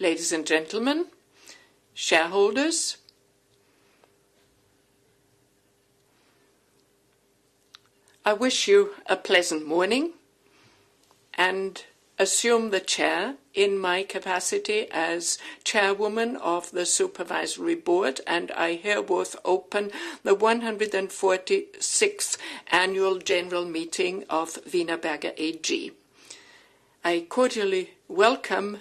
Ladies and gentlemen, shareholders, I wish you a pleasant morning and assume the chair in my capacity as chairwoman of the Supervisory Board, and I herewith open the 146th Annual General Meeting of Wienerberger AG. I cordially welcome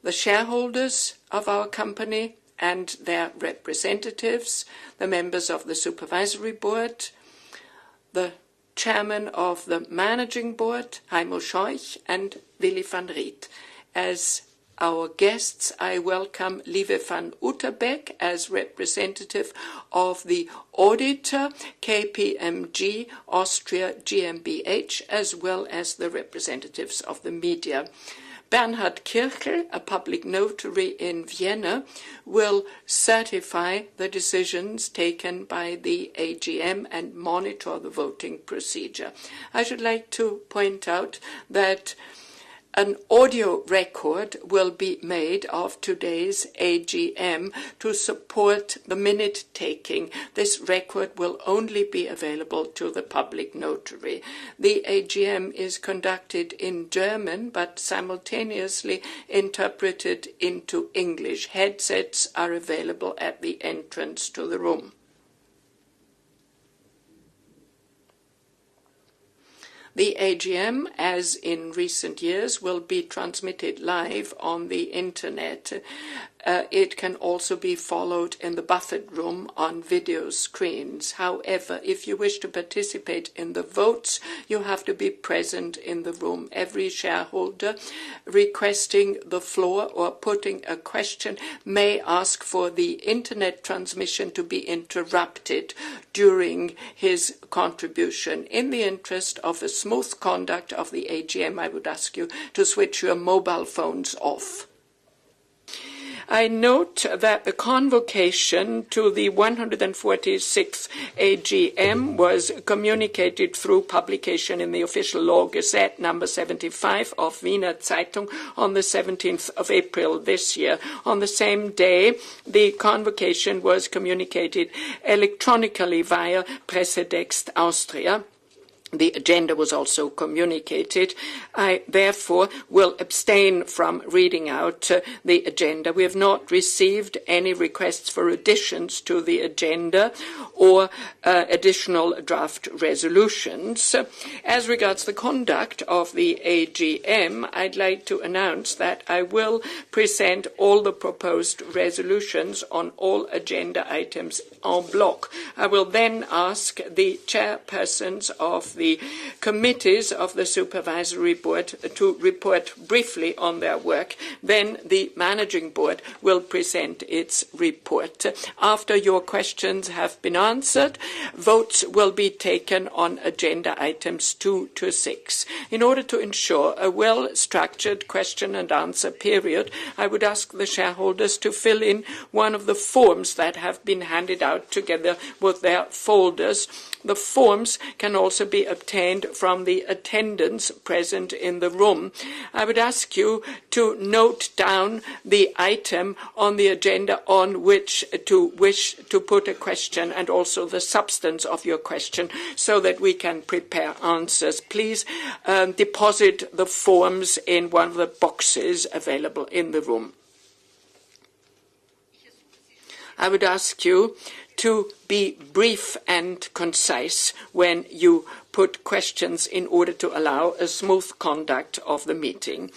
the shareholders of our company and their representatives, the members of the Supervisory Board, the Chairman of the Managing Board, Heimo Scheuch, and Willy van Riet. As our guests, I welcome Lieve van Utterbeek as representative of the auditor, KPMG Austria GmbH, as well as the representatives of the media. Bernhard Kirchel, a public notary in Vienna, will certify the decisions taken by the AGM and monitor the voting procedure. I should like to point out that an audio record will be made of today's AGM to support the minute-taking. This record will only be available to the public notary. The AGM is conducted in German but simultaneously interpreted into English. Headsets are available at the entrance to the room. The AGM, as in recent years, will be transmitted live on the Internet. It can also be followed in the buffet room on video screens. However, if you wish to participate in the votes, you have to be present in the room. Every shareholder requesting the floor or putting a question may ask for the Internet transmission to be interrupted during his contribution. In the interest of a smooth conduct of the AGM, I would ask you to switch your mobile phones off. I note that the convocation to the 146th AGM was communicated through publication in the official law Gazette number 75 of Wiener Zeitung on the 17th of April this year. On the same day, the convocation was communicated electronically via Pressetext Austria. The agenda was also communicated. I, therefore, will abstain from reading out the agenda. We have not received any requests for additions to the agenda or additional draft resolutions. As regards the conduct of the AGM, I'd like to announce that I will present all the proposed resolutions on all agenda items en bloc. I will then ask the chairpersons of the committees of the Supervisory Board to report briefly on their work. Then the Managing Board will present its report. After your questions have been answered, votes will be taken on agenda items 2 to 6. In order to ensure a well-structured question and answer period, I would ask the shareholders to fill in one of the forms that have been handed out together with their folders. The forms can also be obtained from the attendants present in the room. I would ask you to note down the item on the agenda on which to wish to put a question and also the substance of your question so that we can prepare answers. Please deposit the forms in one of the boxes available in the room. I would ask you to be brief and concise when you put questions in order to allow a smooth conduct of the meeting.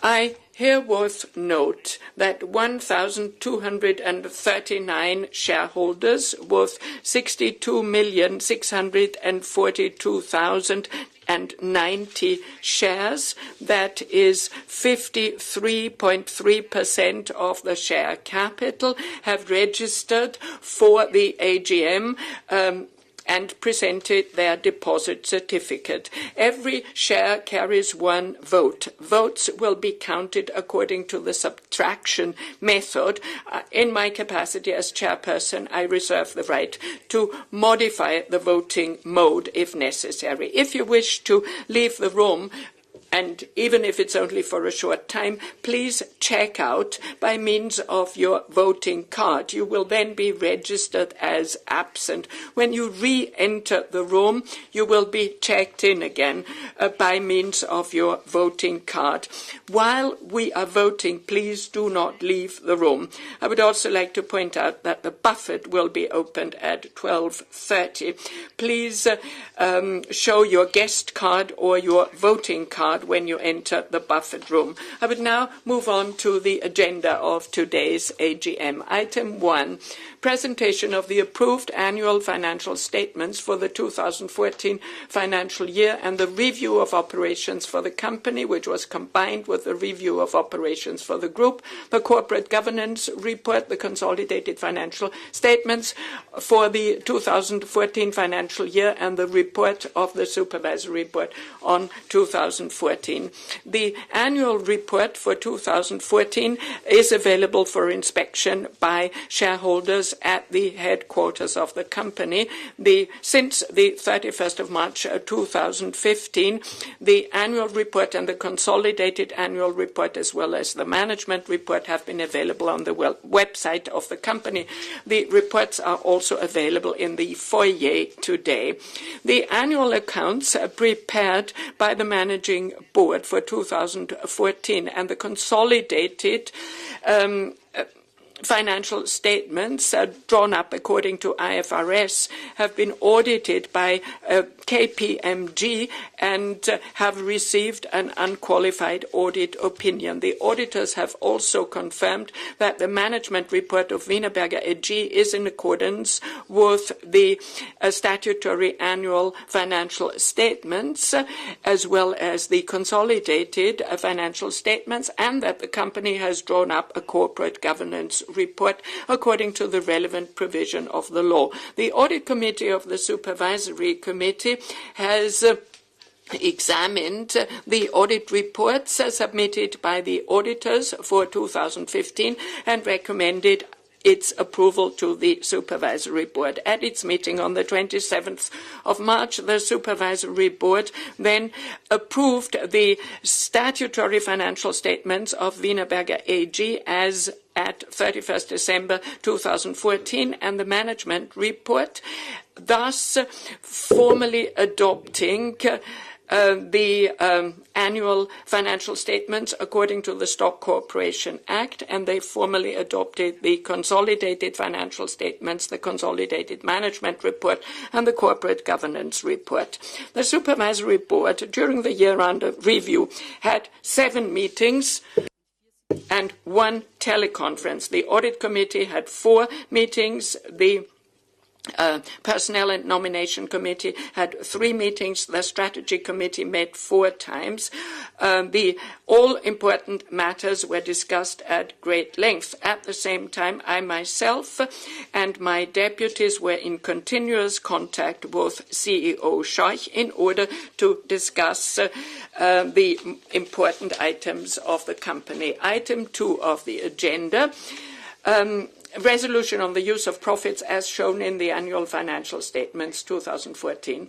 I herewith note that 1,239 shareholders worth 62,642,090 shares, that is 53.3% of the share capital, have registered for the AGM and presented their deposit certificate. Every share carries one vote. Votes will be counted according to the subtraction method. In my capacity as chairperson, I reserve the right to modify the voting mode if necessary. If you wish to leave the room and even if it's only for a short time, please check out by means of your voting card. You will then be registered as absent. When you re-enter the room, you will be checked in again by means of your voting card. While we are voting, please do not leave the room. I would also like to point out that the buffet will be opened at 12:30. Please show your guest card or your voting card when you enter the buffet room. I would now move on to the agenda of today's AGM. Item 1, presentation of the approved annual financial statements for the 2014 financial year and the review of operations for the company, which was combined with the review of operations for the group, the corporate governance report, the consolidated financial statements for the 2014 financial year, and the report of the supervisory board on 2014. The annual report for 2014 is available for inspection by shareholders at the headquarters of the company. Since the 31st of March 2015, the annual report and the consolidated annual report as well as the management report have been available on the website of the company. The reports are also available in the foyer today. The annual accounts prepared by the managing board for 2014 and the consolidated financial statements drawn up according to IFRS have been audited by KPMG and have received an unqualified audit opinion. The auditors have also confirmed that the management report of Wienerberger AG is in accordance with the statutory annual financial statements as well as the consolidated financial statements, and that the company has drawn up a corporate governance report according to the relevant provision of the law. The audit committee of the supervisory committee has examined the audit reports submitted by the auditors for 2015 and recommended its approval to the supervisory board. At its meeting on the 27th of March, the supervisory board then approved the statutory financial statements of Wienerberger AG as at 31st December 2014 and the management report, thus formally adopting the annual financial statements according to the Stock Corporation Act, and they formally adopted the consolidated financial statements, the consolidated management report, and the corporate governance report. The supervisory board, during the year under review, had 7 meetings and 1 teleconference. The audit committee had 4 meetings. The Personnel and Nomination Committee had 3 meetings. The Strategy Committee met 4 times. The all-important matters were discussed at great length. At the same time, I myself and my deputies were in continuous contact with CEO Scheuch in order to discuss the important items of the company. Item 2 of the agenda. Resolution on the use of profits as shown in the annual financial statements 2014.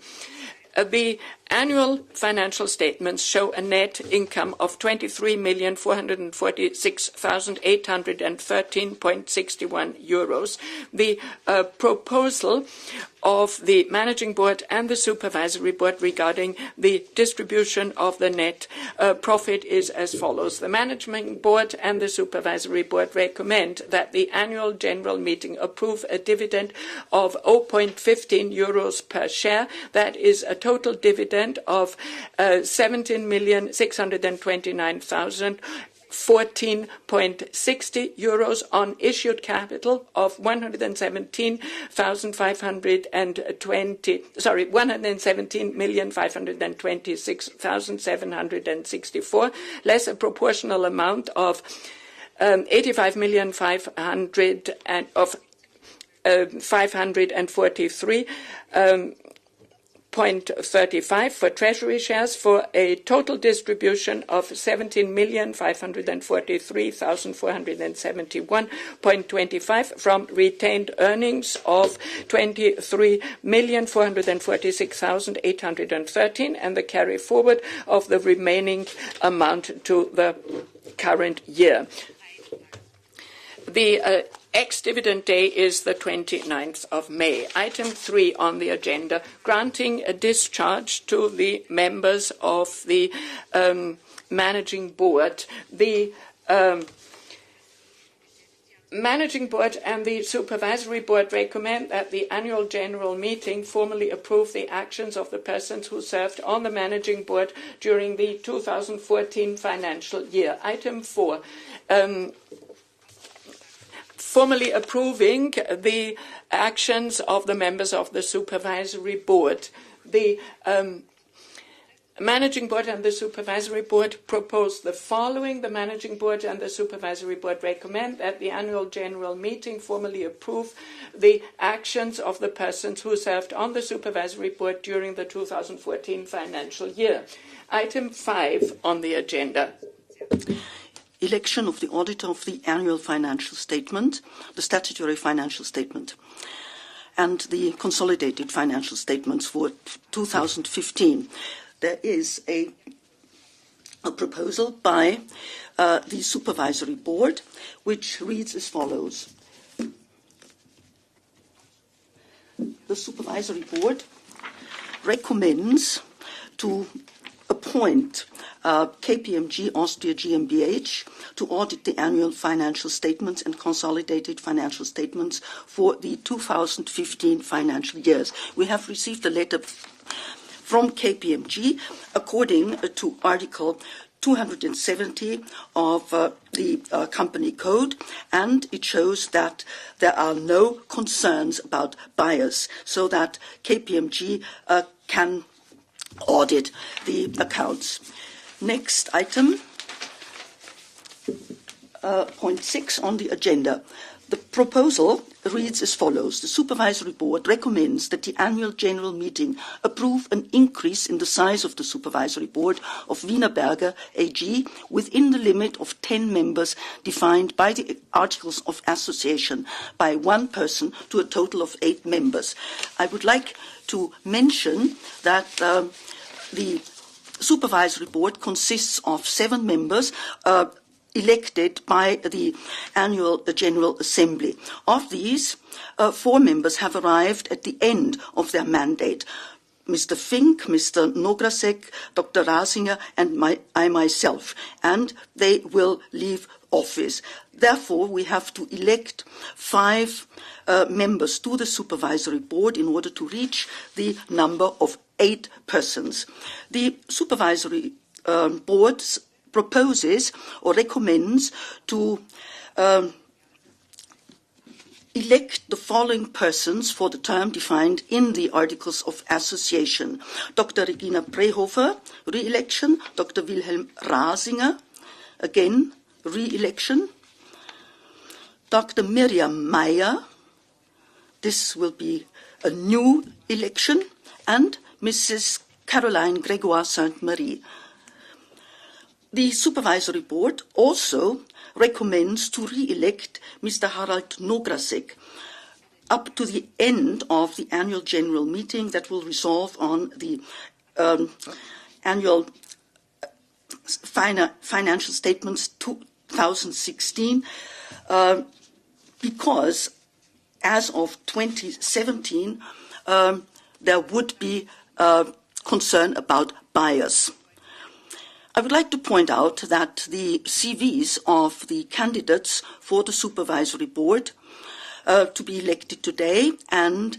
The annual financial statements show a net income of 23,446,813.61 euros. The proposal of the managing board and the supervisory board regarding the distribution of the net profit is as follows. The managing board and the supervisory board recommend that the annual general meeting approve a dividend of 0.15 euros per share. That is a total dividend of 17,629,014.60 euros on issued capital of 117,526,764, less a proportional amount of 85,543 Point 35 for treasury shares for a total distribution of 17,543,471.25 from retained earnings of 23,446,813 and the carry forward of the remaining amount to the current year. The ex-dividend day is the 29th of May. Item 3 on the agenda, granting a discharge to the members of the Managing Board. The Managing Board and the Supervisory Board recommend that the Annual General Meeting formally approve the actions of the persons who served on the Managing Board during the 2014 financial year. Item 4. Formally approving the actions of the members of the Supervisory Board. The Managing Board and the Supervisory Board propose the following. The Managing Board and the Supervisory Board recommend that the Annual General Meeting formally approve the actions of the persons who served on the Supervisory Board during the 2014 financial year. Item 5 on the agenda. Election of the auditor of the annual financial statement, the statutory financial statement, and the consolidated financial statements for 2015. There is a proposal by the Supervisory Board, which reads as follows. The Supervisory Board recommends to appoint KPMG Austria GmbH to audit the annual financial statements and consolidated financial statements for the 2015 financial years. We have received a letter from KPMG according to Article 270 of the Company Code, and it shows that there are no concerns about bias, so that KPMG can audit the accounts. Next item, point 6 on the agenda. The proposal reads as follows. The Supervisory Board recommends that the Annual General Meeting approve an increase in the size of the Supervisory Board of Wienerberger AG within the limit of 10 members defined by the Articles of Association by one person to a total of 8 members. I would like to mention that the Supervisory Board consists of 7 members elected by the Annual General Assembly. Of these, 4 members have arrived at the end of their mandate. Mr. Fink, Mr. Nograsek, Dr. Rasinger, and I myself, and they will leave office. Therefore, we have to elect 5 members to the Supervisory Board in order to reach the number of 8 persons. The Supervisory Board proposes or recommends to elect the following persons for the term defined in the Articles of Association. Dr. Regina Prehofer, re-election. Dr. Wilhelm Rasinger, again, re-election. Dr. Miriam Meyer, this will be a new election, and Mrs. Caroline Gregoire Sainte-Marie. The Supervisory Board also recommends to re-elect Mr. Harald Nograsek up to the end of the Annual General Meeting that will resolve on the annual financial statements 2016 because as of 2017 there would be concern about bias. I would like to point out that the CVs of the candidates for the Supervisory Board to be elected today and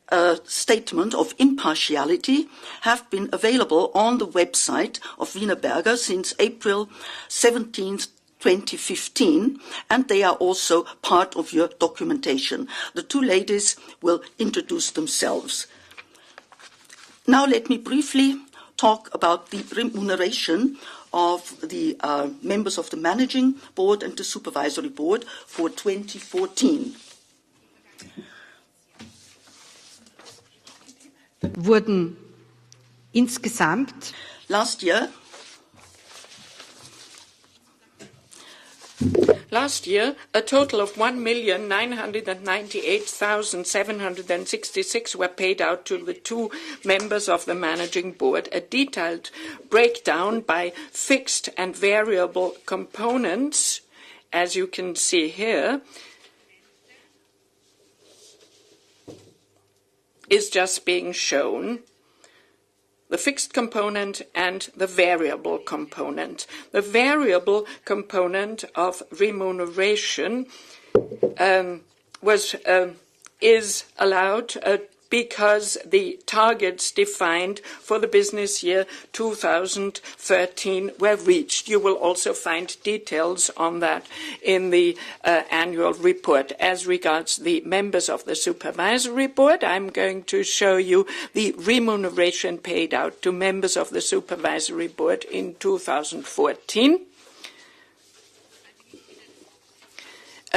a statement of impartiality have been available on the website of Wienerberger since April 17th, 2015, and they are also part of your documentation. The 2 ladies will introduce themselves. Now let me briefly talk about the remuneration of the members of the Managing Board and the Supervisory Board for 2014. Wurden Insgesamt Last year, a total of 1,998,766 were paid out to the two members of the Managing Board. A detailed breakdown by fixed and variable components, as you can see here, is just being shown. The fixed component and the variable component. The variable component of remuneration is allowed because the targets defined for the business year 2013 were reached. You will also find details on that in the annual report. As regards the members of the Supervisory Board, I'm going to show you the remuneration paid out to members of the Supervisory Board in 2014.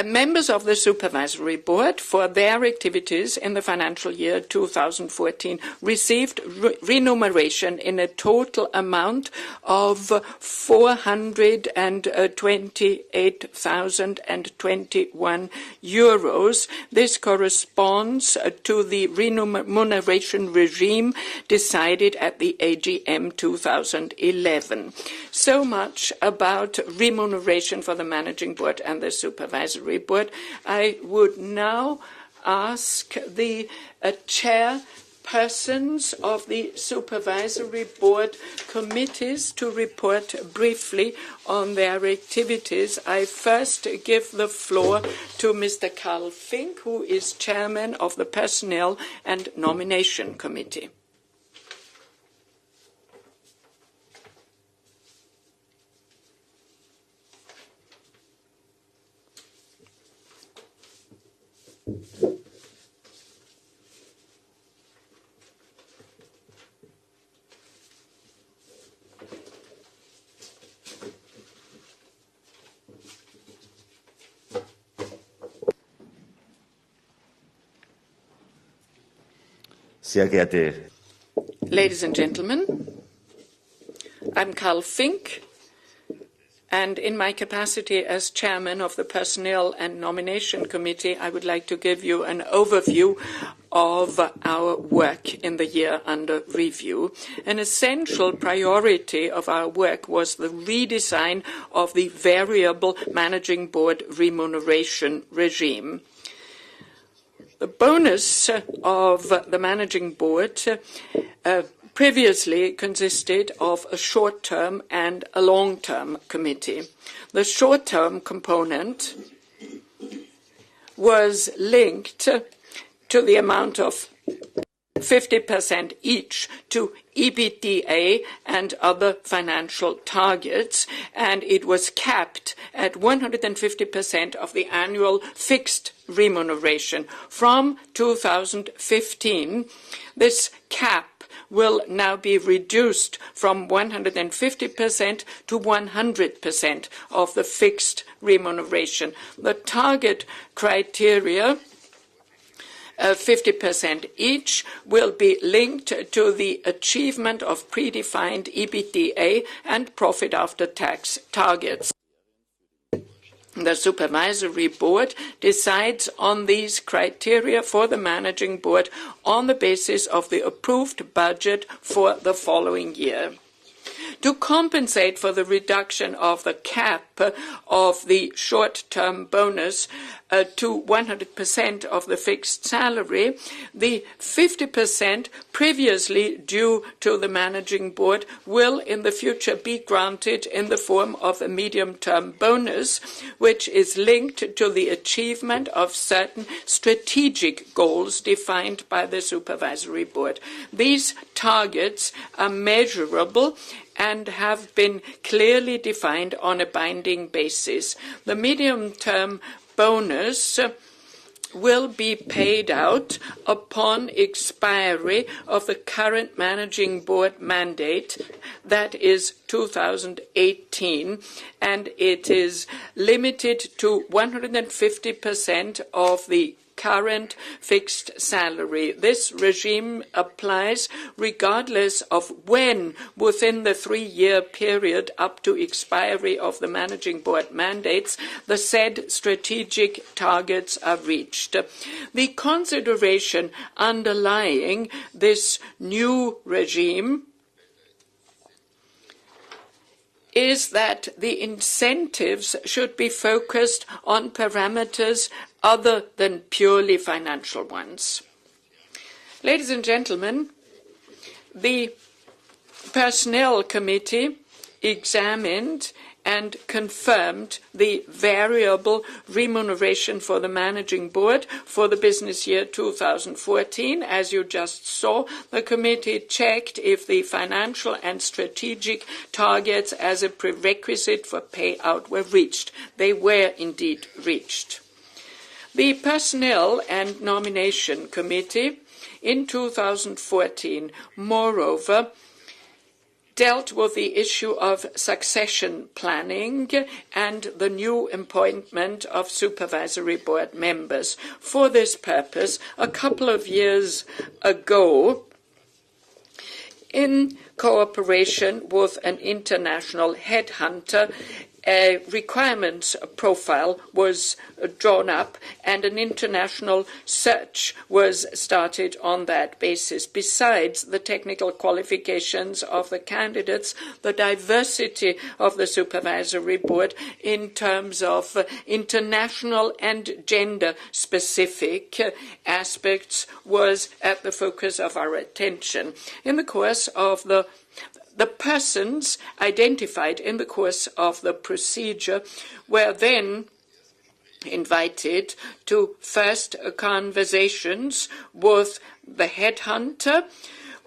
Members of the Supervisory Board, for their activities in the financial year 2014, received remuneration in a total amount of 428,021 euros. This corresponds to the remuneration regime decided at the AGM 2011. So much about remuneration for the Managing Board and the Supervisory Board. I would now ask the chairpersons of the Supervisory Board committees to report briefly on their activities. I first give the floor to Mr. Karl Fink, who is chairman of the Personnel and Nomination Committee. Sehr geehrte Ladies and gentlemen, I'm Karl Fink, and in my capacity as chairman of the Personnel and Nomination Committee, I would like to give you an overview of our work in the year under review. An essential priority of our work was the redesign of the variable Managing Board remuneration regime. The bonus of the Managing Board previously consisted of a short-term and a long-term committee. The short-term component was linked to the amount of 50% each to EBITDA and other financial targets, and it was capped at 150% of the annual fixed remuneration. From 2015, this cap will now be reduced from 150% to 100% of the fixed remuneration. The target criteria, 50% each, will be linked to the achievement of predefined EBITDA and profit after tax targets. The Supervisory Board decides on these criteria for the Managing Board on the basis of the approved budget for the following year. To compensate for the reduction of the cap of the short-term bonus to 100% of the fixed salary, the 50% previously due to the Managing Board will in the future be granted in the form of a medium-term bonus, which is linked to the achievement of certain strategic goals defined by the Supervisory Board. These targets are measurable and have been clearly defined on a binding basis. The medium-term bonus will be paid out upon expiry of the current Managing Board mandate, that is 2018, and it is limited to 150% of the current fixed salary. This regime applies regardless of when, within the 3-year period up to expiry of the managing board mandates, the said strategic targets are reached. The consideration underlying this new regime is that the incentives should be focused on parameters other than purely financial ones. Ladies and gentlemen, the Personnel Committee examined and confirmed the variable remuneration for the Managing Board for the business year 2014. As you just saw, the committee checked if the financial and strategic targets as a prerequisite for payout were reached. They were indeed reached. The Personnel and Nomination Committee in 2014, moreover, dealt with the issue of succession planning and the new appointment of supervisory board members. For this purpose, a couple of years ago, in cooperation with an international headhunter, a requirements profile was drawn up and an international search was started on that basis. Besides the technical qualifications of the candidates, the diversity of the supervisory board in terms of international and gender-specific aspects was at the focus of our attention. In the course of the persons identified in the course of the procedure were then invited to first conversations with the headhunter,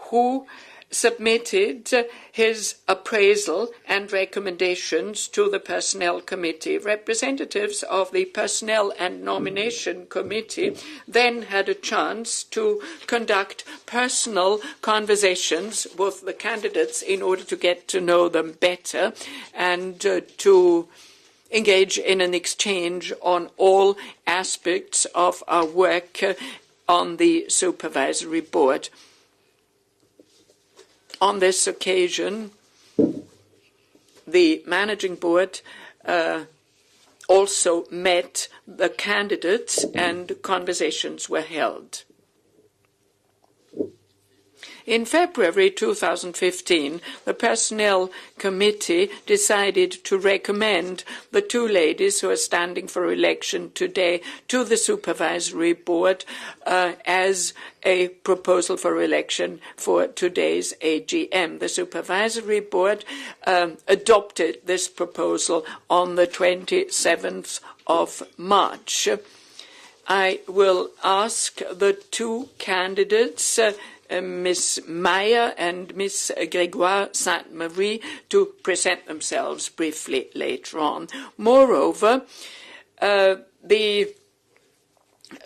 who submitted his appraisal and recommendations to the Personnel Committee. Representatives of the Personnel and Nomination Committee then had a chance to conduct personal conversations with the candidates in order to get to know them better and to engage in an exchange on all aspects of our work on the Supervisory Board. On this occasion, the Managing Board also met the candidates and conversations were held. In February 2015, the Personnel Committee decided to recommend the two ladies who are standing for election today to the Supervisory Board as a proposal for election for today's AGM. The Supervisory Board adopted this proposal on the 27th of March. I will ask the two candidates, Ms. Meyer and Ms. Grégoire Sainte-Marie, to present themselves briefly later on. Moreover, the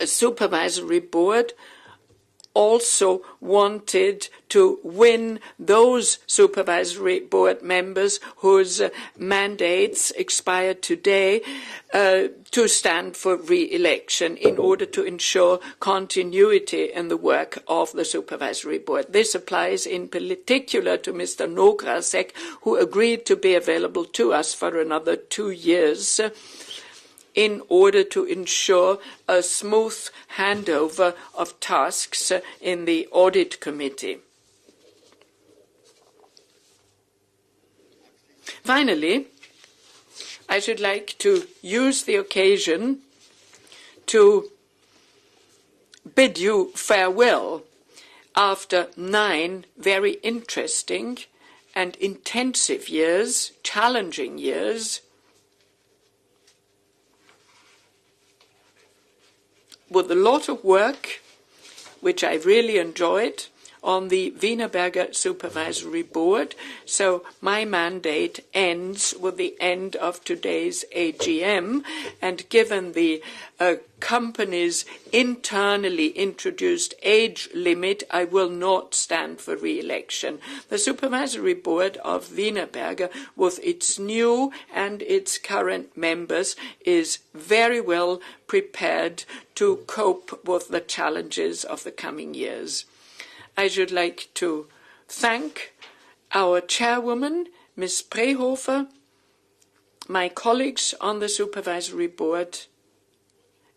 Supervisory Board also wanted to win those Supervisory Board members whose mandates expire today to stand for re-election in order to ensure continuity in the work of the Supervisory Board. This applies in particular to Mr. Nograsek, who agreed to be available to us for another 2 years in order to ensure a smooth handover of tasks in the Audit Committee. Finally, I should like to use the occasion to bid you farewell after 9 very interesting and intensive years, challenging years, with a lot of work, which I really enjoyed, on the Wienerberger Supervisory Board. So my mandate ends with the end of today's AGM, and given the company's internally introduced age limit, I will not stand for re-election. The Supervisory Board of Wienerberger, with its new and its current members, is very well prepared to cope with the challenges of the coming years. I should like to thank our chairwoman, Ms. Prehofer, my colleagues on the Supervisory Board,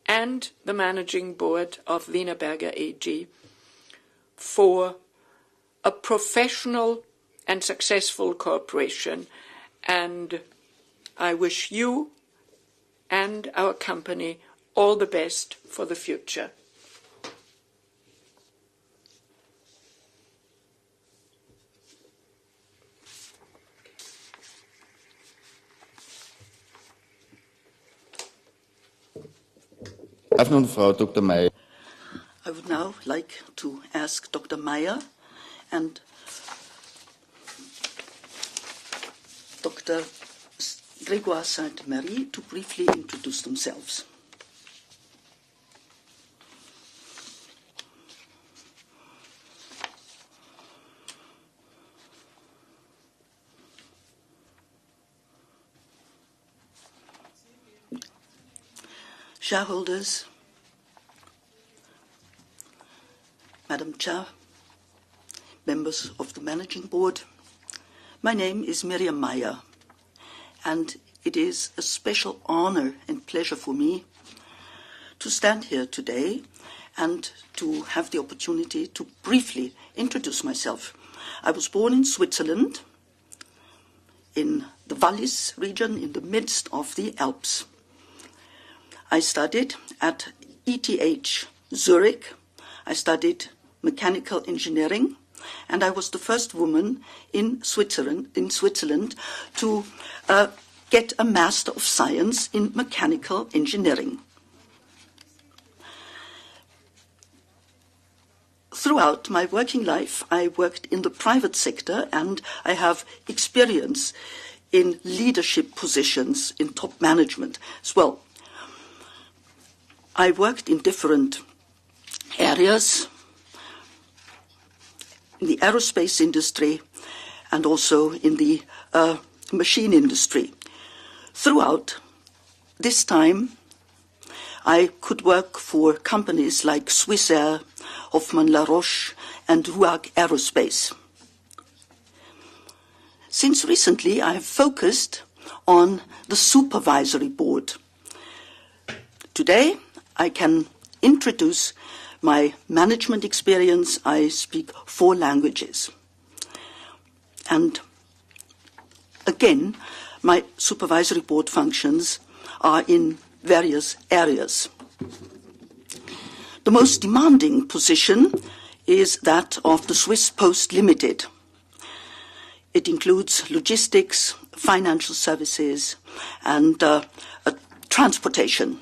and the Managing Board of Wienerberger AG for a professional and successful cooperation. And I wish you and our company all the best for the future. Frau Dr. Meyer. I would now like to ask Dr. Meyer and Dr. Grégoire Sainte-Marie to briefly introduce themselves. Shareholders, Madam Chair, members of the Managing Board, my name is Miriam Meyer, and it is a special honor and pleasure for me to stand here today and to have the opportunity to briefly introduce myself. I was born in Switzerland, in the Wallis region, in the midst of the Alps. I studied at ETH Zurich. I studied mechanical engineering, and I was the first woman in Switzerland to get a Master of Science in mechanical engineering. Throughout my working life, I worked in the private sector, and I have experience in leadership positions in top management as well. I worked in different areas, in the aerospace industry and also in the machine industry. Throughout this time, I could work for companies like Swissair, Hoffmann La Roche, and RUAG Aerospace. Since recently, I have focused on the Supervisory Board. Today, I can introduce my management experience. I speak 4 languages. And again, my Supervisory Board functions are in various areas. The most demanding position is that of the Swiss Post Limited. It includes logistics, financial services, and transportation.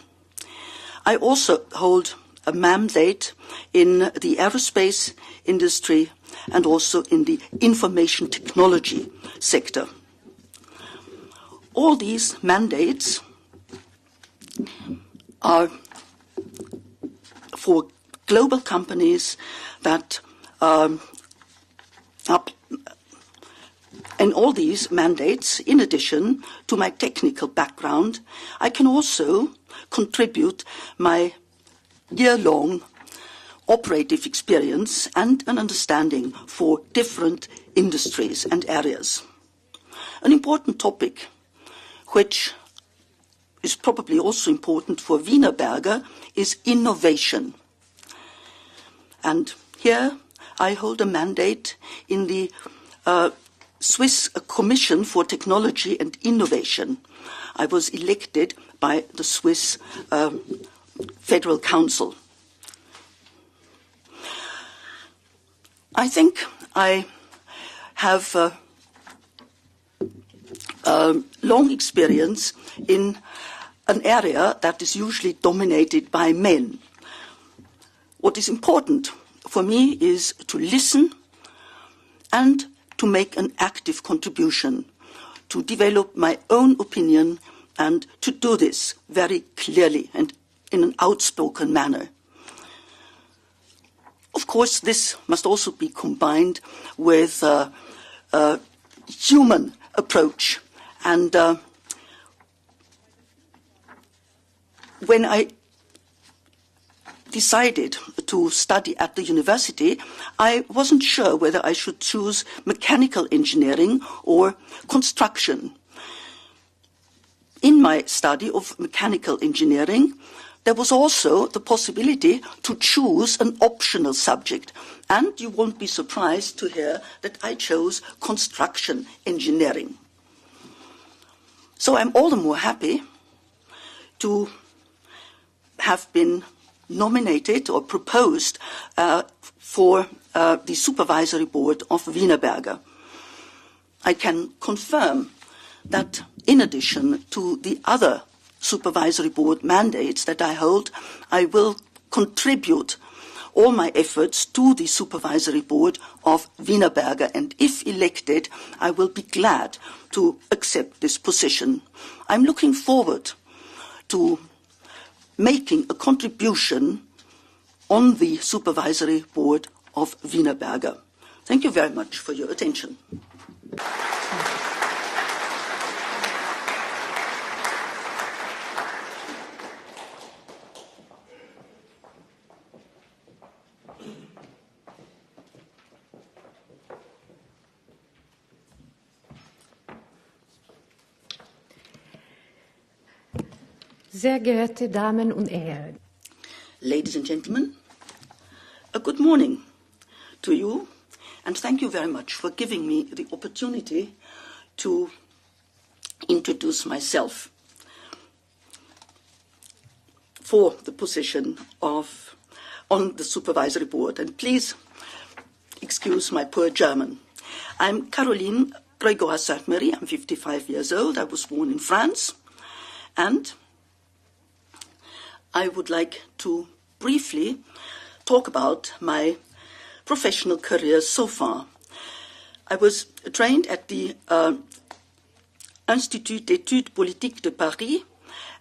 I also hold a mandate in the aerospace industry and also in the information technology sector. All these mandates are for global companies that and all these mandates, in addition to my technical background, I can also contribute my year-long operative experience and an understanding for different industries and areas. An important topic, which is probably also important for Wienerberger, is innovation. And here I hold a mandate in the Swiss Commission for Technology and Innovation. I was elected by the Swiss Federal Council. I think I have long experience in an area that is usually dominated by men. What is important for me is to listen and to make an active contribution, to develop my own opinion and to do this very clearly and in an outspoken manner. Of course, this must also be combined with a human approach. And when I decided to study at the university, I wasn't sure whether I should choose mechanical engineering or construction. In my study of mechanical engineering, there was also the possibility to choose an optional subject. And you won't be surprised to hear that I chose construction engineering. So I'm all the more happy to have been nominated or proposed for the supervisory board of Wienerberger. I can confirm that in addition to the other supervisory board mandates that I hold, I will contribute all my efforts to the supervisory board of Wienerberger, and if elected, I will be glad to accept this position. I'm looking forward to making a contribution on the supervisory board of Wienerberger. Thank you very much for your attention. Sehr geehrte Damen und Herren. Ladies and gentlemen, a good morning to you, and thank you very much for giving me the opportunity to introduce myself for the position on the supervisory board. And please excuse my poor German. I'm Caroline Grégoire-Sainte-Marie. I'm 55 years old. I was born in France, and I would like to briefly talk about my professional career so far. I was trained at the Institut d'études politiques de Paris,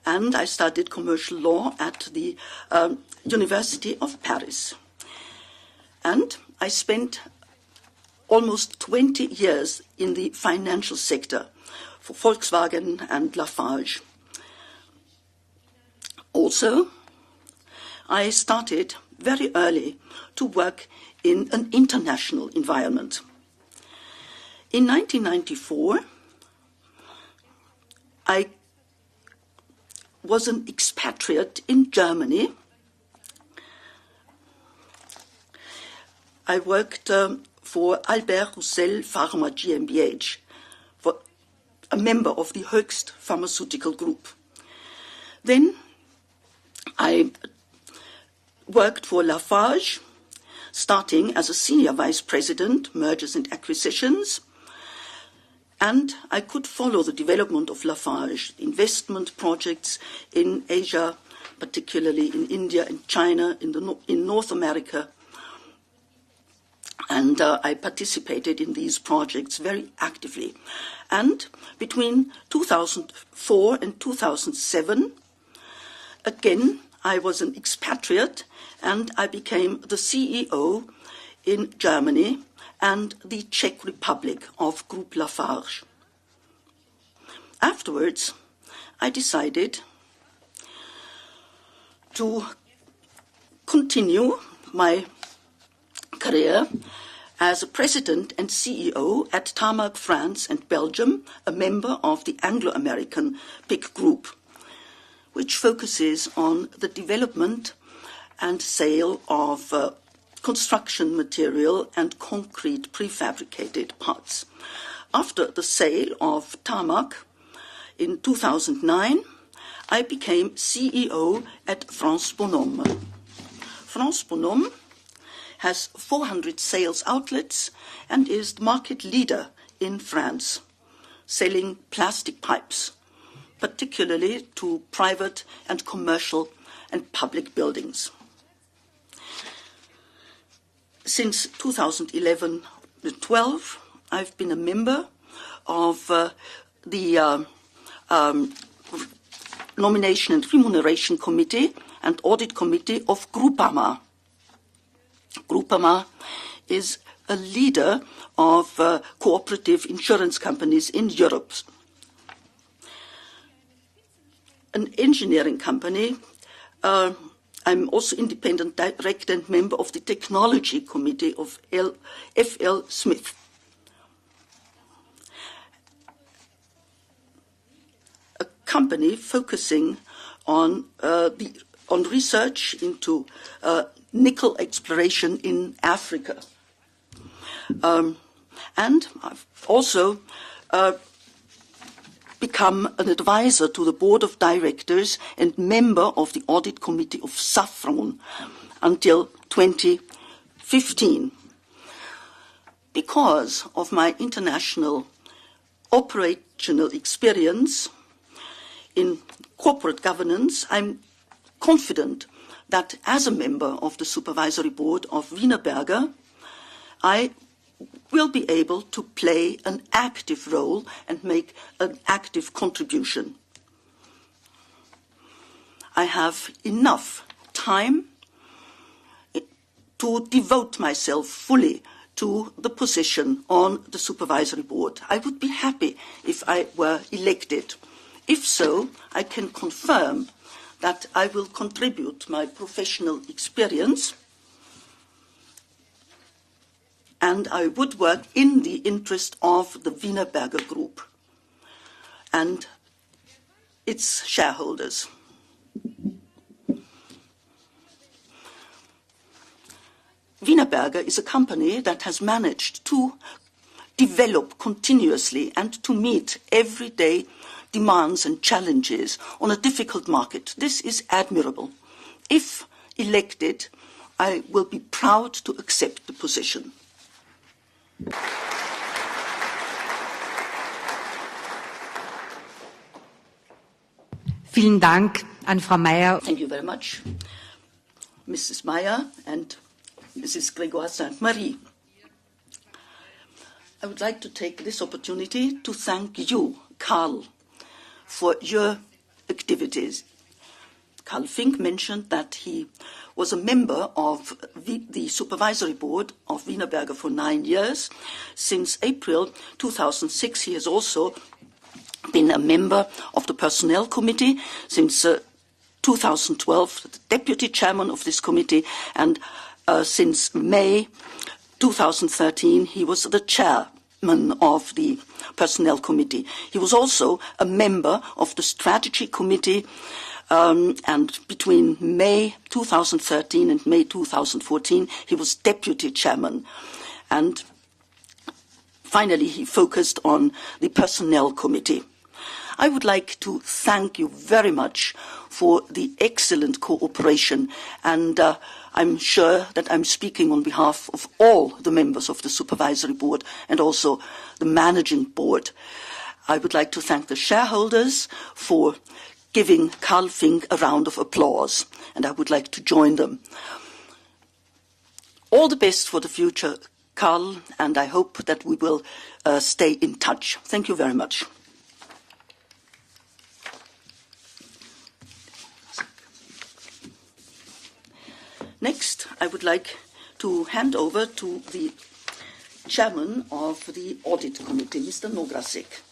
and I studied commercial law at the University of Paris. And I spent almost 20 years in the financial sector for Volkswagen and Lafarge. Also, I started very early to work in an international environment. In 1994, I was an expatriate in Germany. I worked for Albert Roussel Pharma GmbH, for a member of the Höchst Pharmaceutical Group. Then I worked for Lafarge, starting as a senior vice president, mergers and acquisitions, and I could follow the development of Lafarge, investment projects in Asia, particularly in India and China, in North America, and I participated in these projects very actively. And between 2004 and 2007, again, I was an expatriate, and I became the CEO in Germany and the Czech Republic of Group Lafarge. Afterwards, I decided to continue my career as a president and CEO at Tarmac France and Belgium, a member of the Anglo-American PIC Group, which focuses on the development and sale of construction material and concrete prefabricated parts. After the sale of Tarmac in 2009, I became CEO at France Bonhomme. France Bonhomme has 400 sales outlets and is the market leader in France, selling plastic pipes, particularly to private and commercial and public buildings. Since 2011-12, I've been a member of the Nomination and Remuneration Committee and Audit Committee of Groupama. Groupama is a leader of cooperative insurance companies in Europe. An engineering company. I'm also independent director and member of the Technology Committee of FL Smith. A company focusing on research into nickel exploration in Africa. And I've also become an advisor to the board of directors and member of the audit committee of Safran until 2015. Because of my international operational experience in corporate governance, I'm confident that as a member of the supervisory board of Wienerberger, I will be able to play an active role and make an active contribution. I have enough time to devote myself fully to the position on the supervisory board. I would be happy if I were elected. If so, I can confirm that I will contribute my professional experience and I would work in the interest of the Wienerberger Group and its shareholders. Wienerberger is a company that has managed to develop continuously and to meet everyday demands and challenges on a difficult market. This is admirable. If elected, I will be proud to accept the position. Vielen Dank an Frau Meyer. Thank you very much, Mrs. Meyer and Mrs. Grégoire Sainte-Marie. I would like to take this opportunity to thank you, Karl, for your activities. Karl Fink mentioned that he was a member of the supervisory board of Wienerberger for 9 years. Since April 2006, he has also been a member of the personnel committee. Since 2012, the deputy chairman of this committee, and since May 2013, he was the chairman of the personnel committee. He was also a member of the strategy committee, and between May 2013 and May 2014, he was deputy chairman. And finally, he focused on the personnel committee. I would like to thank you very much for the excellent cooperation, and I'm sure that I'm speaking on behalf of all the members of the supervisory board and also the managing board. I would like to thank the shareholders for giving Karl Fink a round of applause, and I would like to join them. All the best for the future, Karl, and I hope that we will stay in touch. Thank you very much. Next, I would like to hand over to the chairman of the audit committee, Mr. Nograsek.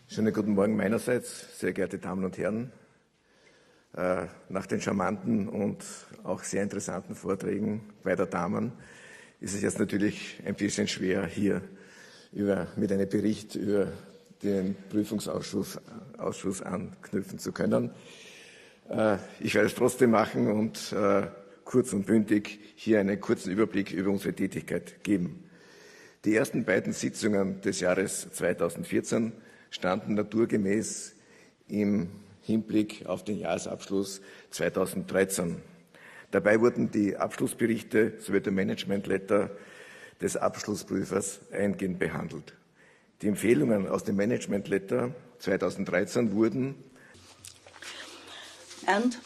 Schönen guten Morgen meinerseits, sehr geehrte Damen und Herren. Nach den charmanten und auch sehr interessanten Vorträgen beider Damen ist es jetzt natürlich ein bisschen schwer, hier mit einem Bericht über den Prüfungsausschuss anknüpfen zu können. Ich werde es trotzdem machen und kurz und bündig hier einen kurzen Überblick über unsere Tätigkeit geben. Die ersten beiden Sitzungen des Jahres 2014 standen naturgemäß im Hinblick auf den Jahresabschluss 2013. Dabei wurden die Abschlussberichte sowie der Managementletter des Abschlussprüfers eingehend behandelt. Die Empfehlungen aus dem Management Letter 2013 wurden and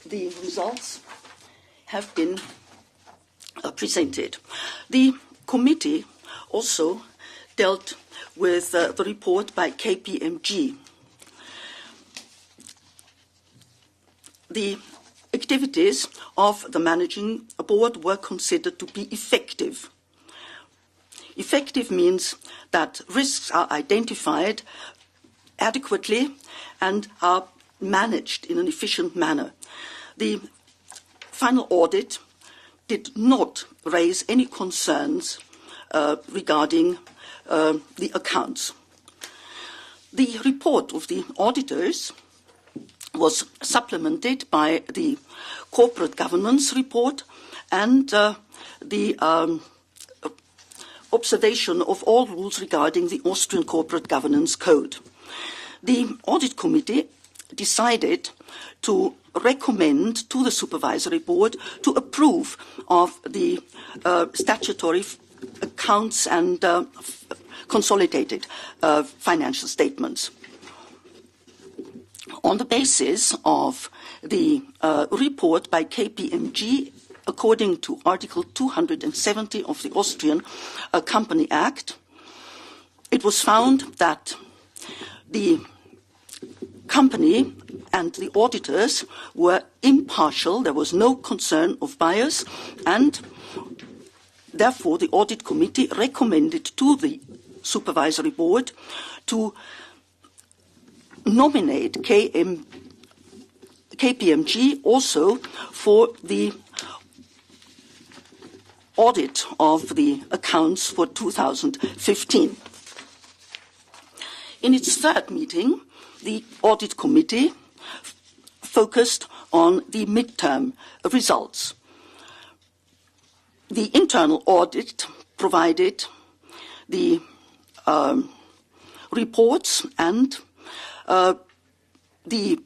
the results have been presented. The committee also dealt with the report by KPMG. The activities of the managing board were considered to be effective. Effective means that risks are identified adequately and are managed in an efficient manner. The final audit did not raise any concerns regarding the accounts. The report of the auditors was supplemented by the corporate governance report and the observation of all rules regarding the Austrian Corporate Governance Code. The Audit Committee decided to recommend to the Supervisory Board to approve of the statutory accounts and consolidated financial statements. On the basis of the report by KPMG, according to Article 270 of the Austrian Company Act, it was found that the company and the auditors were impartial. There was no concern of bias, and therefore the Audit Committee recommended to the Supervisory Board to nominate KPMG also for the audit of the accounts for 2015. In its third meeting, the Audit Committee focused on the midterm results. The internal audit provided the reports and the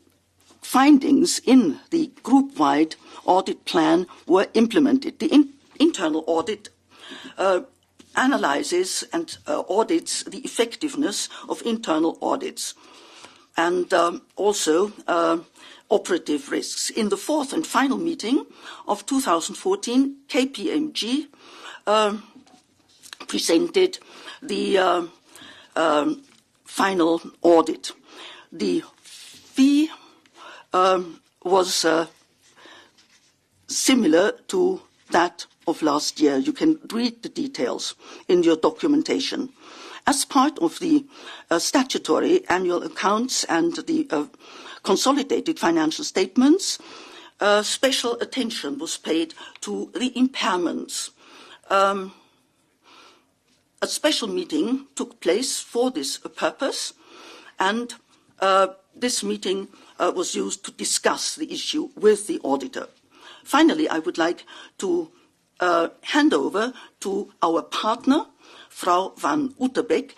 findings in the group-wide audit plan were implemented. The internal audit analyzes and audits the effectiveness of internal audits and also operative risks. In the fourth and final meeting of 2014, KPMG presented the final audit. The fee was similar to that of last year. You can read the details in your documentation. As part of the statutory annual accounts and the consolidated financial statements, special attention was paid to the impairments. A special meeting took place for this purpose, and this meeting was used to discuss the issue with the auditor. Finally, I would like to hand over to our partner, Frau van Utterbeek,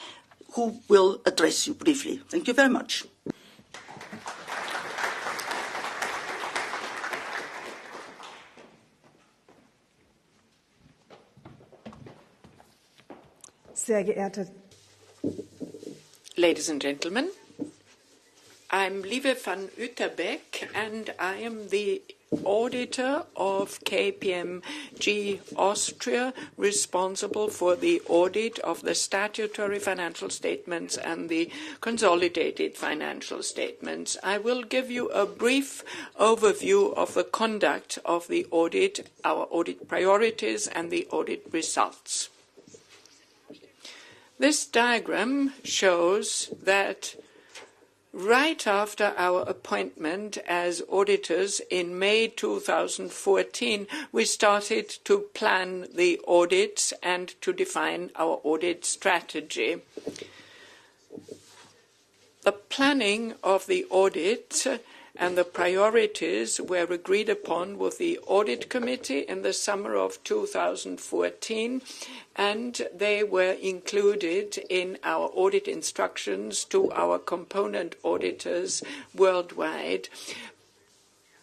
who will address you briefly. Thank you very much. Sehr geehrte Ladies and gentlemen, I'm Lieve van Utterbeek, and I am the auditor of KPMG Austria, responsible for the audit of the statutory financial statements and the consolidated financial statements. I will give you a brief overview of the conduct of the audit, our audit priorities, and the audit results. This diagram shows that right after our appointment as auditors in May 2014, we started to plan the audits and to define our audit strategy. The planning of the audit and the priorities were agreed upon with the Audit Committee in the summer of 2014, and they were included in our audit instructions to our component auditors worldwide.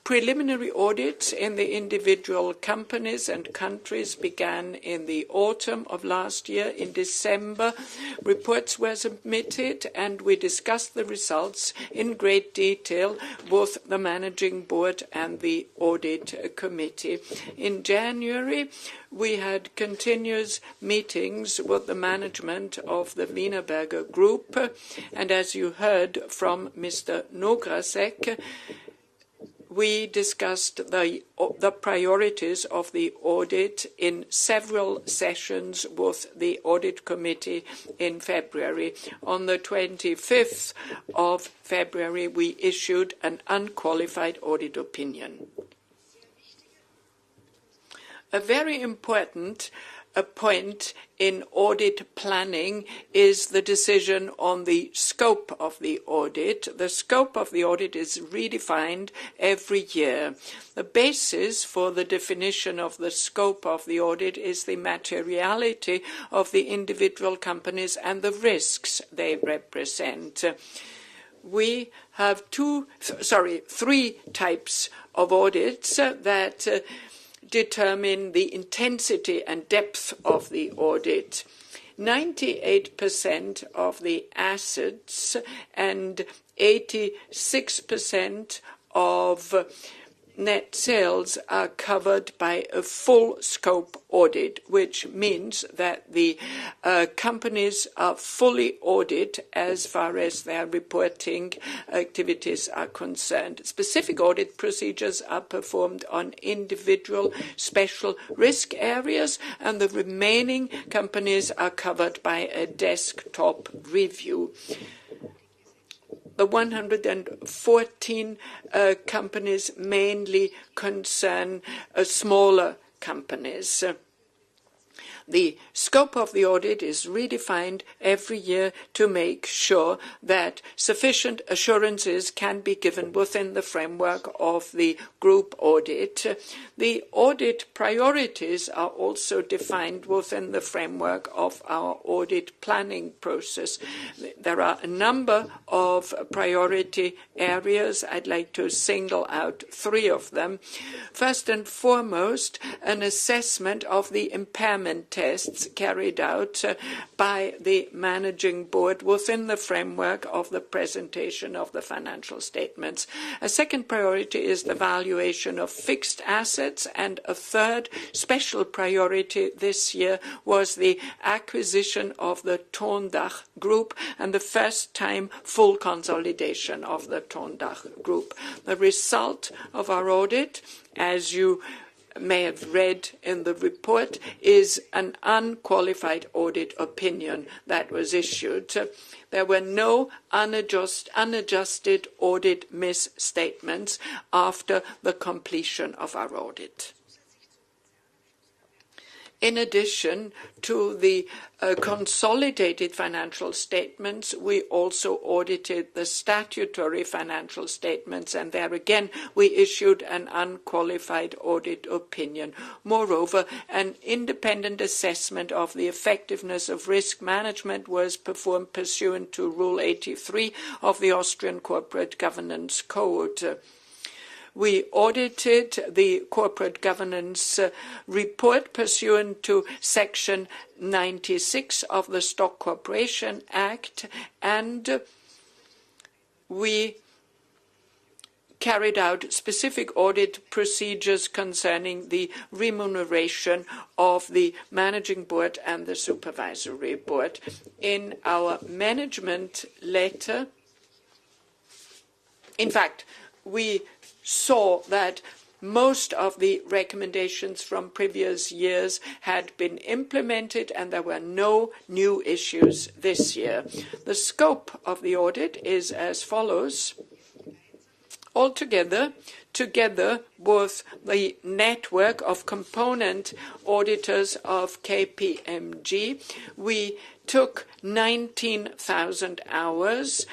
Preliminary audits in the individual companies and countries began in the autumn of last year. In December, reports were submitted, and we discussed the results in great detail with the Managing Board and the Audit Committee. In January, we had continuous meetings with the management of the Wienerberger Group, and as you heard from Mr. Nograsek, we discussed the priorities of the audit in several sessions with the Audit Committee in February. On the 25th of February, we issued an unqualified audit opinion. A very important point in audit planning is the decision on the scope of the audit. The scope of the audit is redefined every year. The basis for the definition of the scope of the audit is the materiality of the individual companies and the risks they represent. We have three types of audits that determine the intensity and depth of the audit. 98% of the assets and 86% of net sales are covered by a full scope audit, which means that the companies are fully audited as far as their reporting activities are concerned. Specific audit procedures are performed on individual special risk areas, and the remaining companies are covered by a desktop review. The 114 companies mainly concern smaller companies. The scope of the audit is redefined every year to make sure that sufficient assurances can be given within the framework of the group audit. The audit priorities are also defined within the framework of our audit planning process. There are a number of priority areas. I'd like to single out three of them. First and foremost, an assessment of the impairment tests carried out by the Managing Board within the framework of the presentation of the financial statements. A second priority is the valuation of fixed assets, and a third special priority this year was the acquisition of the Tondach Group and the first time full consolidation of the Tondach Group. The result of our audit, as you may have read in the report, is an unqualified audit opinion that was issued. There were no unadjusted audit misstatements after the completion of our audit. In addition to the consolidated financial statements, we also audited the statutory financial statements, and there again we issued an unqualified audit opinion. Moreover, an independent assessment of the effectiveness of risk management was performed pursuant to Rule 83 of the Austrian Corporate Governance Code. We audited the corporate governance report pursuant to Section 96 of the Stock Corporation Act, and we carried out specific audit procedures concerning the remuneration of the Managing Board and the Supervisory Board. In our management letter, in fact, we saw that most of the recommendations from previous years had been implemented and there were no new issues this year. The scope of the audit is as follows. Altogether, together with the network of component auditors of KPMG. We took 19,000 hours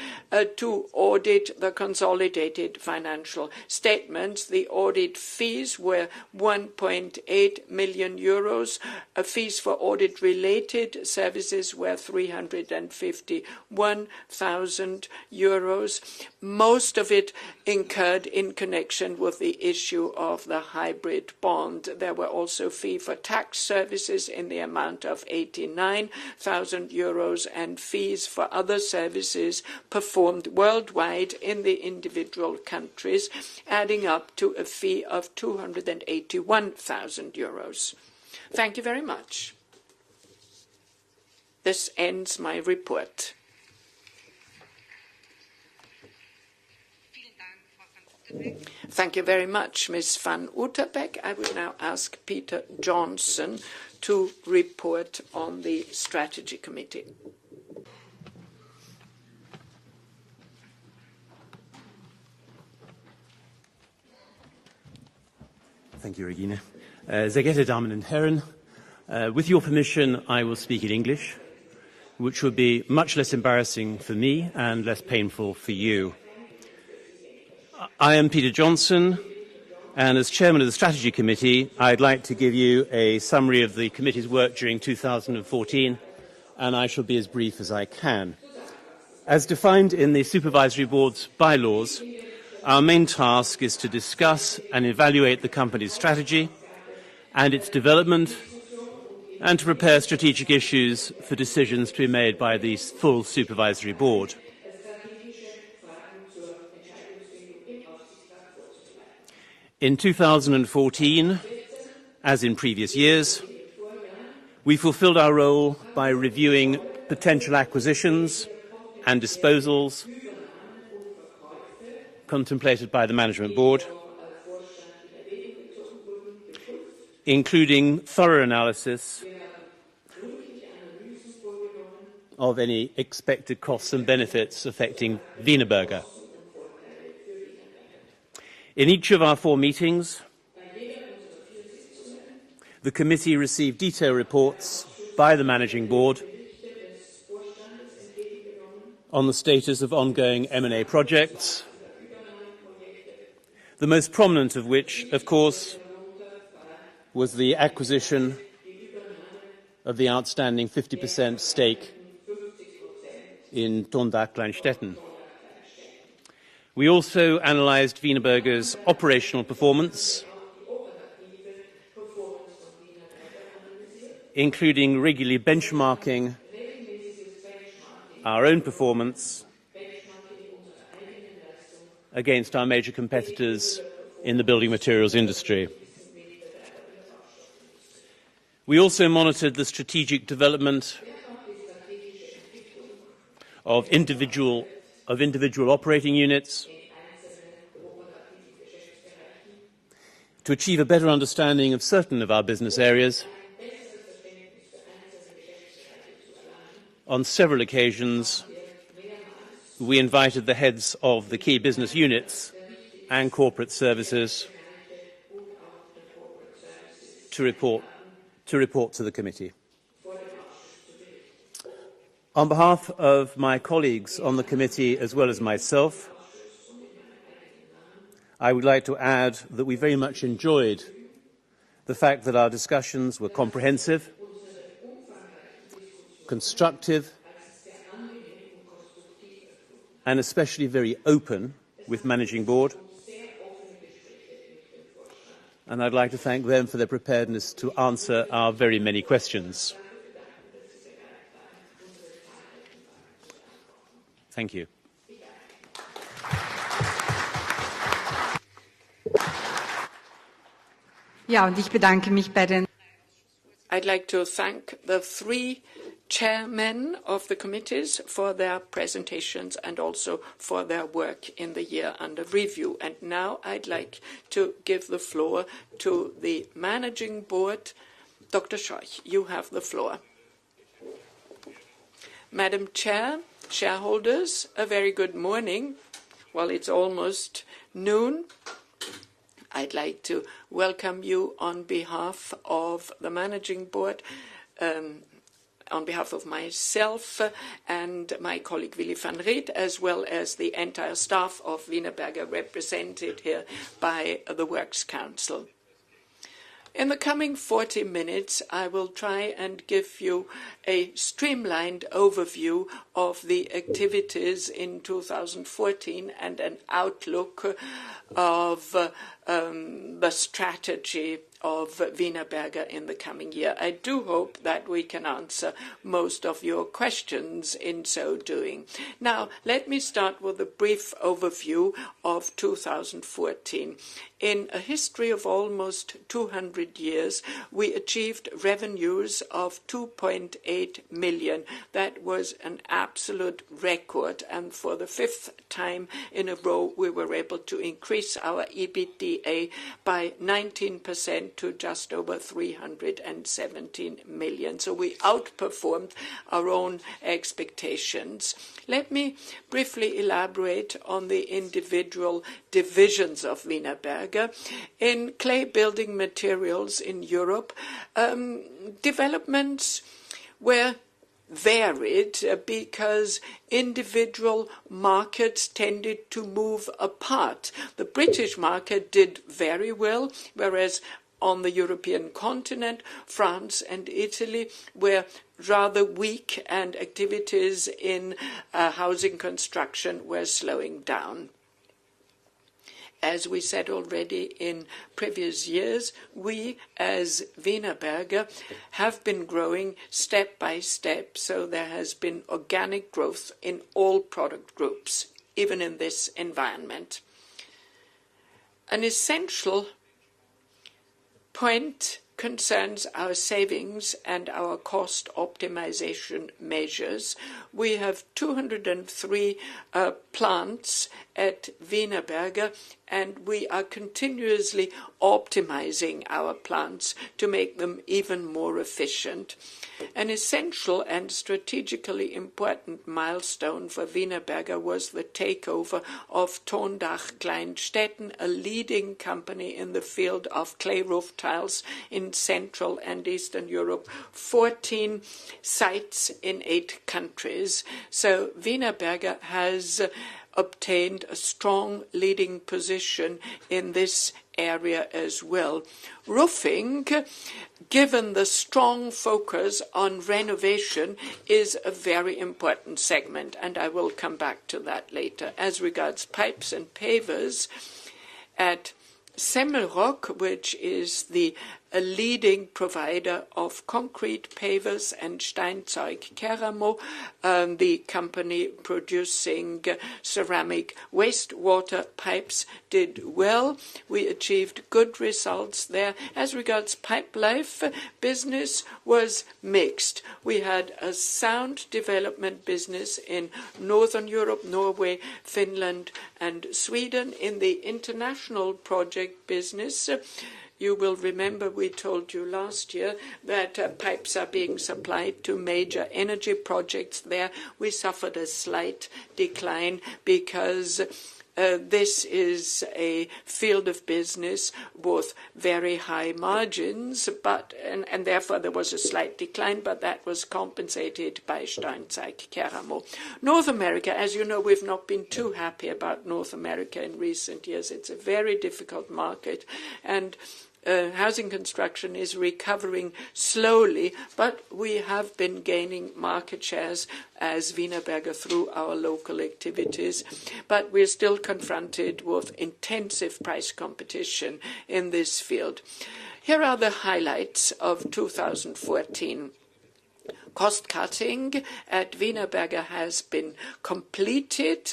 to audit the consolidated financial statements. The audit fees were 1.8 million euros. Fees for audit-related services were 351,000 euros. Most of it incurred in connection with the issue of the hybrid bond. There were also fees for tax services in the amount of 89,000 euros and fees for other services performed worldwide in the individual countries, adding up to a fee of 281,000 euros. Thank you very much. This ends my report. Thank you very much, Ms. van Uterbeck. I will now ask Peter Johnson to report on the Strategy Committee. Thank you, Regina. Sehr geehrte Damen und Herren, with your permission, I will speak in English, which would be much less embarrassing for me and less painful for you. I am Peter Johnson, and as Chairman of the Strategy Committee, I'd like to give you a summary of the committee's work during 2014, and I shall be as brief as I can. As defined in the Supervisory Board's bylaws, our main task is to discuss and evaluate the company's strategy and its development, and to prepare strategic issues for decisions to be made by the full Supervisory Board. In 2014, as in previous years, we fulfilled our role by reviewing potential acquisitions and disposals contemplated by the Management Board, including thorough analysis of any expected costs and benefits affecting Wienerberger. In each of our 4 meetings, the committee received detailed reports by the Managing Board on the status of ongoing M&A projects, the most prominent of which, of course, was the acquisition of the outstanding 50% stake in Tonda-Kleinstetten. We also analysed Wienerberger's operational performance, including regularly benchmarking our own performance against our major competitors in the building materials industry. We also monitored the strategic development of individual operating units to achieve a better understanding of certain of our business areas. On several occasions, we invited the heads of the key business units and corporate services to report to the committee. On behalf of my colleagues on the committee, as well as myself, I would like to add that we very much enjoyed the fact that our discussions were comprehensive, constructive, and especially very open with Managing Board. And I'd like to thank them for their preparedness to answer our very many questions. Thank you. Ja, und ich bedanke mich bei den I'd like to thank the 3 chairmen of the committees for their presentations and also for their work in the year under review. And now I'd like to give the floor to the Managing Board. Dr. Scheuch, you have the floor. Madam Chair, shareholders, a very good morning. Well, it's almost noon. I'd like to welcome you on behalf of the Managing Board, on behalf of myself and my colleague Willy van Riet, as well as the entire staff of Wienerberger, represented here by the Works Council. In the coming 40 minutes, I will try and give you a streamlined overview of the activities in 2014 and an outlook of the strategy of Wienerberger in the coming year. I do hope that we can answer most of your questions in so doing. Now, let me start with a brief overview of 2014. In a history of almost 200 years, we achieved revenues of 2.8 million. That was an absolute record, and for the 5th time in a row, we were able to increase our EBITDA by 19% to just over 317 million. So we outperformed our own expectations. Let me briefly elaborate on the individual divisions of Wienerberger. In clay building materials in Europe, developments were varied because individual markets tended to move apart. The British market did very well, whereas on the European continent, France and Italy were rather weak, and activities in housing construction were slowing down. As we said already in previous years, we as Wienerberger have been growing step by step, so there has been organic growth in all product groups, even in this environment. An essential point concerns our savings and our cost optimization measures. We have 203 plants at Wienerberger, and we are continuously optimizing our plants to make them even more efficient. An essential and strategically important milestone for Wienerberger was the takeover of Tondach Kleinstetten, a leading company in the field of clay roof tiles in Central and Eastern Europe, 14 sites in 8 countries. So Wienerberger has obtained a strong leading position in this area as well. Roofing, given the strong focus on renovation, is a very important segment, and I will come back to that later. As regards pipes and pavers, at Semmelrock, which is a leading provider of concrete pavers, and Steinzeug-keramo, the company producing ceramic wastewater pipes, did well. We achieved good results there. As regards pipe life, business was mixed. We had a sound development business in Northern Europe, Norway, Finland, and Sweden. In the international project business, you will remember we told you last year that pipes are being supplied to major energy projects there. We suffered a slight decline because this is a field of business with very high margins, and therefore there was a slight decline, but that was compensated by steinzeug-keramo. North America, as you know, we've not been too happy about North America in recent years. It's a very difficult market, and housing construction is recovering slowly, but we have been gaining market shares as Wienerberger through our local activities. But we're still confronted with intensive price competition in this field. Here are the highlights of 2014. Cost cutting at Wienerberger has been completed.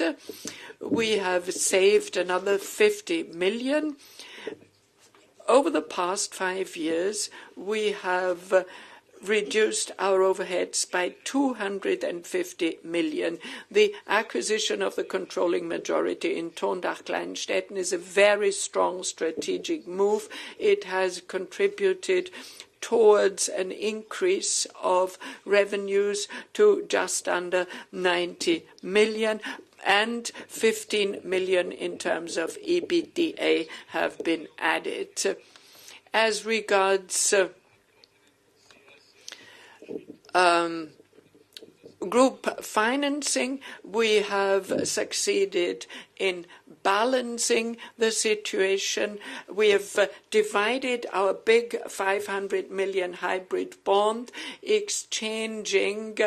We have saved another 50 million. Over the past 5 years, we have reduced our overheads by 250 million. The acquisition of the controlling majority in Tondach Kleinstetten is a very strong strategic move. It has contributed towards an increase of revenues to just under 90 million. and 15 million in terms of EBITDA have been added. As regards group financing, we have succeeded in balancing the situation. We have divided our big 500 million hybrid bond, exchanging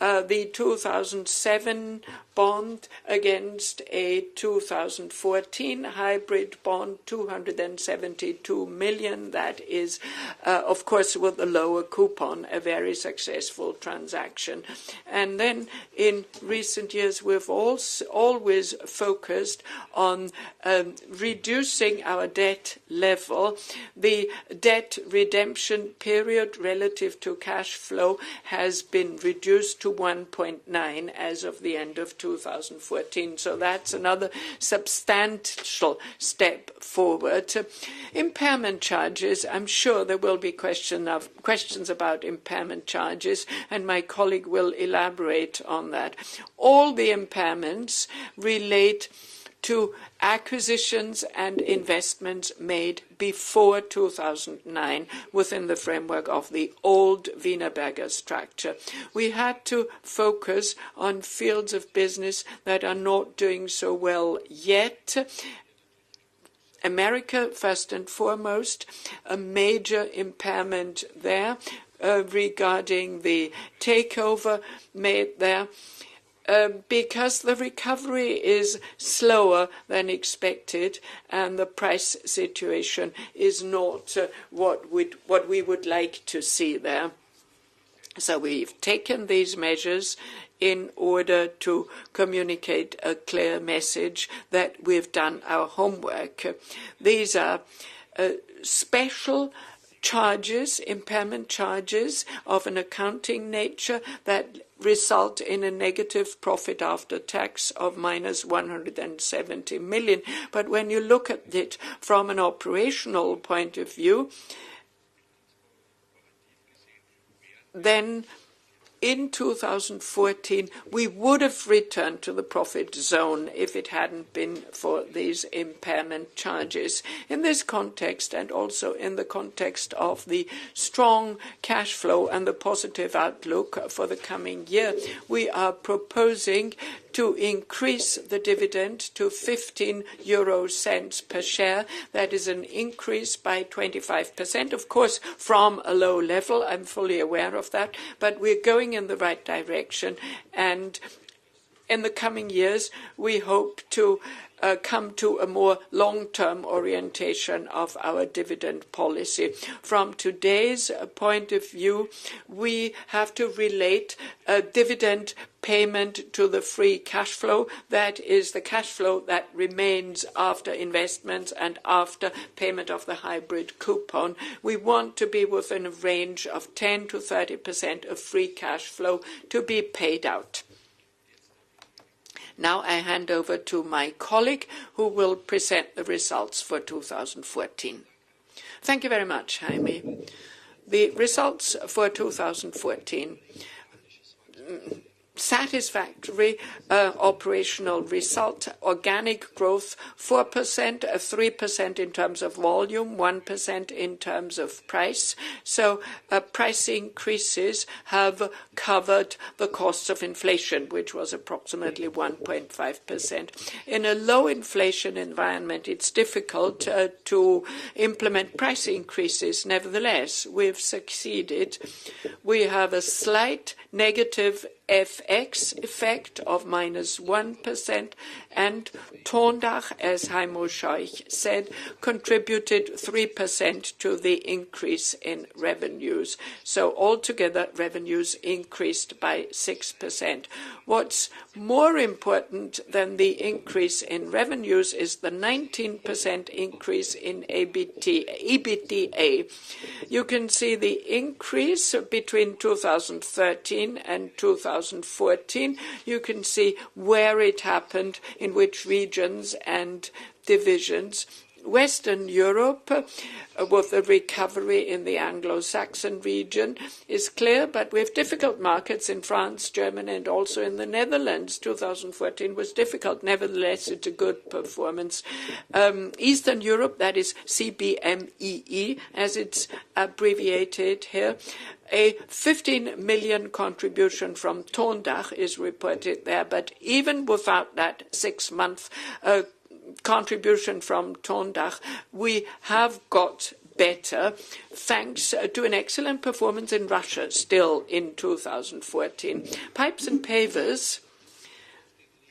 the 2007 bond against a 2014 hybrid bond, 272 million. That is, of course, with a lower coupon, a very successful transaction. And then in recent years, we've also always focused on reducing our debt level. The debt redemption period relative to cash flow has been reduced to 1.9 as of the end of 2014. So that's another substantial step forward. Impairment charges, I'm sure there will be questions about impairment charges, and my colleague will elaborate on that. All the impairments relate to acquisitions and investments made before 2009 within the framework of the old Wienerberger structure. We had to focus on fields of business that are not doing so well yet. America, first and foremost, a major impairment there regarding the takeover made there. Because the recovery is slower than expected and the price situation is not what we would like to see there. So we've taken these measures in order to communicate a clear message that we've done our homework. These are special charges, impairment charges of an accounting nature that result in a negative profit after tax of minus 170 million. But when you look at it from an operational point of view, then in 2014, we would have returned to the profit zone if it hadn't been for these impairment charges. In this context, and also in the context of the strong cash flow and the positive outlook for the coming year, we are proposing to increase the dividend to 0.15 per share. That is an increase by 25%, of course, from a low level. I'm fully aware of that, but we're going in the right direction, and in the coming years we hope to come to a more long-term orientation of our dividend policy. From today's point of view, we have to relate a dividend payment to the free cash flow. That is the cash flow that remains after investments and after payment of the hybrid coupon. We want to be within a range of 10 to 30% of free cash flow to be paid out. Now I hand over to my colleague who will present the results for 2014. Thank you very much, Jaime. The results for 2014. Satisfactory operational result, organic growth 4%, 3% in terms of volume, 1% in terms of price. So price increases have covered the costs of inflation, which was approximately 1.5%. In a low inflation environment, it's difficult to implement price increases. Nevertheless, we've succeeded. We have a slight negative FX effect of minus 1%, and Tondach, as Heimo Scheuch said, contributed 3% to the increase in revenues. So altogether, revenues increased by 6%. What's more important than the increase in revenues is the 19% increase in EBITDA. You can see the increase between 2013 and 2014. You can see where it happened, in which regions and divisions. Western Europe, with the recovery in the Anglo-Saxon region, is clear, but we have difficult markets in France, Germany, and also in the Netherlands. 2014 was difficult. Nevertheless, it's a good performance. Eastern Europe, that is CBMEE, as it's abbreviated here, a 15 million contribution from Tondach is reported there, but even without that 6-month contribution from Tondach, we have got better thanks to an excellent performance in Russia still in 2014. Pipes and pavers,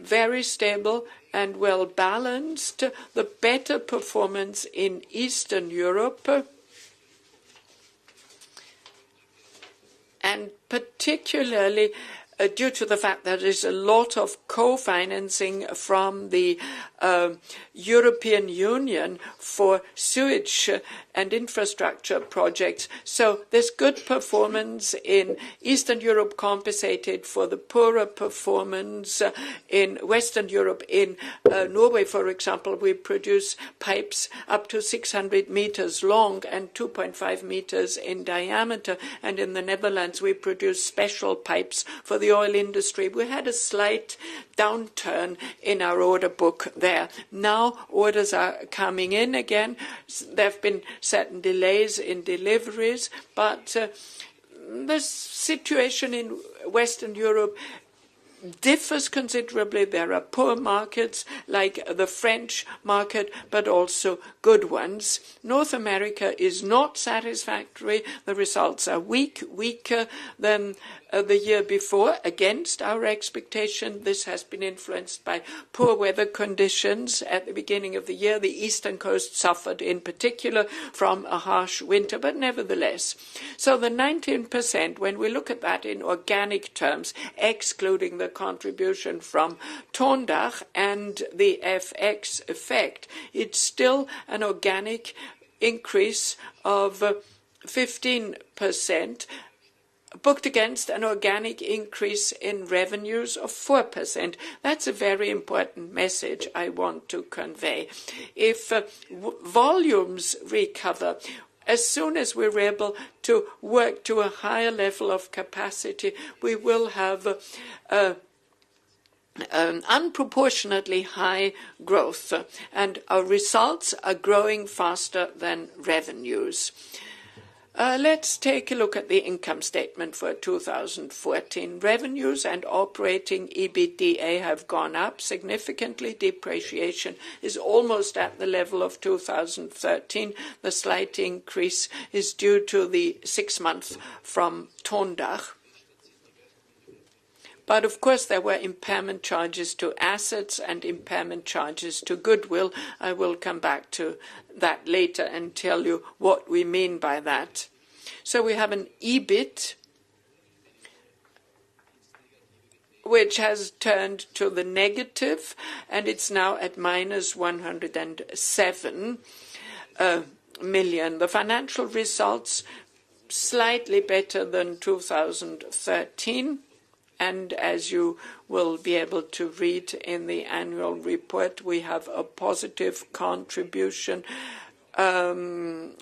very stable and well balanced. The better performance in Eastern Europe, and particularly due to the fact that there is a lot of co-financing from the European Union for sewage and infrastructure projects. So there's good performance in Eastern Europe, compensated for the poorer performance in Western Europe. In Norway, for example, we produce pipes up to 600 meters long and 2.5 meters in diameter. And in the Netherlands, we produce special pipes for the oil industry. We had a slight downturn in our order book there. Now orders are coming in again. There have been certain delays in deliveries, but the situation in Western Europe differs considerably. There are poor markets like the French market, but also good ones. North America is not satisfactory. The results are weaker than the year before, against our expectation. This has been influenced by poor weather conditions at the beginning of the year. The eastern coast suffered in particular from a harsh winter, but nevertheless. So the 19%, when we look at that in organic terms, excluding the contribution from Tondach and the FX effect, it's still an organic increase of 15%, booked against an organic increase in revenues of 4%. That's a very important message I want to convey. If volumes recover, as soon as we're able to work to a higher level of capacity, we will have an unproportionately high growth, and our results are growing faster than revenues. Let's take a look at the income statement for 2014. Revenues and operating EBITDA have gone up significantly. Depreciation is almost at the level of 2013. The slight increase is due to the 6 months from Tondach. But of course, there were impairment charges to assets and impairment charges to goodwill. I will come back to that later and tell you what we mean by that. So we have an EBIT which has turned to the negative, and it's now at minus 107 million. The financial results slightly better than 2013. And as you will be able to read in the annual report, we have a positive contribution of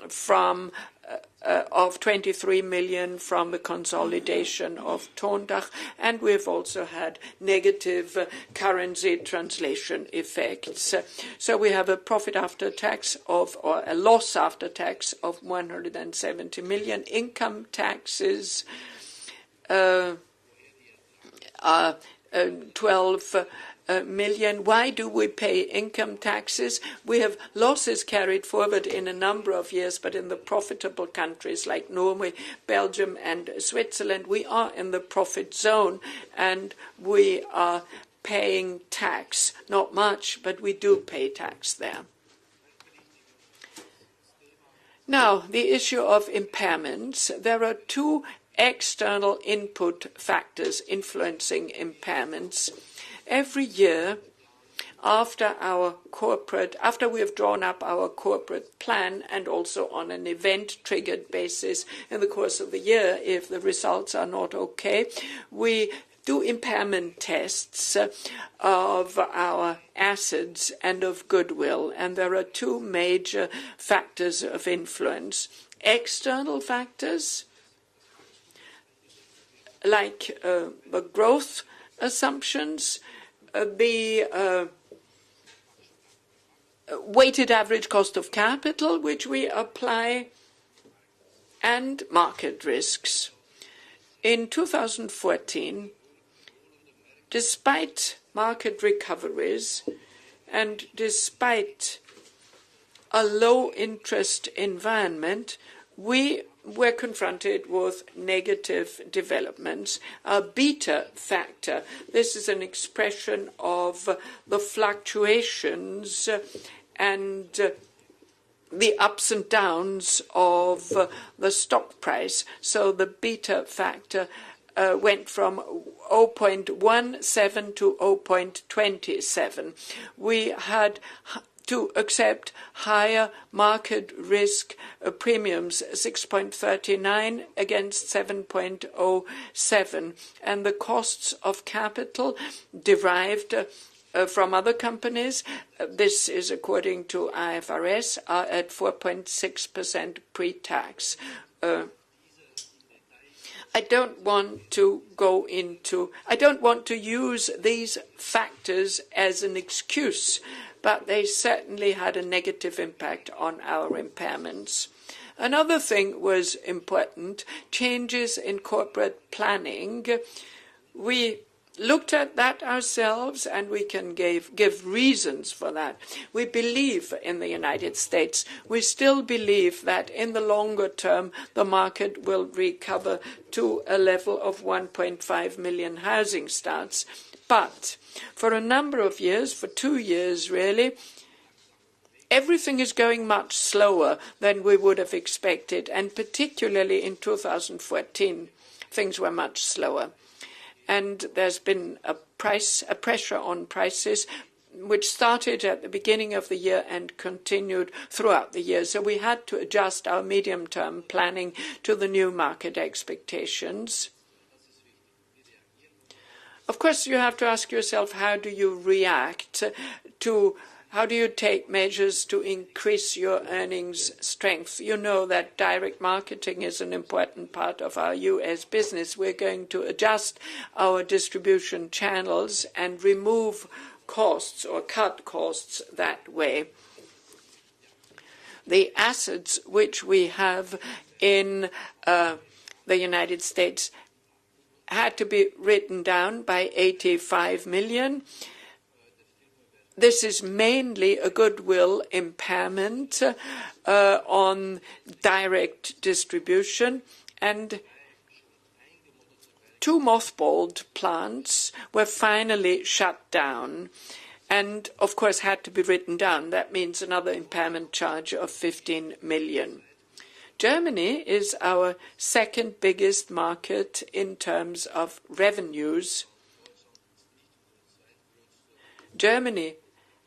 23 million from the consolidation of Tondach, and we've also had negative currency translation effects. So we have a profit after tax of, or a loss after tax of 170 million. Income taxes 12 million. Why do we pay income taxes? We have losses carried forward in a number of years, but in the profitable countries like Norway, Belgium, and Switzerland, we are in the profit zone, and we are paying tax. Not much, but we do pay tax there. Now, the issue of impairments. There are two external input factors influencing impairments. Every year, after we have drawn up our corporate plan, and also on an event-triggered basis in the course of the year, if the results are not okay, we do impairment tests of our assets and of goodwill, and there are two major factors of influence. External factors, like the growth assumptions, the weighted average cost of capital, which we apply, and market risks. In 2014, despite market recoveries and despite a low interest environment, we were confronted with negative developments. A beta factor, this is an expression of the fluctuations and the ups and downs of the stock price. So the beta factor went from 0.17 to 0.27. We had to accept higher market risk premiums, 6.39 against 7.07. And the costs of capital derived from other companies, this is according to IFRS, are at 4.6% pre-tax. I don't want to use these factors as an excuse, but they certainly had a negative impact on our impairments. Another thing was important, changes in corporate planning. We looked at that ourselves, and we can give reasons for that. We believe in the United States. We still believe that in the longer term, the market will recover to a level of 1.5 million housing starts. But for a number of years, for 2 years really, everything is going much slower than we would have expected, and particularly in 2014, things were much slower. And there's been a pressure on prices, which started at the beginning of the year and continued throughout the year. So we had to adjust our medium-term planning to the new market expectations. Of course, you have to ask yourself, how do you react to how do you take measures to increase your earnings strength? You know that direct marketing is an important part of our U.S. business. We're going to adjust our distribution channels and remove costs or cut costs that way. The assets which we have in the United States had to be written down by 85 million. This is mainly a goodwill impairment on direct distribution, and 2 mothballed plants were finally shut down and, of course, had to be written down. That means another impairment charge of 15 million. Germany is our second biggest market in terms of revenues. Germany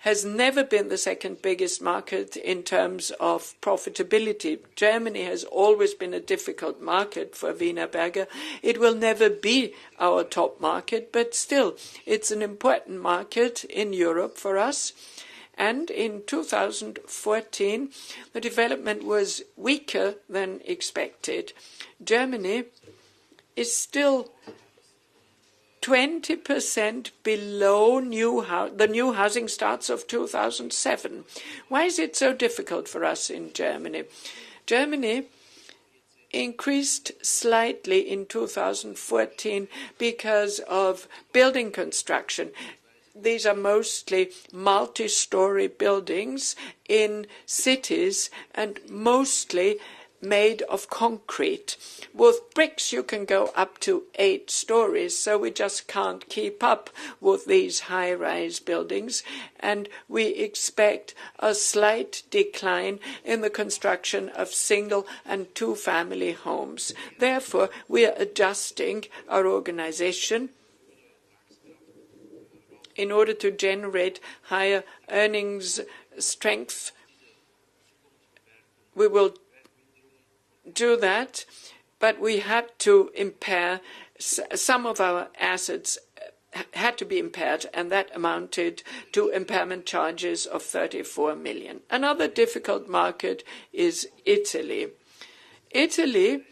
has never been the second biggest market in terms of profitability. Germany has always been a difficult market for Wienerberger. It will never be our top market, but still, it's an important market in Europe for us. And in 2014, the development was weaker than expected. Germany is still 20% below the new housing starts of 2007. Why is it so difficult for us in Germany? Germany increased slightly in 2014 because of building construction. These are mostly multi-story buildings in cities and mostly made of concrete. With bricks, you can go up to 8 stories, so we just can't keep up with these high-rise buildings, and we expect a slight decline in the construction of single and two-family homes. Therefore, we are adjusting our organization in order to generate higher earnings strength. We will do that, but we had to impair some of our assets had to be impaired, and that amounted to impairment charges of 34 million. Another difficult market is Italy. Italy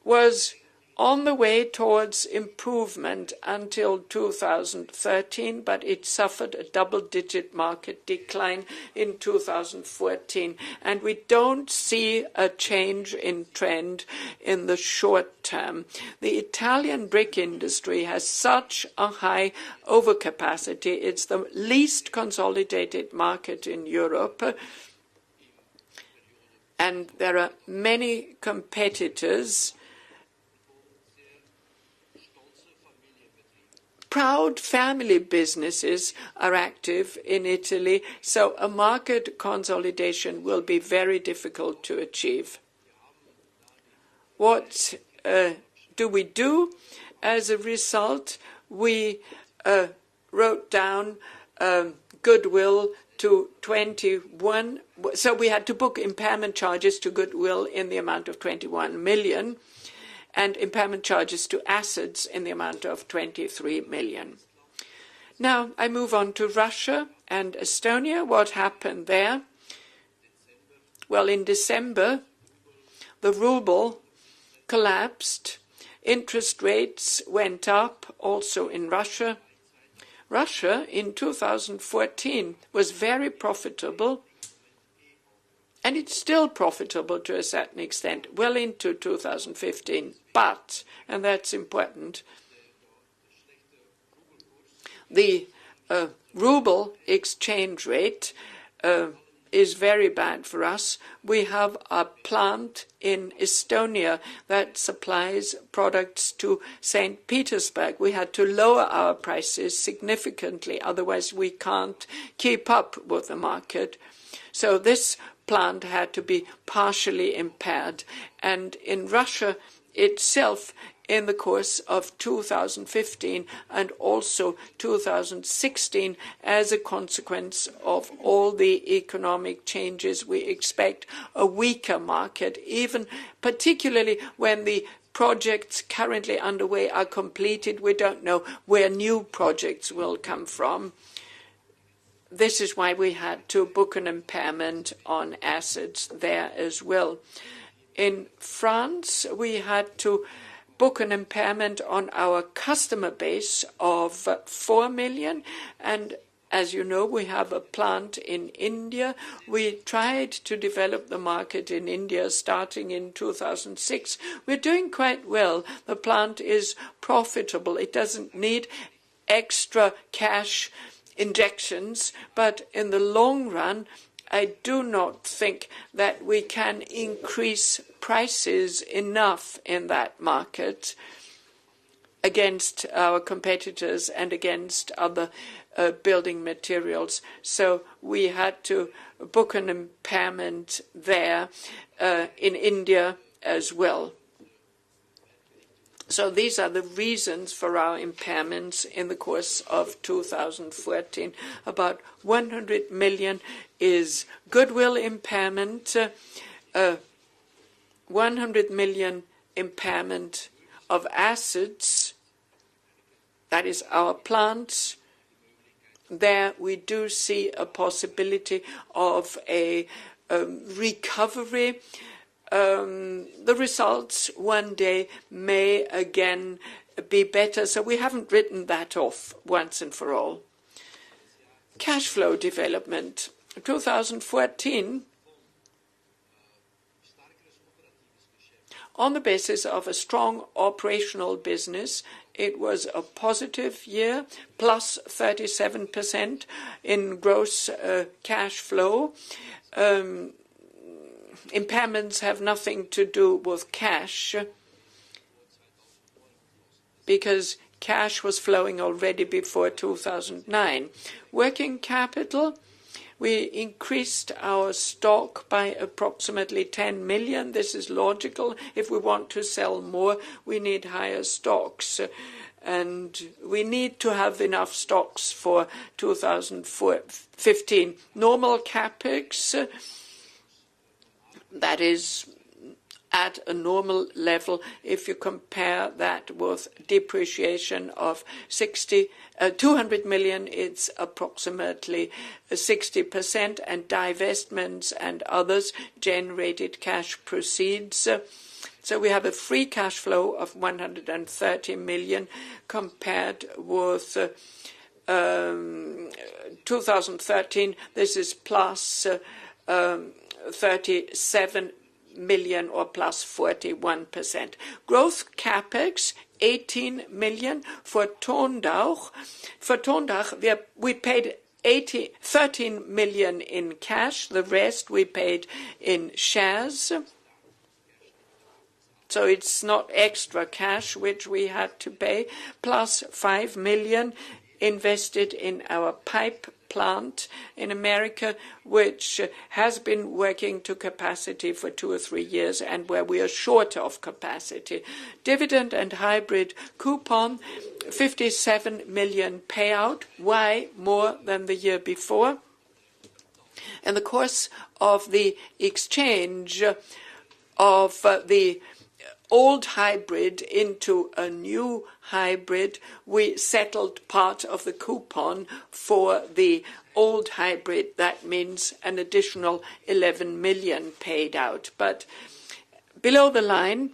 was on the way towards improvement until 2013, but it suffered a double-digit market decline in 2014. And we don't see a change in trend in the short term. The Italian brick industry has such a high overcapacity. It's the least consolidated market in Europe. And there are many competitors. Proud family businesses are active in Italy, so a market consolidation will be very difficult to achieve. What do we do? As a result, we wrote down goodwill to 21. So we had to book impairment charges to goodwill in the amount of 21 million. And impairment charges to assets in the amount of 23 million. Now, I move on to Russia and Estonia. What happened there? Well, in December, the ruble collapsed. Interest rates went up, also in Russia. Russia, in 2014, was very profitable. And it's still profitable to a certain extent, well into 2015. But, and that's important, the ruble exchange rate is very bad for us. We have a plant in Estonia that supplies products to St. Petersburg. We had to lower our prices significantly, otherwise we can't keep up with the market. So this plant had to be partially impaired. And in Russia itself, in the course of 2015 and also 2016, as a consequence of all the economic changes, we expect a weaker market, even particularly when the projects currently underway are completed. We don't know where new projects will come from. This is why we had to book an impairment on assets there as well. In France, we had to book an impairment on our customer base of 4 million. And as you know, we have a plant in India. We tried to develop the market in India starting in 2006. We're doing quite well. The plant is profitable. It doesn't need extra cash injections, but in the long run, I do not think that we can increase prices enough in that market against our competitors and against other building materials. So we had to book an impairment there in India as well. So these are the reasons for our impairments in the course of 2014. About 100 million is goodwill impairment, 100 million impairment of assets, that is our plants. There we do see a possibility of a recovery. The results one day may again be better, so we haven't written that off once and for all. Cash flow development. 2014, on the basis of a strong operational business, it was a positive year, plus 37% in gross cash flow. Impairments have nothing to do with cash because cash was flowing already before 2009. Working capital, we increased our stock by approximately 10 million. This is logical. If we want to sell more, we need higher stocks. And we need to have enough stocks for 2015. Normal capex, that is at a normal level if you compare that with depreciation of 200 million, it's approximately 60%, and divestments and others generated cash proceeds. So we have a free cash flow of 130 million compared with 2013. This is plus 37 million or plus 41%. Growth capex 18 million for Tondach. For Tondach, we paid 13 million in cash. The rest we paid in shares. So it's not extra cash which we had to pay, plus 5 million invested in our pipe plant in America, which has been working to capacity for 2 or 3 years and where we are short of capacity. Dividend and hybrid coupon, 57 million payout. Why more than the year before? In the course of the exchange of the old hybrid into a new hybrid, we settled part of the coupon for the old hybrid. That means an additional 11 million paid out. But below the line,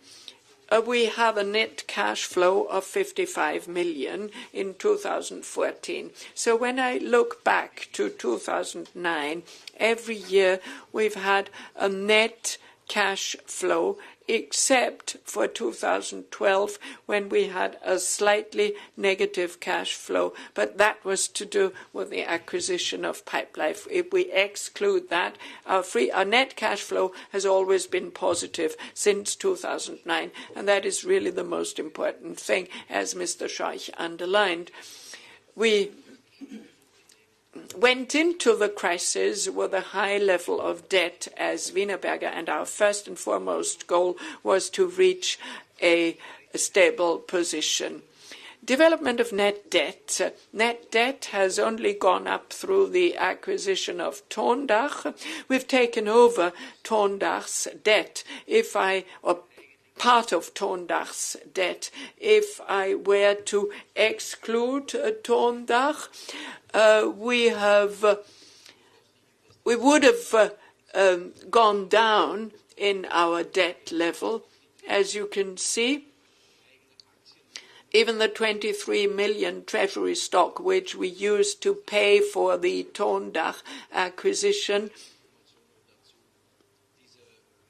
we have a net cash flow of 55 million in 2014. So when I look back to 2009, every year we've had a net cash flow, except for 2012 when we had a slightly negative cash flow, but that was to do with the acquisition of Pipelife. If we exclude that, our net cash flow has always been positive since 2009, and that is really the most important thing, as Mr. Scheuch underlined. We went into the crisis with a high level of debt as Wienerberger, and our first and foremost goal was to reach a stable position. Development of net debt. Net debt has only gone up through the acquisition of Tondach. We've taken over Tondach's debt. Or part of Tondach's debt. If I were to exclude Tondach, we would have gone down in our debt level. As you can see, even the 23 million treasury stock which we used to pay for the Tondach acquisition.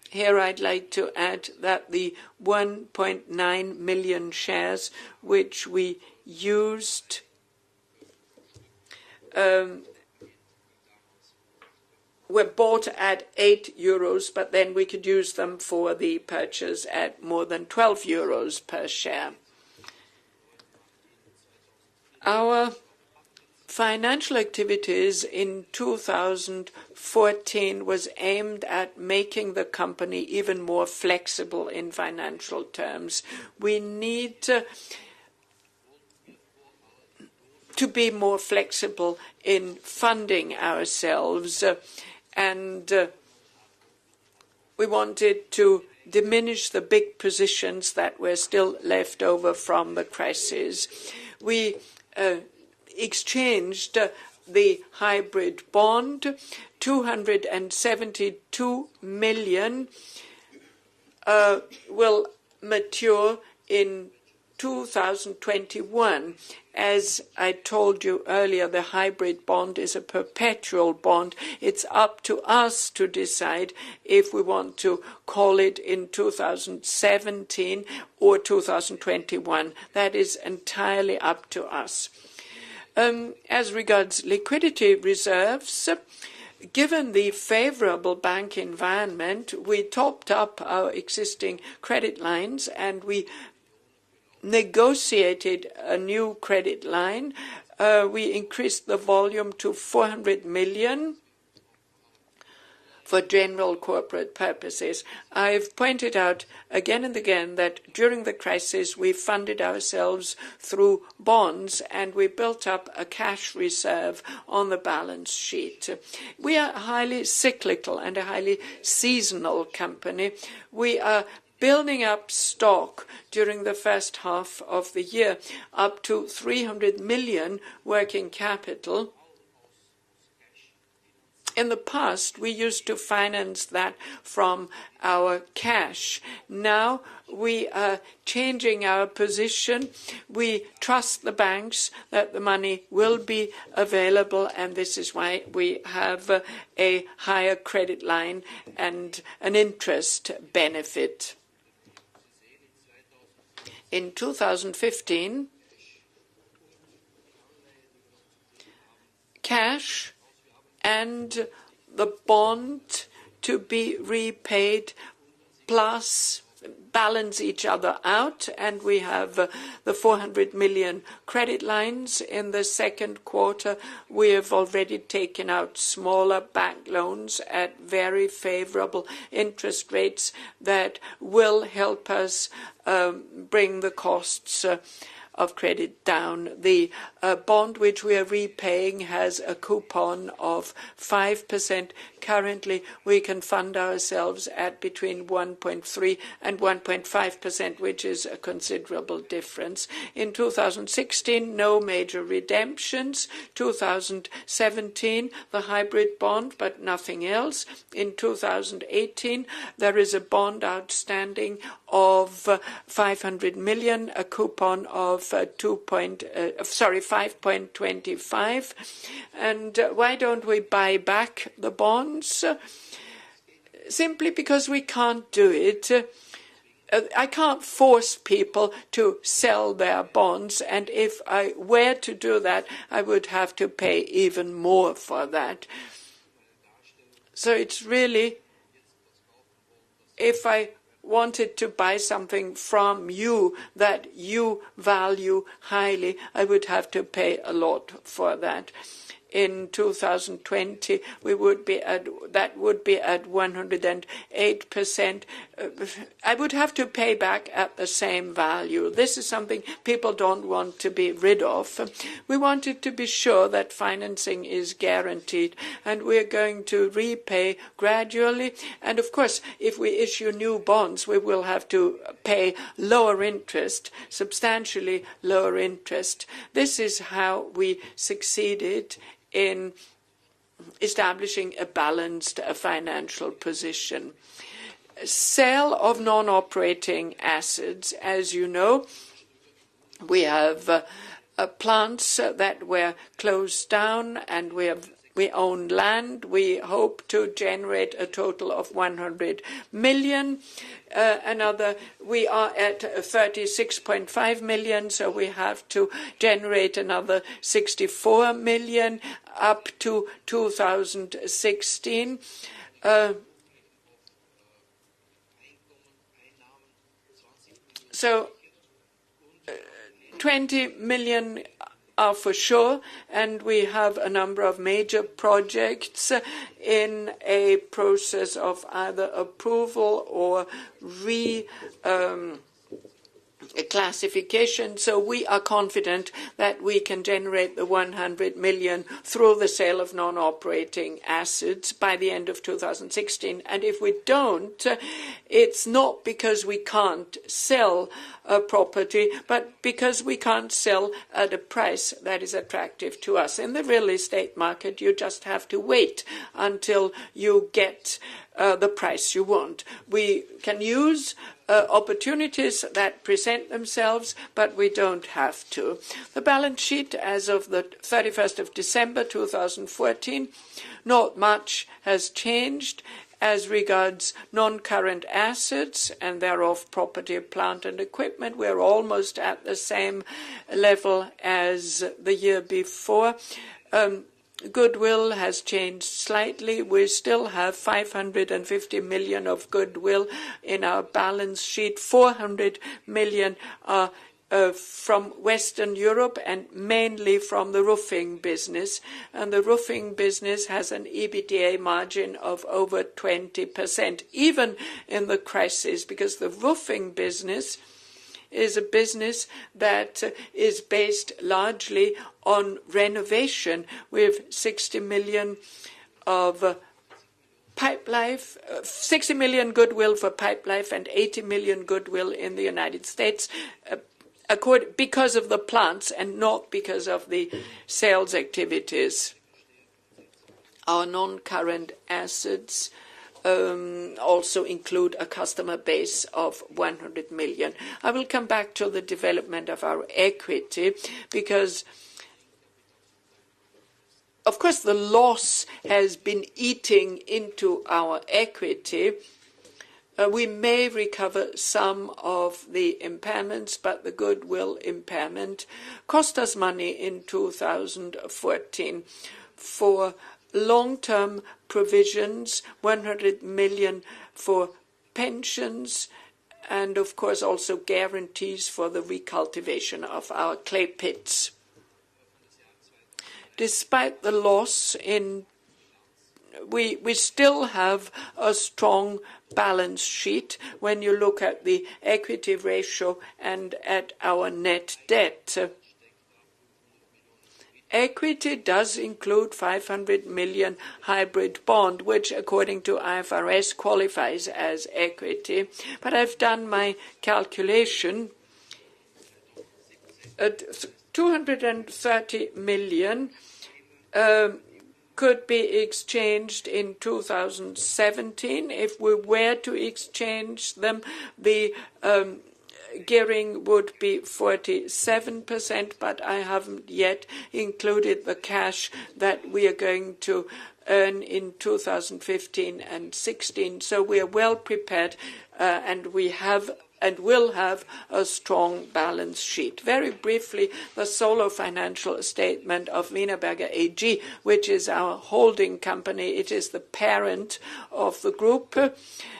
Here I'd like to add that the 1.9 million shares which we used were bought at 8 euros, but then we could use them for the purchase at more than 12 euros per share. Our financial activities in 2014 was aimed at making the company even more flexible in financial terms. We need to be more flexible in funding ourselves, and we wanted to diminish the big positions that were still left over from the crisis. We exchanged the hybrid bond, 272 million will mature in 2021. As I told you earlier, the hybrid bond is a perpetual bond. It's up to us to decide if we want to call it in 2017 or 2021. That is entirely up to us. As regards liquidity reserves, given the favorable bank environment, we topped up our existing credit lines and we negotiated a new credit line. We increased the volume to 400 million. for general corporate purposes. I've pointed out again and again that during the crisis we funded ourselves through bonds and we built up a cash reserve on the balance sheet. We are a highly cyclical and a highly seasonal company. We are building up stock during the first half of the year, up to 300 million working capital. In the past, we used to finance that from our cash. Now we are changing our position. We trust the banks that the money will be available, and this is why we have a higher credit line and an interest benefit. In 2015, cash and the bond to be repaid plus balance each other out, and we have the 400 million credit lines. In the second quarter, we have already taken out smaller bank loans at very favorable interest rates that will help us bring the costs of credit down. The bond which we are repaying has a coupon of 5%. Currently, we can fund ourselves at between 1.3 and 1.5%, which is a considerable difference. In 2016, no major redemptions. 2017, the hybrid bond, but nothing else. In 2018, there is a bond outstanding of 500 million, a coupon of 5.25. And why don't we buy back the bonds? Simply because we can't do it. I can't force people to sell their bonds, and if I were to do that, I would have to pay even more for that. So it's really, if I wanted to buy something from you that you value highly, I would have to pay a lot for that. In 2020, we would be at 108%. I would have to pay back at the same value. This is something people don't want to be rid of. We wanted to be sure that financing is guaranteed, and we're going to repay gradually. And of course, if we issue new bonds, we will have to pay lower interest, substantially lower interest. This is how we succeeded in establishing a balanced financial position. Sale of non-operating assets. As you know, we have plants that were closed down, and we own land. We hope to generate a total of 100 million. We are at 36.5 million, so we have to generate another 64 million up to 2016. 20 million are for sure, and we have a number of major projects in a process of either approval or classification. So we are confident that we can generate the 100 million through the sale of non-operating assets by the end of 2016. And if we don't, it's not because we can't sell a property, but because we can't sell at a price that is attractive to us. In the real estate market, you just have to wait until you get the price you want. We can use opportunities that present themselves, but we don't have to. The balance sheet as of the 31st of December 2014, not much has changed as regards non-current assets and thereof property, plant and equipment. We're almost at the same level as the year before. Goodwill has changed slightly. We still have 550 million of goodwill in our balance sheet. 400 million are from Western Europe and mainly from the roofing business. And the roofing business has an EBITDA margin of over 20%, even in the crisis, because the roofing business is a business that is based largely on renovation, with 60 million of Pipe Life, 60 million goodwill for Pipe Life and 80 million goodwill in the United States, because of the plants and not because of the sales activities. Our non-current assets also include a customer base of 100 million. I will come back to the development of our equity because, of course, the loss has been eating into our equity. We may recover some of the impairments, but the goodwill impairment cost us money in 2014. For long-term provisions, 100 million for pensions, and of course also guarantees for the recultivation of our clay pits. Despite the loss, we still have a strong balance sheet when you look at the equity ratio and at our net debt. Equity does include 500 million hybrid bond, which according to IFRS qualifies as equity. But I've done my calculation. At 230 million could be exchanged in 2017. If we were to exchange them, the gearing would be 47%, but I haven't yet included the cash that we are going to earn in 2015 and 16. So we are well prepared, and we have and will have a strong balance sheet. Very briefly, the solo financial statement of Wienerberger AG, which is our holding company. It is the parent of the group,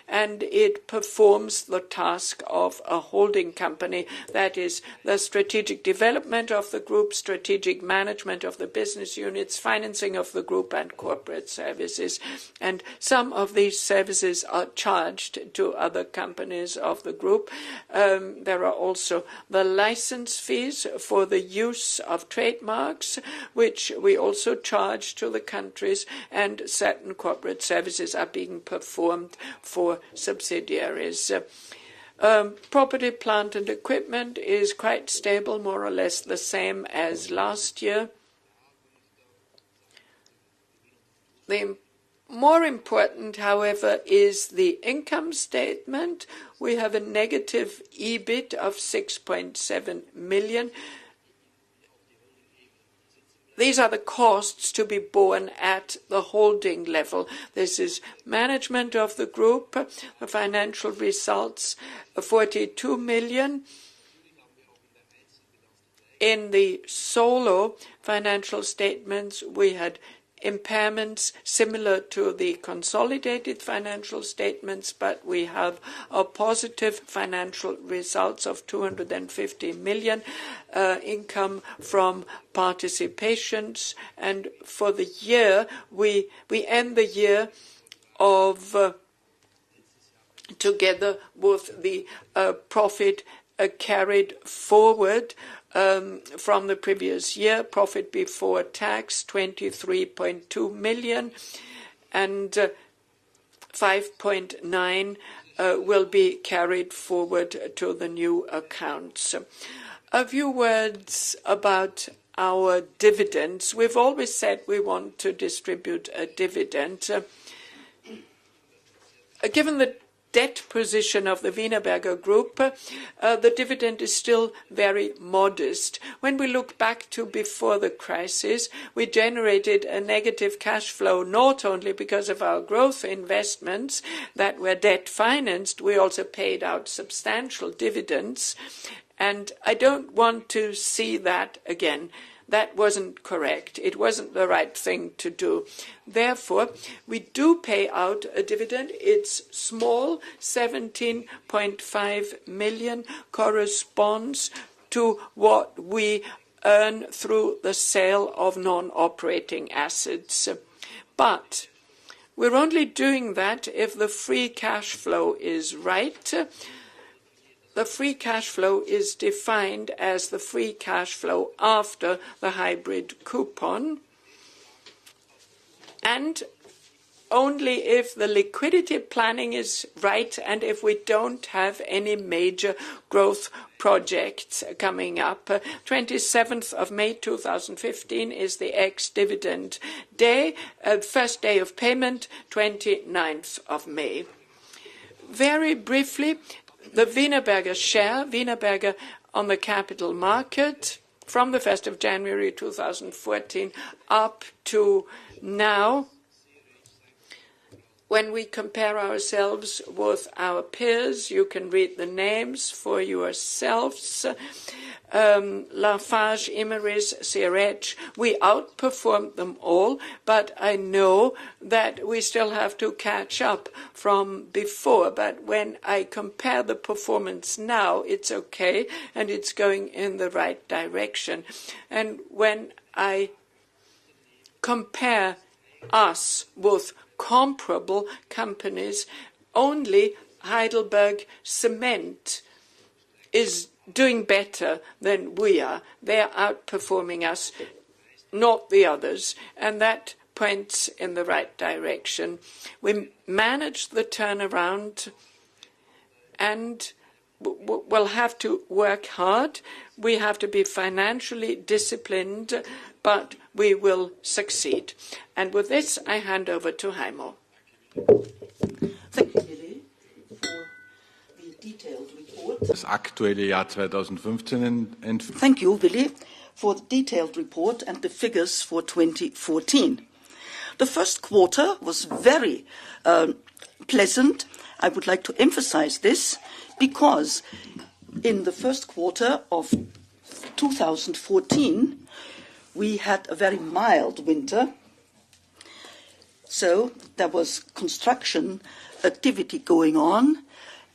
and it performs the task of a holding company. That is the strategic development of the group, strategic management of the business units, financing of the group, and corporate services. And some of these services are charged to other companies of the group. There are also the license fees for the use of trademarks, which we also charge to the countries, and certain corporate services are being performed for subsidiaries. Property, plant and equipment is quite stable, more or less the same as last year. The more important, however, is the income statement. We have a negative EBIT of 6.7 million. These are the costs to be borne at the holding level. This is management of the group, the financial results, 42 million. In the solo financial statements, we had impairments similar to the consolidated financial statements, but we have a positive financial results of 250 million, income from participations, and for the year we end the year of together with the profit carried forward from the previous year, profit before tax 23.2 million, and 5.9 will be carried forward to the new accounts. A few words about our dividends. We've always said we want to distribute a dividend. Given the debt position of the Wienerberger Group, the dividend is still very modest. When we look back to before the crisis, we generated a negative cash flow not only because of our growth investments that were debt financed, we also paid out substantial dividends, and I don't want to see that again. That wasn't correct. It wasn't the right thing to do. Therefore, we do pay out a dividend. It's small, 17.5 million, corresponds to what we earn through the sale of non-operating assets. But we're only doing that if the free cash flow is right. The free cash flow is defined as the free cash flow after the hybrid coupon, and only if the liquidity planning is right and if we don't have any major growth projects coming up. 27th of May 2015 is the ex-dividend day, first day of payment, 29th of May. Very briefly, the Wienerberger share, Wienerberger on the capital market, from the 1st of January 2014 up to now, when we compare ourselves with our peers, you can read the names for yourselves. Lafarge, Imerys, CRH, we outperformed them all, but I know that we still have to catch up from before. But when I compare the performance now, it's okay, and it's going in the right direction. And when I compare us with comparable companies, only Heidelberg Cement is doing better than we are. They are outperforming us, not the others, and that points in the right direction. We managed the turnaround, and we'll have to work hard. We have to be financially disciplined, but we will succeed. And with this, I hand over to Heimo. Thank you, Willi, for the detailed report. Das aktuelle Jahr 2015 Thank you, Willi, for the detailed report and the figures for 2014. The first quarter was very pleasant. I would like to emphasize this because in the first quarter of 2014, we had a very mild winter, so there was construction activity going on,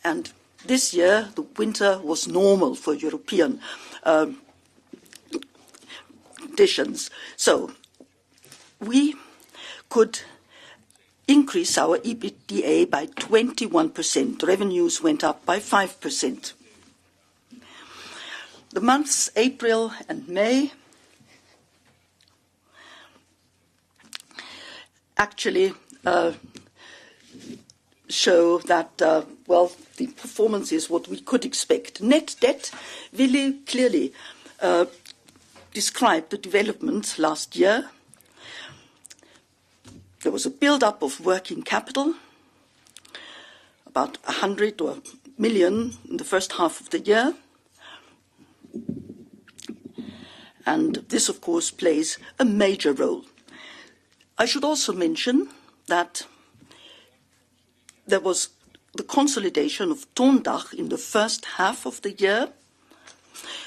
and this year the winter was normal for European conditions. So we could increase our EBITDA by 21%. Revenues went up by 5%. The months April and May actually show that, well, the performance is what we could expect. Net debt, Willi clearly described the development last year. There was a build-up of working capital, about 100 million in the first half of the year. And this, of course, plays a major role. I should also mention that there was the consolidation of Tondach in the first half of the year,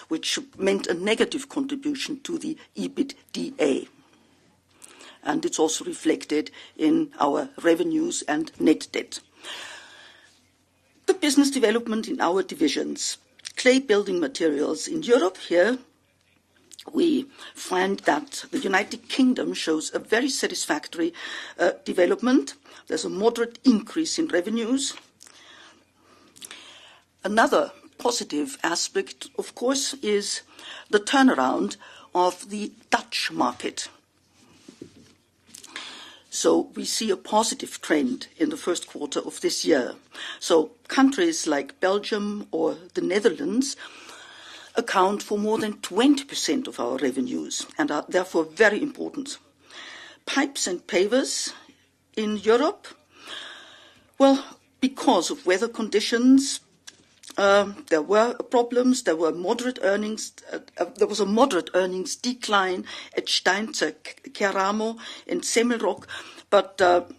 which meant a negative contribution to the EBITDA. And it's also reflected in our revenues and net debt. The business development in our divisions. Clay building materials in Europe, here we find that the United Kingdom shows a very satisfactory development. There's a moderate increase in revenues. Another positive aspect, of course, is the turnaround of the Dutch market. So we see a positive trend in the first quarter of this year. So countries like Belgium or the Netherlands account for more than 20% of our revenues and are therefore very important. Pipes and pavers in Europe, well, because of weather conditions, there were problems. There were moderate earnings. There was a moderate earnings decline at Steinzeug-keramo in Semmelrock, but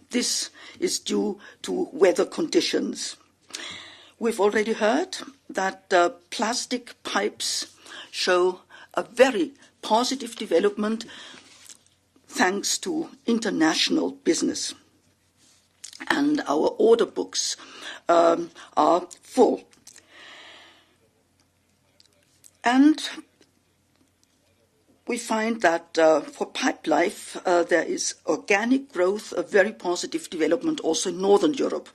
this is due to weather conditions. We've already heard that plastic pipes show a very positive development thanks to international business. And our order books are full. And we find that for pipe life, there is organic growth, a very positive development also in Northern Europe.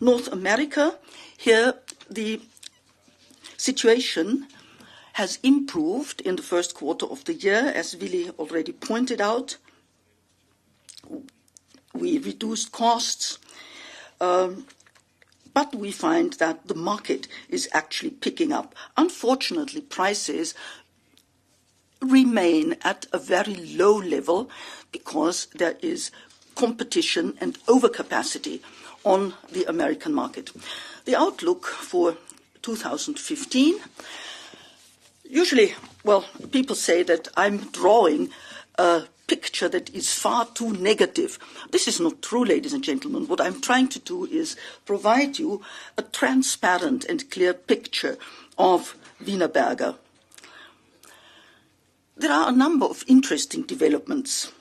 North America, here the situation has improved in the first quarter of the year, as Willy already pointed out. We reduced costs, but we find that the market is actually picking up. Unfortunately, prices remain at a very low level because there is competition and overcapacity on the American market. The outlook for 2015, usually, well, people say that I'm drawing a picture that is far too negative. This is not true, ladies and gentlemen. What I'm trying to do is provide you a transparent and clear picture of Wienerberger. There are a number of interesting developments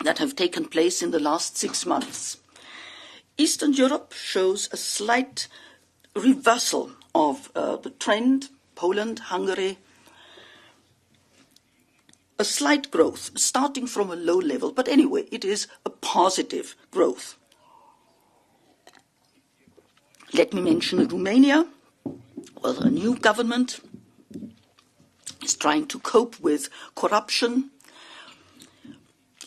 that have taken place in the last 6 months. Eastern Europe shows a slight reversal of the trend. Poland, Hungary, a slight growth, starting from a low level, but anyway, it is a positive growth. Let me mention Romania. Well, a new government is trying to cope with corruption.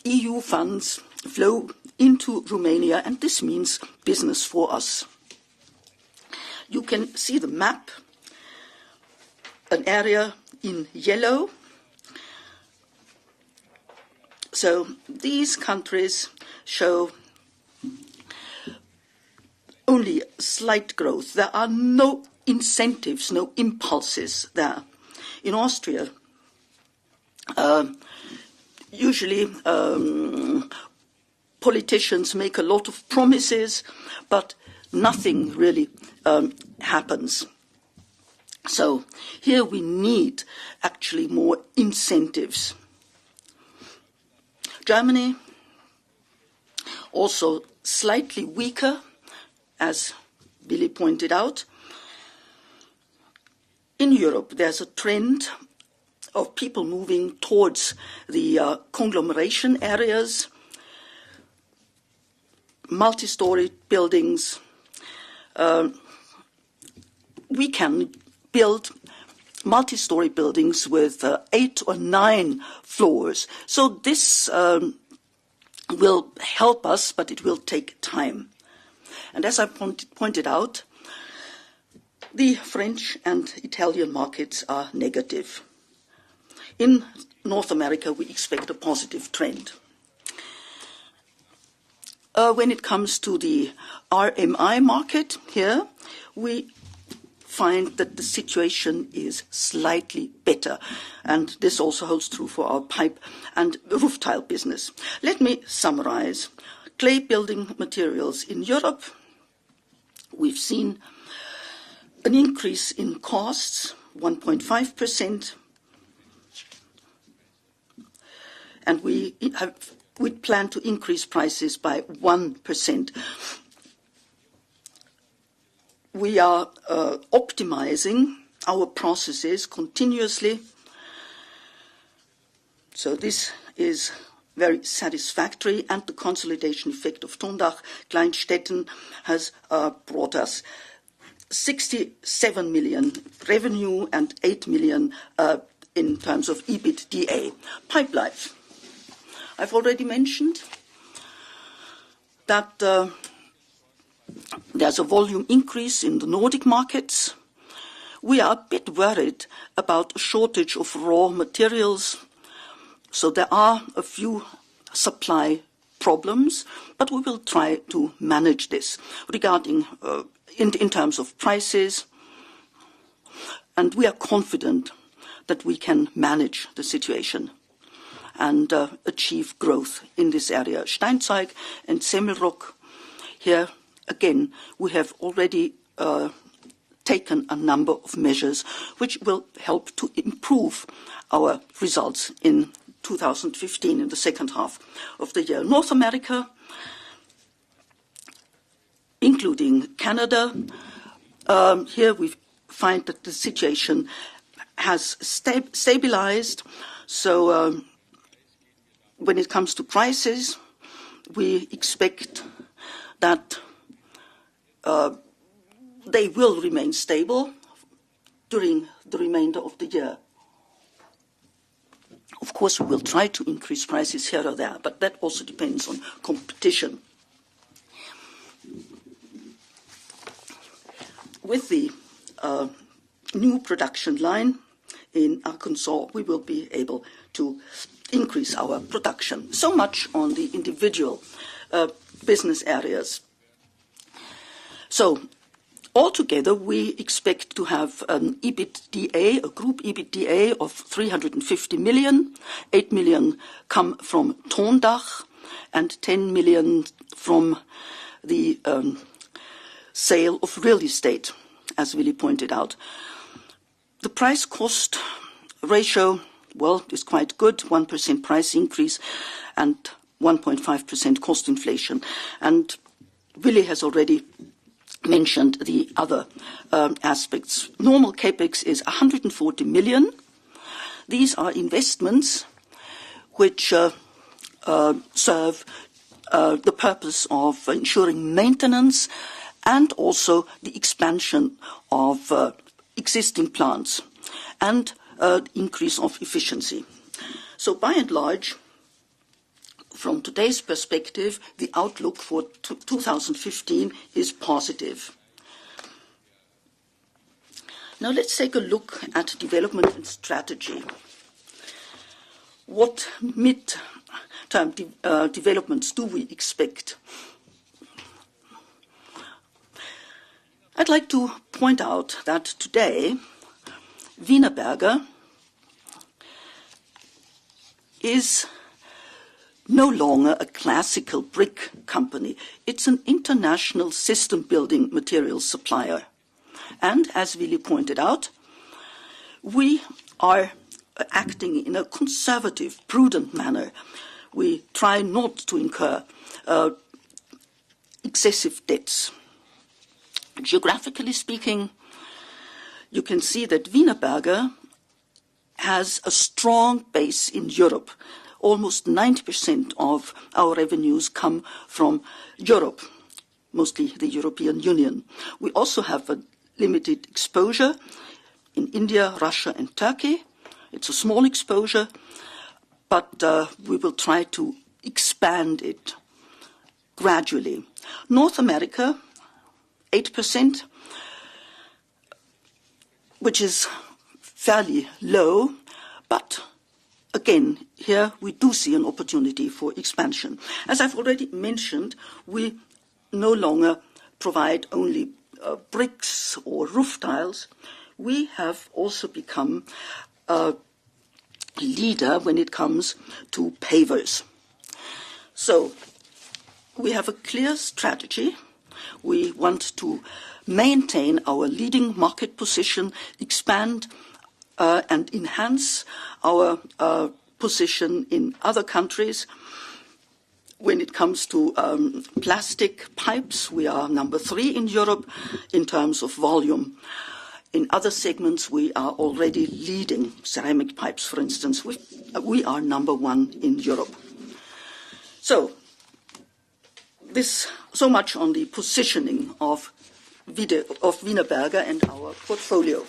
EU funds flow into Romania, and this means business for us. You can see the map, an area in yellow. So these countries show only slight growth. There are no incentives, no impulses there. In Austria, usually politicians make a lot of promises, but nothing really happens. So here we need actually more incentives. Germany, also slightly weaker, as Billy pointed out. In Europe, there's a trend of people moving towards the conglomeration areas, multi-story buildings. We can build multi-story buildings with 8 or 9 floors. So this will help us, but it will take time. And as I pointed out, the French and Italian markets are negative. In North America, we expect a positive trend. When it comes to the RMI market here, we find that the situation is slightly better. And this also holds true for our pipe and roof tile business. Let me summarize. Clay building materials in Europe, we've seen an increase in costs, 1.5%, and we plan to increase prices by 1%. We are optimizing our processes continuously, so this is very satisfactory, and the consolidation effect of Tondach, Kleinstetten has brought us 67 million revenue and 8 million in terms of EBITDA. Pipe life. I've already mentioned that there's a volume increase in the Nordic markets. We are a bit worried about a shortage of raw materials, so there are a few supply problems, but we will try to manage this regarding in terms of prices, and we are confident that we can manage the situation and achieve growth in this area. Steinzeug and Semmelrock, here again we have already taken a number of measures which will help to improve our results in 2015, in the second half of the year. North America, including Canada, here we find that the situation has stabilized. So when it comes to prices, we expect that they will remain stable during the remainder of the year. Of course, we will try to increase prices here or there, but that also depends on competition. With the new production line in Arkansas, we will be able to increase our production. So much on the individual business areas. So altogether, we expect to have an EBITDA, a group EBITDA of 350 million. 8 million come from Tondach and 10 million from the sale of real estate, as Willy pointed out. The price-cost ratio, well, is quite good, 1% price increase and 1.5% cost inflation. And Willy has already mentioned the other aspects. Normal capex is 140 million. These are investments which serve the purpose of ensuring maintenance and also the expansion of existing plants and increase of efficiency. So by and large, from today's perspective, the outlook for 2015 is positive. Now let's take a look at development and strategy. What mid-term developments do we expect? I'd like to point out that today, Wienerberger is no longer a classical brick company. It's an international system-building materials supplier. And as Willy pointed out, we are acting in a conservative, prudent manner. We try not to incur excessive debts. Geographically speaking, you can see that Wienerberger has a strong base in Europe. Almost 90% of our revenues come from Europe, mostly the European Union. We also have a limited exposure in India, Russia, and Turkey. It's a small exposure, but we will try to expand it gradually. North America, 8%, which is fairly low, but again, here we do see an opportunity for expansion. As I've already mentioned, we no longer provide only bricks or roof tiles. We have also become a leader when it comes to pavers. So we have a clear strategy. We want to maintain our leading market position, expand and enhance our position in other countries. When it comes to plastic pipes, we are number 3 in Europe in terms of volume. In other segments, we are already leading. Ceramic pipes, for instance, we are number 1 in Europe. So much on the positioning of Wienerberger and our portfolio.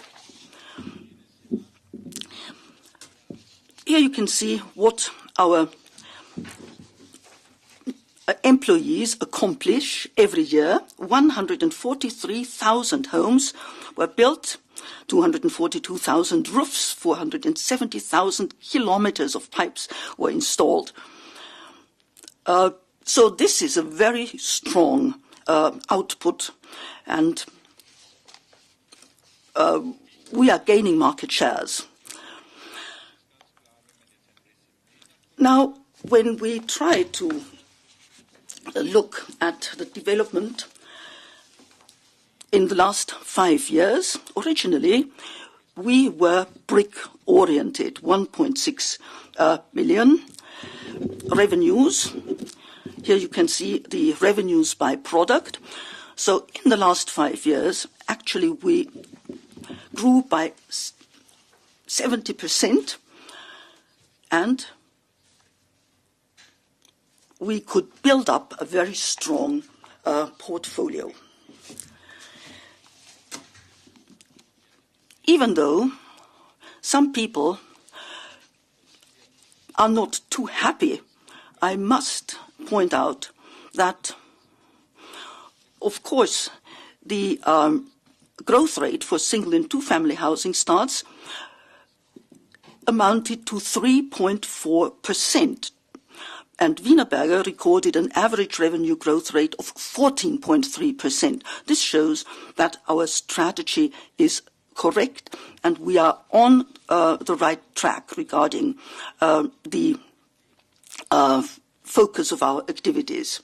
Here you can see what our employees accomplish every year. 143,000 homes were built, 242,000 roofs, 470,000 kilometers of pipes were installed. So this is a very strong output, and we are gaining market shares. Now, when we try to look at the development in the last 5 years, originally we were brick-oriented, 1.6 billion revenues. Here you can see the revenues by product. So in the last 5 years, actually we grew by 70%, and we could build up a very strong portfolio. Even though some people are not too happy, I must point out that, of course, the growth rate for single and two-family housing starts amounted to 3.4%. And Wienerberger recorded an average revenue growth rate of 14.3%. This shows that our strategy is correct, and we are on the right track regarding the focus of our activities.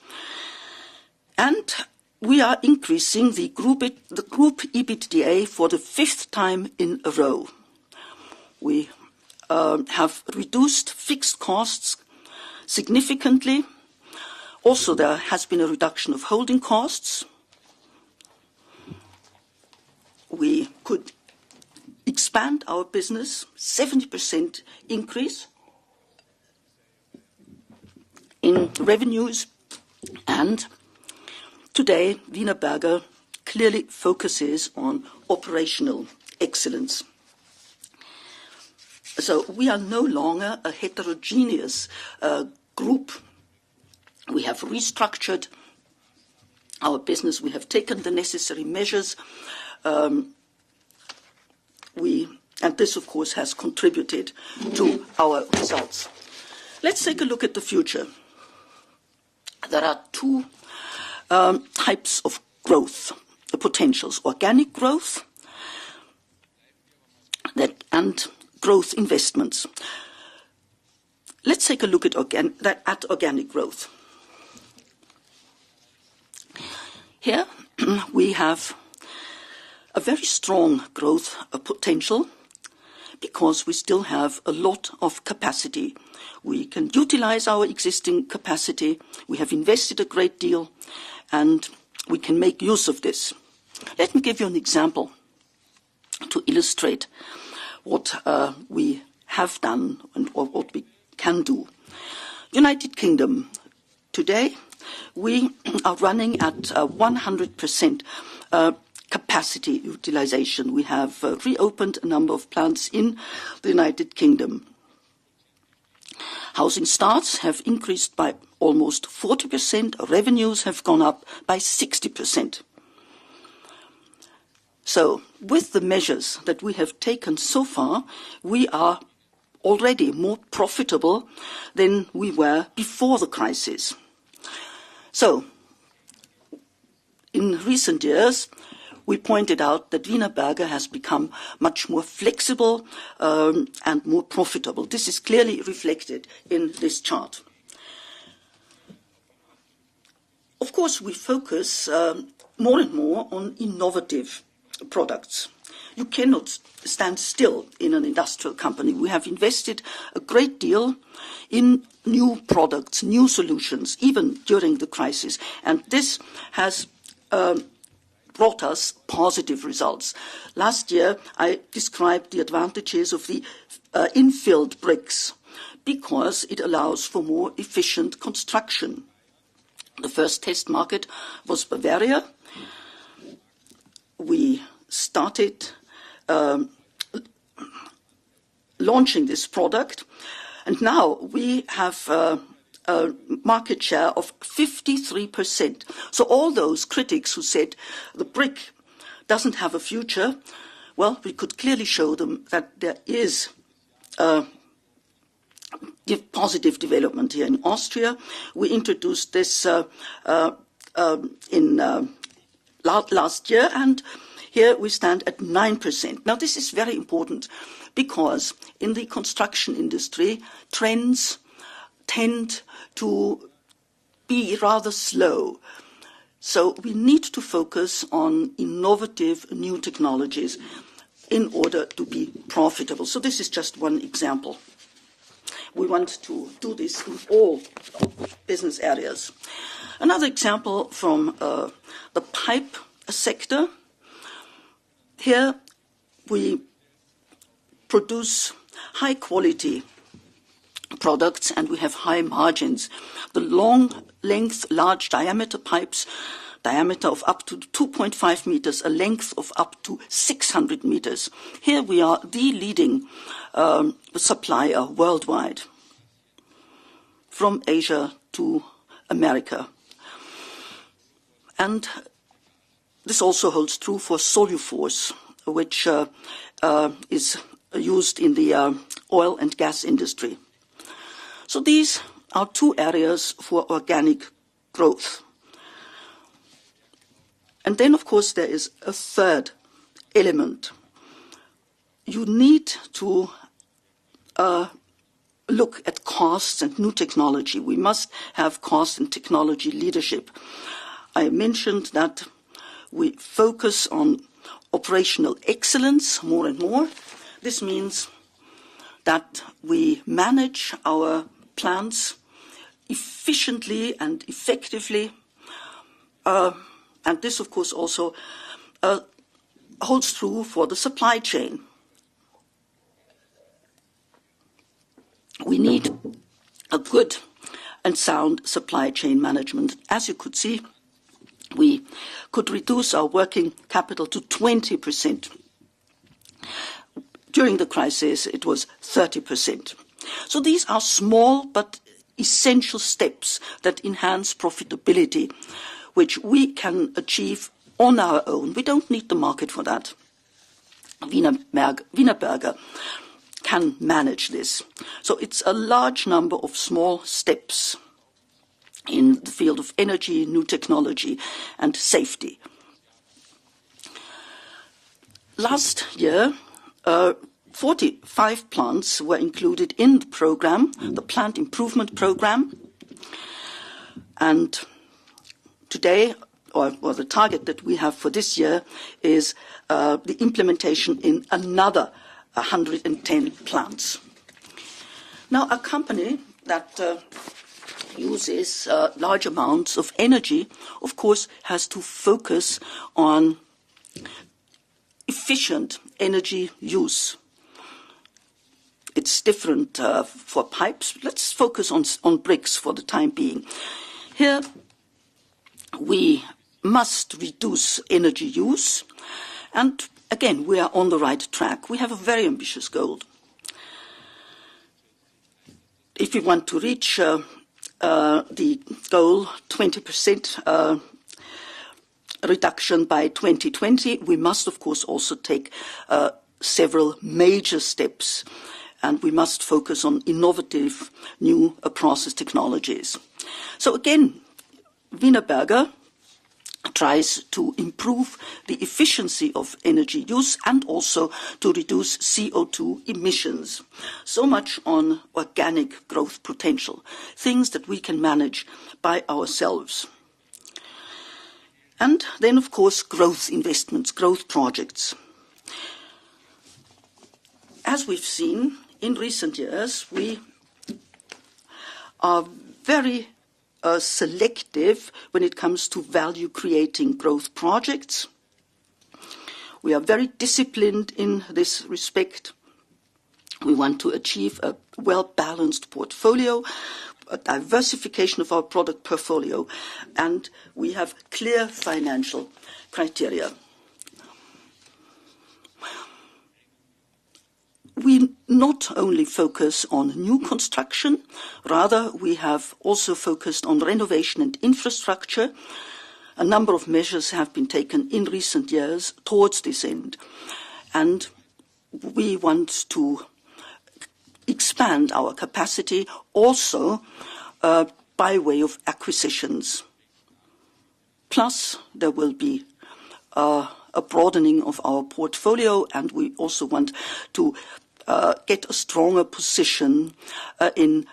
And we are increasing the group EBITDA for the 5th time in a row. We have reduced fixed costs significantly. Also, there has been a reduction of holding costs. We could expand our business, 70% increase in revenues, and today Wienerberger clearly focuses on operational excellence. So we are no longer a heterogeneous group. We have restructured our business. We have taken the necessary measures. And this, of course, has contributed to our results. Let's take a look at the future. There are two types of growth potentials: organic growth and growth investments. Let's take a look at organic growth. Here we have a very strong growth potential because we still have a lot of capacity. We can utilize our existing capacity. We have invested a great deal, and we can make use of this. Let me give you an example to illustrate what we have done and what we can do. United Kingdom. Today, we are running at 100% capacity utilization. We have reopened a number of plants in the United Kingdom. Housing starts have increased by almost 40%. Revenues have gone up by 60%. So, with the measures that we have taken so far, we are already more profitable than we were before the crisis. So, in recent years, we pointed out that Wienerberger has become much more flexible and more profitable. This is clearly reflected in this chart. Of course, we focus more and more on innovative products. You cannot stand still in an industrial company. We have invested a great deal in new products, new solutions, even during the crisis. And this has brought us positive results. Last year, I described the advantages of the infilled bricks because it allows for more efficient construction. The first test market was Bavaria. We started launching this product, and now we have a market share of 53%. So all those critics who said the brick doesn't have a future, well, we could clearly show them that there is positive development here. In Austria, we introduced this last year, and here we stand at 9%. Now, this is very important because in the construction industry, trends tend to be rather slow. So we need to focus on innovative new technologies in order to be profitable. So this is just one example. We want to do this in all business areas. Another example from the pipe sector. Here we produce high quality products and we have high margins. The long length, large diameter pipes, diameter of up to 2.5 meters, a length of up to 600 meters. Here we are the leading supplier worldwide, from Asia to America. And this also holds true for Soluforce, which is used in the oil and gas industry. So these are two areas for organic growth. And then, of course, there is a third element. You need to look at costs and new technology. We must have cost and technology leadership. I mentioned that we focus on operational excellence more and more. This means that we manage our plants efficiently and effectively. And this, of course, also holds true for the supply chain. We need a good and sound supply chain management. As you could see, we could reduce our working capital to 20%. During the crisis, it was 30%. So these are small but essential steps that enhance profitability, which we can achieve on our own. We don't need the market for that. Wienerberger can manage this. So it's a large number of small steps in the field of energy, new technology, and safety. Last year, 45 plants were included in the program, the plant improvement program. And today, or the target that we have for this year, is the implementation in another 110 plants. Now, a company that uses large amounts of energy, of course, has to focus on efficient energy use. It's different for pipes. Let's focus on bricks for the time being. Here, we must reduce energy use, and again, we are on the right track. We have a very ambitious goal. If we want to reach the goal, 20% reduction by 2020, we must, of course, also take several major steps, and we must focus on innovative new process technologies. So again, Wienerberger tries to improve the efficiency of energy use and also to reduce CO2 emissions. So much on organic growth potential, things that we can manage by ourselves. And then, of course, growth investments, growth projects. As we've seen in recent years, we are very selective when it comes to value-creating growth projects. We are very disciplined in this respect. We want to achieve a well-balanced portfolio, a diversification of our product portfolio, and we have clear financial criteria. We not only focus on new construction, rather we have also focused on renovation and infrastructure. A number of measures have been taken in recent years towards this end, and we want to expand our capacity also by way of acquisitions. Plus, there will be a broadening of our portfolio, and we also want to get a stronger position in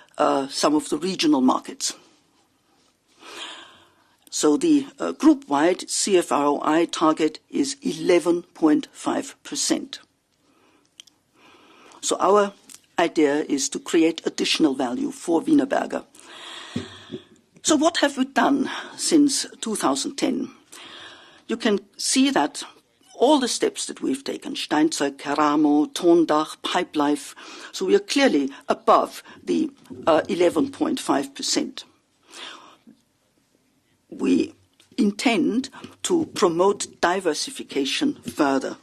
some of the regional markets. So the group-wide CFROI target is 11.5%. So our idea is to create additional value for Wienerberger. So what have we done since 2010? You can see that all the steps that we've taken, steinzeug-keramo, Tondach, Pipelife, so we are clearly above the 11.5%. We intend to promote diversification further.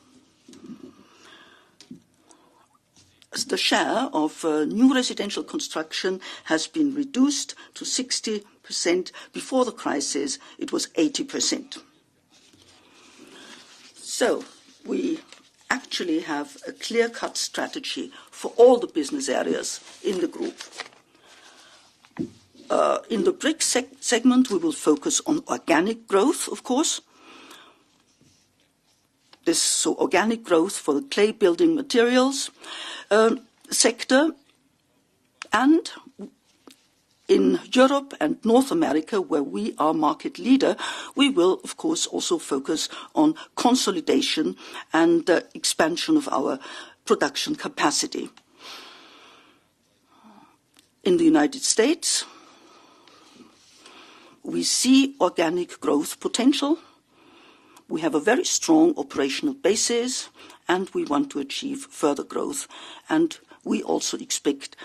The share of new residential construction has been reduced to 60%. Before the crisis, it was 80%. So we actually have a clear-cut strategy for all the business areas in the group. In the brick segment, we will focus on organic growth, of course. So organic growth for the clay building materials sector, and in Europe and North America, where we are market leader, we will, of course, also focus on consolidation and expansion of our production capacity. In the United States, we see organic growth potential. We have a very strong operational basis, and we want to achieve further growth. And we also expect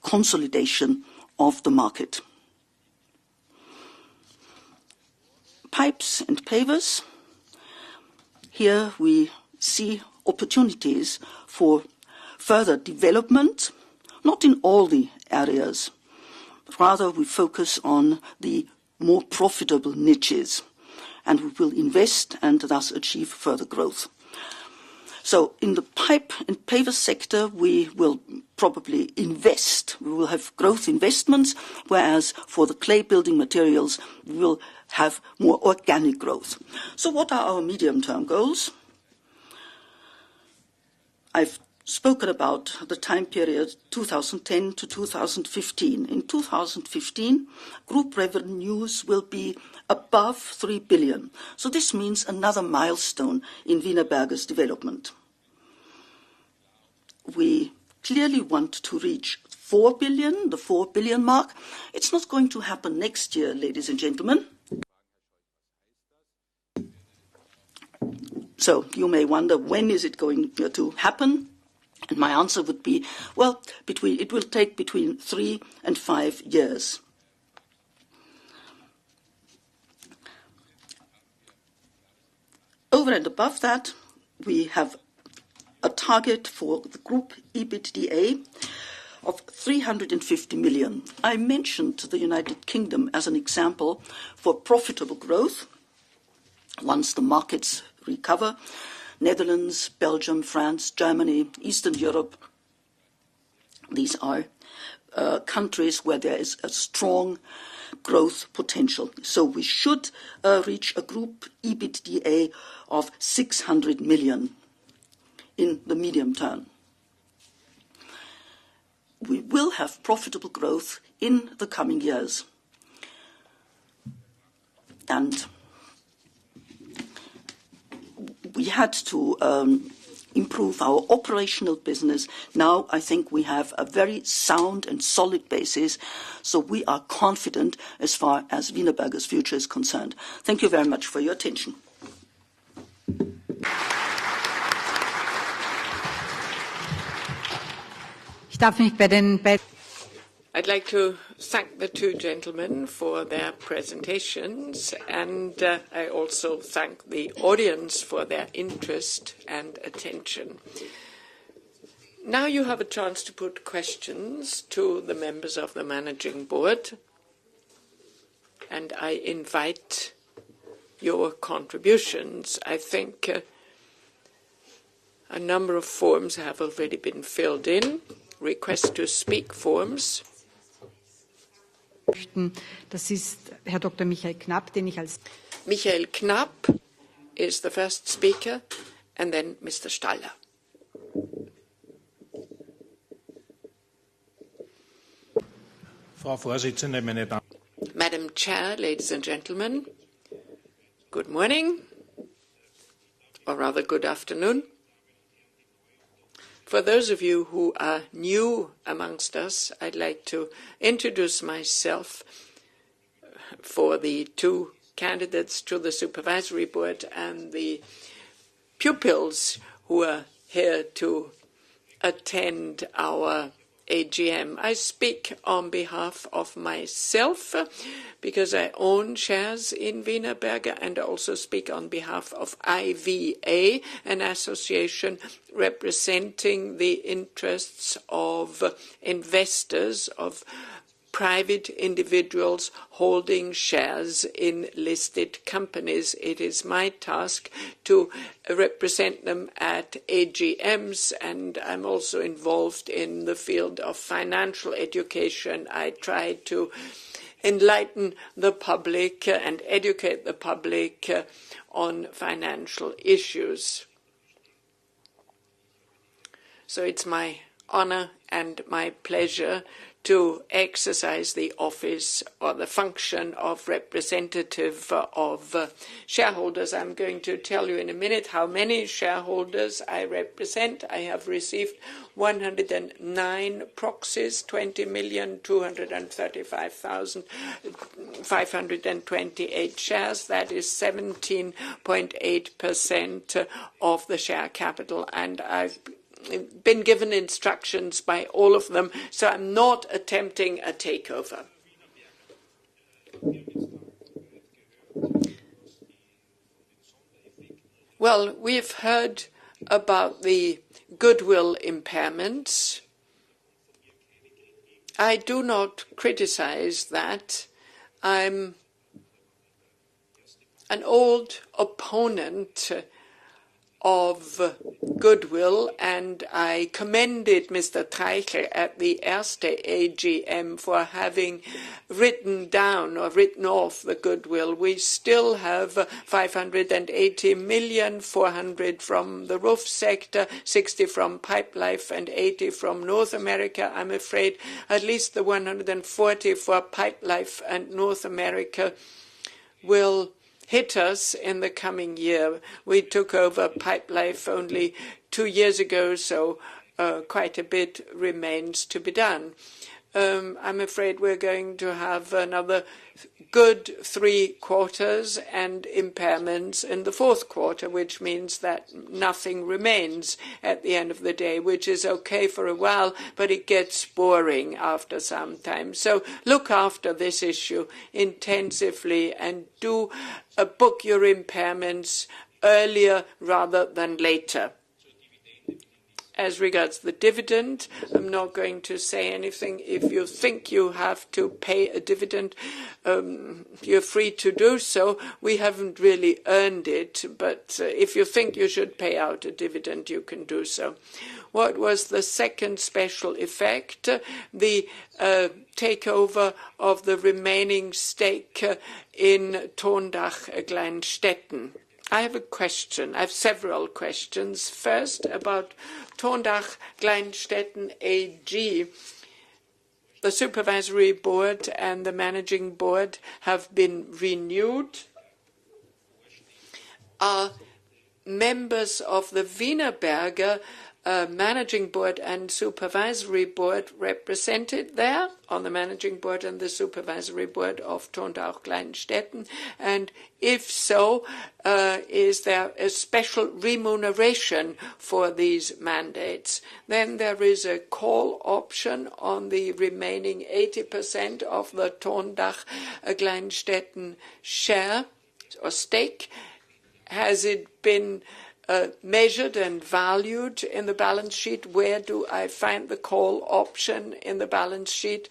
consolidation of the market. Pipes and pavers. Here we see opportunities for further development, not in all the areas. Rather, we focus on the more profitable niches, and we will invest and thus achieve further growth. So in the pipe and paver sector, we will probably invest. We will have growth investments, whereas for the clay building materials, we will have more organic growth. So what are our medium-term goals? I've spoken about the time period 2010 to 2015. In 2015, group revenues will be above 3 billion. So this means another milestone in Wienerberger's development. We clearly want to reach 4 billion, the 4 billion mark. It's not going to happen next year, ladies and gentlemen. So you may wonder, when is it going to happen? And my answer would be, well, it will take between 3 and 5 years. Over and above that, we have a target for the group EBITDA of 350 million. I mentioned the United Kingdom as an example for profitable growth once the markets recover. Netherlands, Belgium, France, Germany, Eastern Europe. These are countries where there is a strong growth potential. So we should reach a group EBITDA of 600 million in the medium term. We will have profitable growth in the coming years. And we had to improve our operational business. Now I think we have a very sound and solid basis, so we are confident as far as Wienerberger's future is concerned. Thank you very much for your attention. I'd like to thank the two gentlemen for their presentations, and I also thank the audience for their interest and attention. Now you have a chance to put questions to the members of the Managing Board, and I invite your contributions. I think a number of forms have already been filled in. Request to speak forms. Das ist Herr Dr. Michael Knapp, den ich als Michael Knapp is the first speaker, and then Mr. Staller. Frau Vorsitzende, meine Damen. Madam Chair, ladies and gentlemen, good morning, or rather good afternoon. For those of you who are new amongst us, I'd like to introduce myself for the two candidates to the supervisory board and the pupils who are here to attend our AGM. I speak on behalf of myself because I own shares in Wienerberger, and I also speak on behalf of IVA, an association representing the interests of investors, of private individuals holding shares in listed companies. It is my task to represent them at AGMs, and I'm also involved in the field of financial education. I try to enlighten the public and educate the public on financial issues. So it's my honor and my pleasure to exercise the office or the function of representative of shareholders. I'm going to tell you in a minute how many shareholders I represent. I have received 109 proxies, 20,235,528 shares. That is 17.8% of the share capital, and I've been given instructions by all of them, so I'm not attempting a takeover. Well, we've heard about the goodwill impairments. I do not criticize that. I'm an old opponent of goodwill, and I commended Mr. Treichel at the Erste AGM for having written down or written off the goodwill. We still have 580 million, 400 from the roof sector, 60 from Pipe Life, and 80 from North America. I'm afraid at least the 140 for Pipe Life and North America will hit us in the coming year. We took over Pipe Life only 2 years ago, so quite a bit remains to be done. I'm afraid we're going to have another good 3 quarters and impairments in the 4th quarter, which means that nothing remains at the end of the day, which is okay for a while, but it gets boring after some time. So look after this issue intensively and do book your impairments earlier rather than later. As regards the dividend, I'm not going to say anything. If you think you have to pay a dividend, you're free to do so. We haven't really earned it, but if you think you should pay out a dividend, you can do so. What was the second special effect? The takeover of the remaining stake in Tondach Kleinstetten. I have a question. I have several questions. First, about Tondach Kleinstetten AG. The supervisory board and the managing board have been renewed. Are members of the Wienerberger managing board and supervisory board represented there on the managing board and the supervisory board of Tondach Kleinstetten? And if so, is there a special remuneration for these mandates? Then there is a call option on the remaining 80% of the Tondach Kleinstetten share or stake. Has it been measured and valued in the balance sheet? Where do I find the call option in the balance sheet,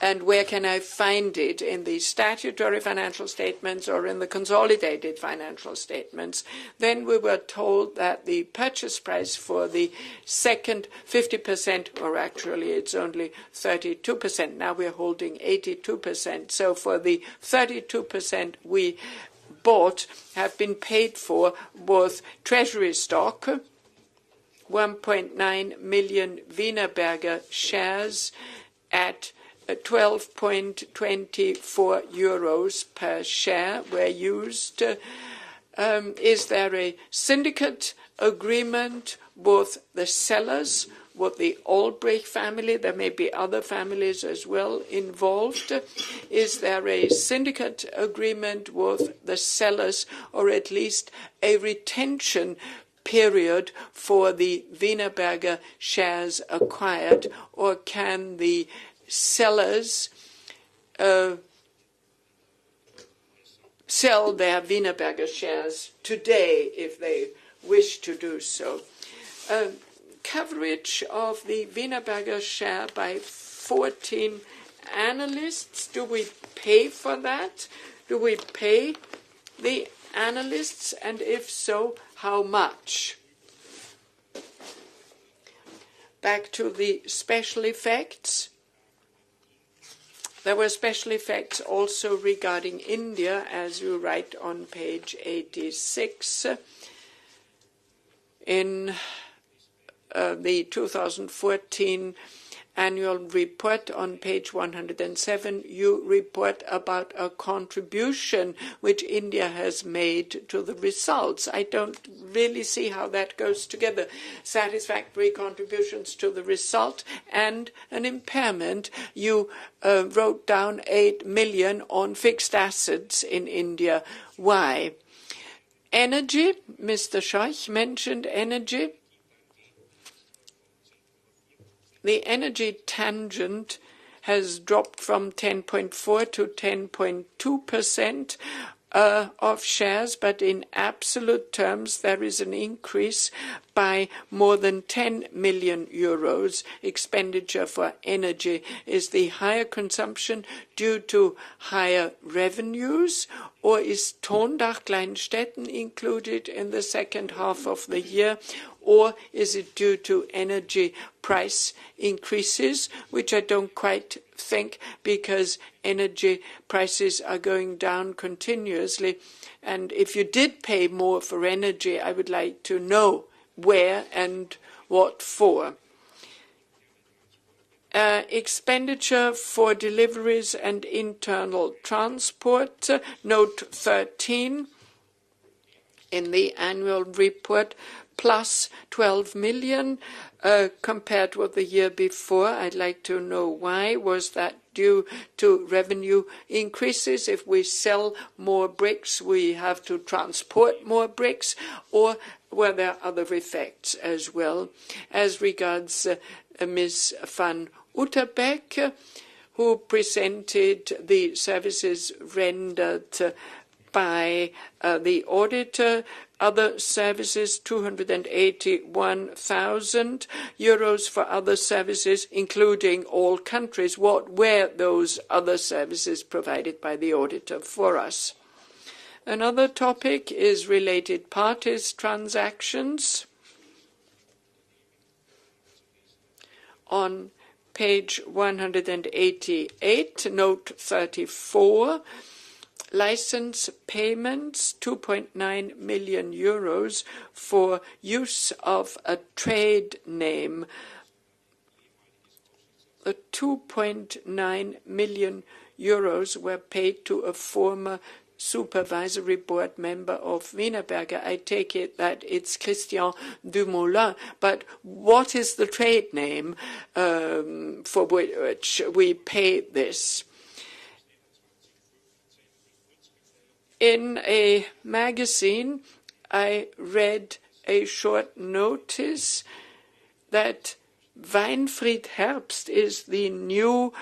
and where can I find it in the statutory financial statements or in the consolidated financial statements? Then we were told that the purchase price for the second 50%, or actually it's only 32%, now we're holding 82%. So for the 32% we bought have been paid for with treasury stock, 1.9 million Wienerberger shares at 12.24 euros per share were used. Is there a syndicate agreement with the sellers with the Albrecht family. There may be other families as well involved. Is there a syndicate agreement with the sellers, or at least a retention period for the Wienerberger shares acquired, or can the sellers sell their Wienerberger shares today if they wish to do so? Coverage of the Wienerberger share by 14 analysts. Do we pay for that? Do we pay the analysts? And if so, how much? Back to the special effects. There were special effects also regarding India, as you write on page 86. In the 2014 annual report on page 107, you report about a contribution which India has made to the results. I don't really see how that goes together. Satisfactory contributions to the result and an impairment. You wrote down 8 million on fixed assets in India. Why? Energy, Mr. Scheuch mentioned energy. The energy tangent has dropped from 10.4 to 10.2% of shares, but in absolute terms there is an increase by more than 10 million euros. Expenditure for energy. Is the higher consumption due to higher revenues, or is Tondach Kleinstetten included in the second half of the year, or is it due to energy price increases, which I don't quite think, because energy prices are going down continuously. And if you did pay more for energy, I would like to know where and what for. Expenditure for deliveries and internal transport, note 13 in the annual report, plus 12 million compared with the year before. I'd like to know why. Was that due to revenue increases? If we sell more bricks, we have to transport more bricks, or were there other effects as well? As regards Ms. van Utterbeck, who presented the services rendered by the auditor, other services, 281,000 euros for other services, including all countries. What were those other services provided by the auditor for us? Another topic is related parties transactions. On page 188, note 34, license payments, 2.9 million euros for use of a trade name. The 2.9 million euros were paid to a former supervisory board member of Wienerberger. I take it that it's Christian Dumoulin. But what is the trade name for which we pay this? In a magazine, I read a short notice that Weinfried Herbst is the new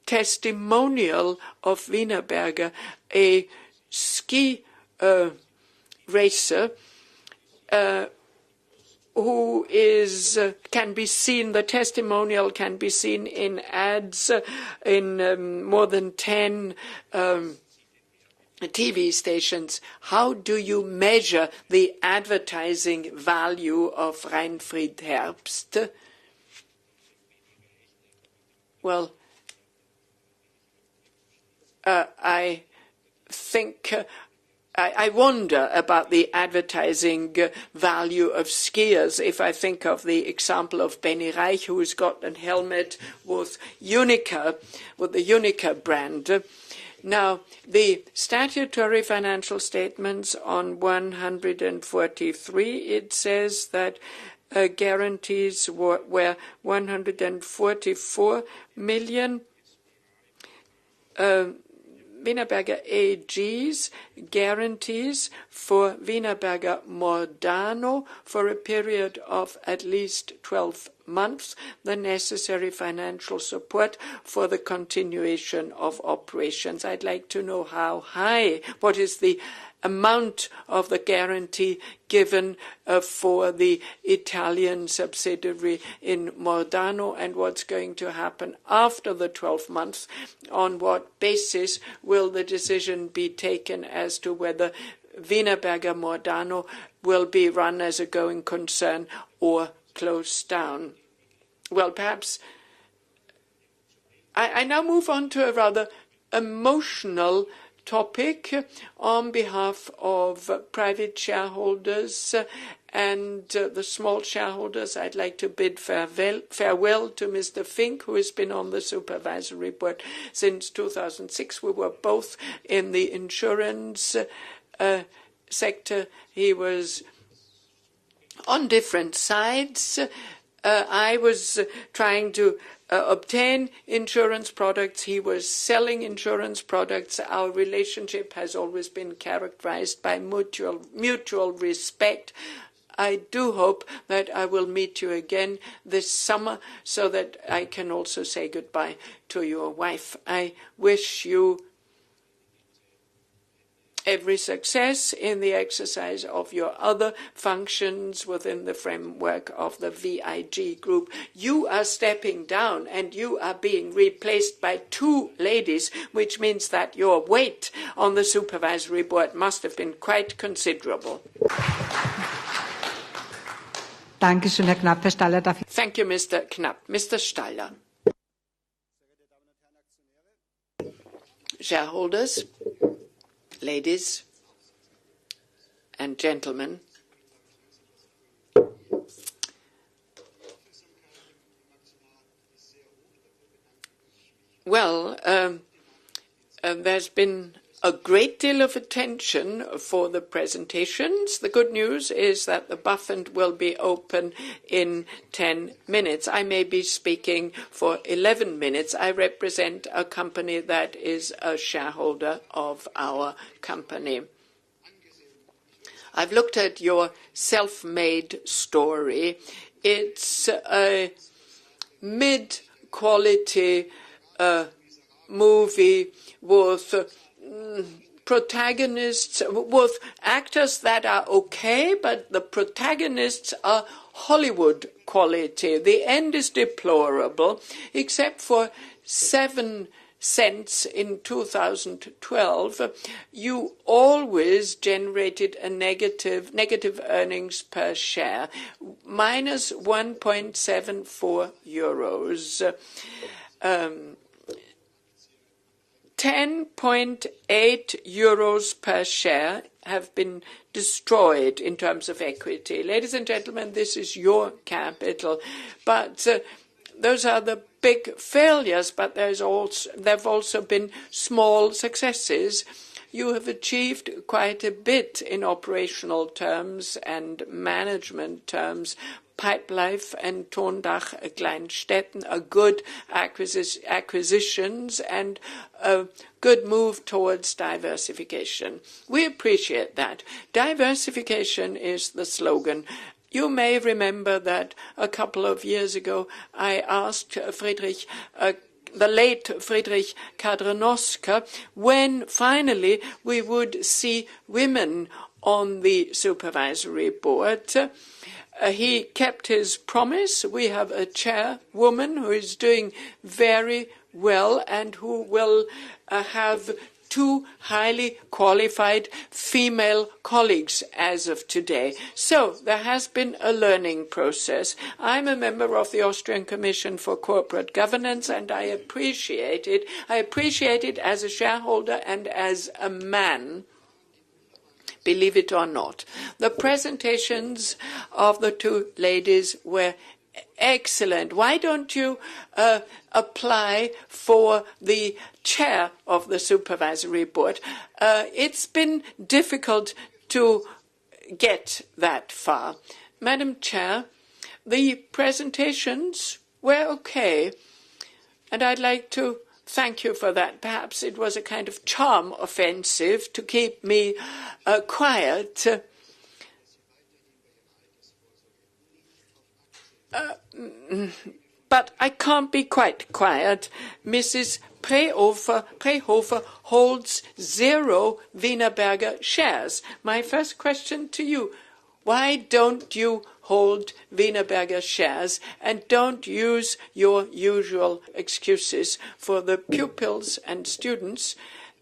testimonial of Wienerberger, a ski racer who is can be seen. The testimonial can be seen in ads in more than 10 TV stations. How do you measure the advertising value of Weinfried Herbst? Well, I think I wonder about the advertising value of skiers. If I think of the example of Benny Reich, who's got a helmet with Unica, with the Unica brand. Now, the statutory financial statements on 143, it says that guarantees were 144 million. Wienerberger AG's guarantees for Wienerberger Mordano for a period of at least 12 months, the necessary financial support for the continuation of operations. I'd like to know how high, what is the amount of the guarantee given for the Italian subsidiary in Mordano, and what's going to happen after the 12 months. On what basis will the decision be taken as to whether Wienerberger Mordano will be run as a going concern or closed down? Well, perhaps I now move on to a rather emotional topic on behalf of private shareholders and the small shareholders. I'd like to bid farewell to Mr. Fink, who has been on the supervisory board since 2006. We were both in the insurance sector. He was on different sides. I was trying to obtain insurance products. He was selling insurance products. Our relationship has always been characterized by mutual respect. I do hope that I will meet you again this summer so that I can also say goodbye to your wife. I wish you every success in the exercise of your other functions within the framework of the VIG group. You are stepping down and you are being replaced by two ladies, which means that your weight on the supervisory board must have been quite considerable. Dankeschön, Herr Knapp. Herr Staller, darf ich... Thank you, Mr. Knapp. Mr. Staller. Shareholders, ladies and gentlemen, well, there's been a great deal of attention for the presentations. The good news is that the BaFin will be open in 10 minutes. I may be speaking for 11 minutes. I represent a company that is a shareholder of our company. I've looked at your self-made story. It's a mid-quality movie with protagonists, with actors that are okay, but the protagonists are Hollywood quality. The end is deplorable, except for 7 cents in 2012. You always generated a negative earnings per share, minus 1.74 euros. 10.8 euros per share have been destroyed in terms of equity. Ladies and gentlemen, this is your capital. But those are the big failures, but there have also been small successes. You have achieved quite a bit in operational terms and management terms. Pipelife and Tondach Kleinstetten are good acquisitions and a good move towards diversification. We appreciate that. Diversification is the slogan. You may remember that a couple of years ago I asked the late Friedrich Kadrenoska when finally we would see women on the supervisory board. He kept his promise. We have a chairwoman who is doing very well and who will have 2 highly qualified female colleagues as of today. So there has been a learning process. I'm a member of the Austrian Commission for Corporate Governance, and I appreciate it. I appreciate it as a shareholder and as a man. Believe it or not. The presentations of the 2 ladies were excellent. Why don't you apply for the chair of the supervisory board? It's been difficult to get that far. Madam Chair, The presentations were okay, and I'd like to thank you for that. Perhaps it was a kind of charm offensive to keep me quiet. But I can't be quite quiet. Mrs. Prehofer holds 0 Wienerberger shares. My first question to you, why don't you hold Wienerberger shares and don't use your usual excuses? For the pupils and students,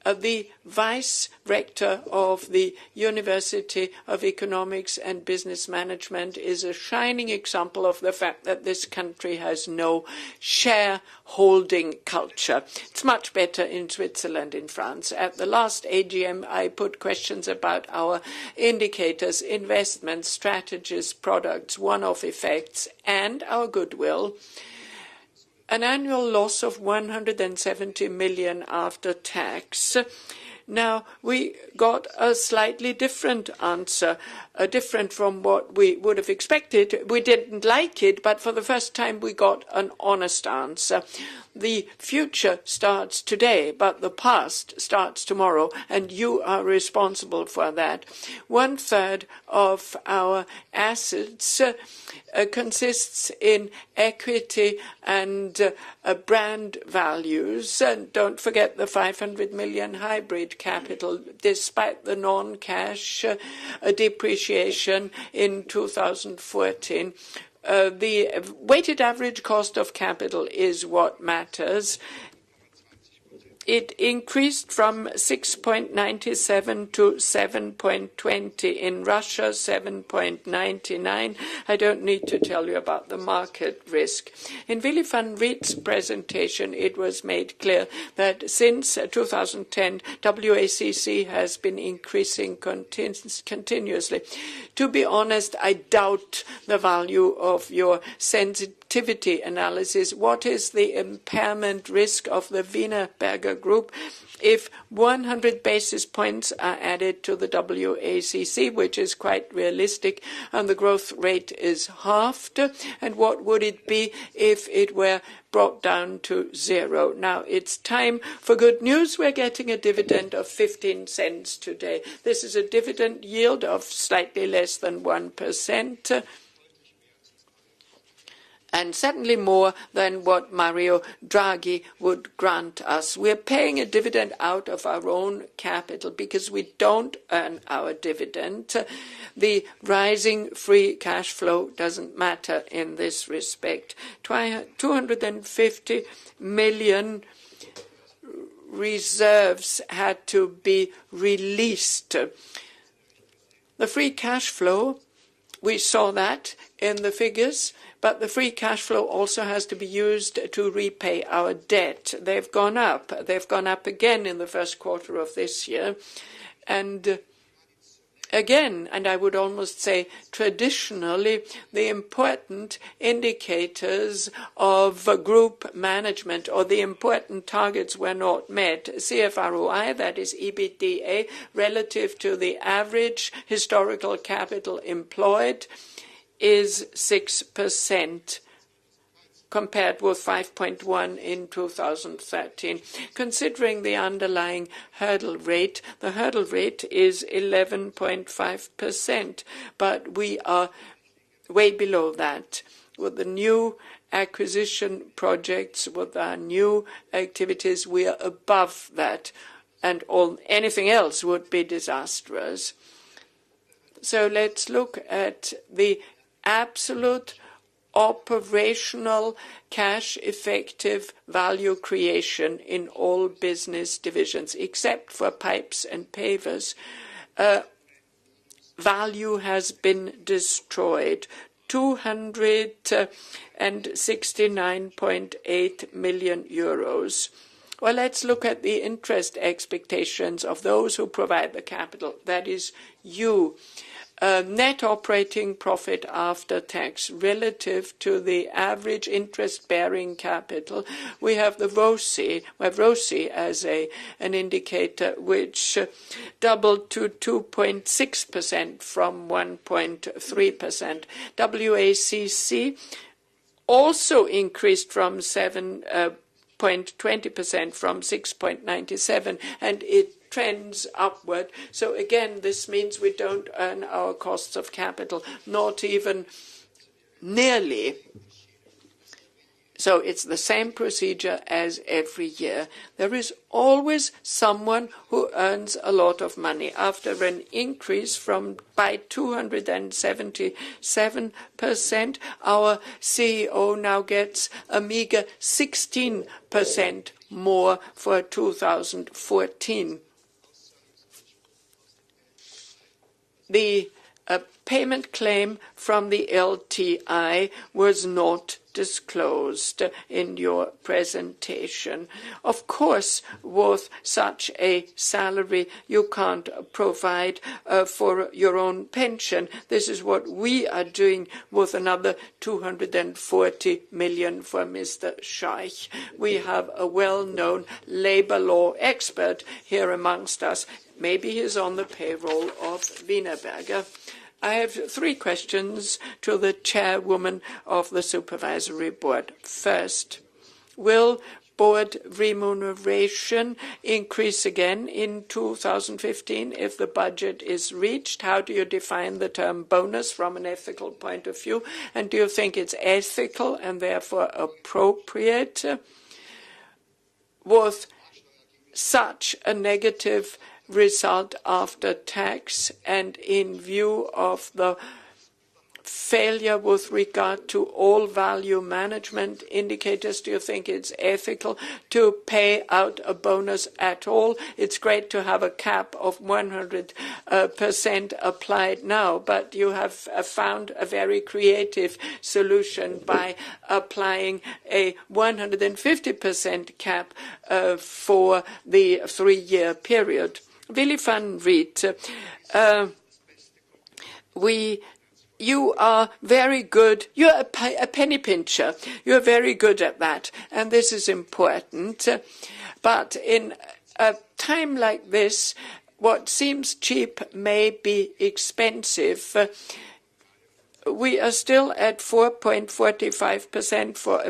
the vice rector of the University of Economics and Business Management is a shining example of the fact that this country has no shareholding culture. It's much better in Switzerland, in France. At the last AGM, I put questions about our indicators, investments, strategies, products, one-off effects, and our goodwill. An annual loss of 170 million after tax. Now, we got a slightly different answer, different from what we would have expected. We didn't like it, but for the first time we got an honest answer. The future starts today, but the past starts tomorrow, and you are responsible for that. 1/3 of our assets consists in equity and brand values. And don't forget the 500 million hybrid capital, despite the non-cash depreciation in 2014. The weighted average cost of capital is what matters. It increased from 6.97 to 7.20. In Russia, 7.99. I don't need to tell you about the market risk. In Willy van Riet's presentation, it was made clear that since 2010, WACC has been increasing continuously. To be honest, I doubt the value of your sensitivity analysis. What is the impairment risk of the Wienerberger Group if 100 basis points are added to the WACC, which is quite realistic, and the growth rate is halved? And what would it be if it were brought down to 0? Now, it's time for good news. We're getting a dividend of 15 cents today. This is a dividend yield of slightly less than 1%. And certainly more than what Mario Draghi would grant us. We're paying a dividend out of our own capital because we don't earn our dividend. The rising free cash flow doesn't matter in this respect. 250 million reserves had to be released. The free cash flow, we saw that in the figures, but the free cash flow also has to be used to repay our debt. They've gone up. They've gone up again in the first quarter of this year. And again, and I would almost say traditionally, the important indicators of group management or the important targets were not met. CFROI, that is EBITDA, relative to the average historical capital employed, is 6%, compared with 5.1 in 2013. Considering the underlying hurdle rate, the hurdle rate is 11.5%, but we are way below that. With the new acquisition projects, with our new activities, we are above that, and anything else would be disastrous. So let's look at the absolute operational cash effective value creation in all business divisions, except for pipes and pavers. Value has been destroyed. 269.8 million euros. Well, let's look at the interest expectations of those who provide the capital. That is you. net operating profit after tax relative to the average interest-bearing capital. We have the ROCE. We have ROCE as an indicator which doubled to 2.6% from 1.3%. WACC also increased from 7.20% from 6.97%, and it trends upward. So again, this means we don't earn our costs of capital, not even nearly. So it's the same procedure as every year. There is always someone who earns a lot of money. After an increase by 277%, our CEO now gets a meager 16% more for 2014. The payment claim from the LTI was not disclosed in your presentation. Of course, with such a salary, you can't provide for your own pension. This is what we are doing with another 240 million for Mr. Scheich. We have a well-known labor law expert here amongst us. Maybe he's on the payroll of Wienerberger. I have 3 questions to the chairwoman of the supervisory board. First, will board remuneration increase again in 2015 if the budget is reached? How do you define the term bonus from an ethical point of view? And do you think it's ethical and therefore appropriate with such a negative result after tax, and in view of the failure with regard to all value management indicators, do you think it's ethical to pay out a bonus at all? It's great to have a cap of 100% applied now, but you have found a very creative solution by applying a 150% cap for the 3-year period. Willy van Riet, you are very good. You're a penny pincher. You're very good at that, and this is important. But in a time like this, what seems cheap may be expensive. We are still at 4.45% for a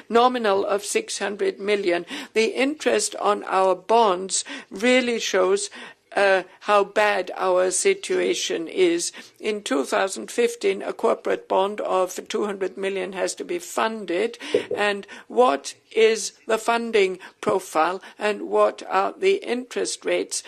nominal of 600 million. The interest on our bonds really shows how bad our situation is. In 2015, a corporate bond of 200 million has to be funded. And what is the funding profile and what are the interest rates?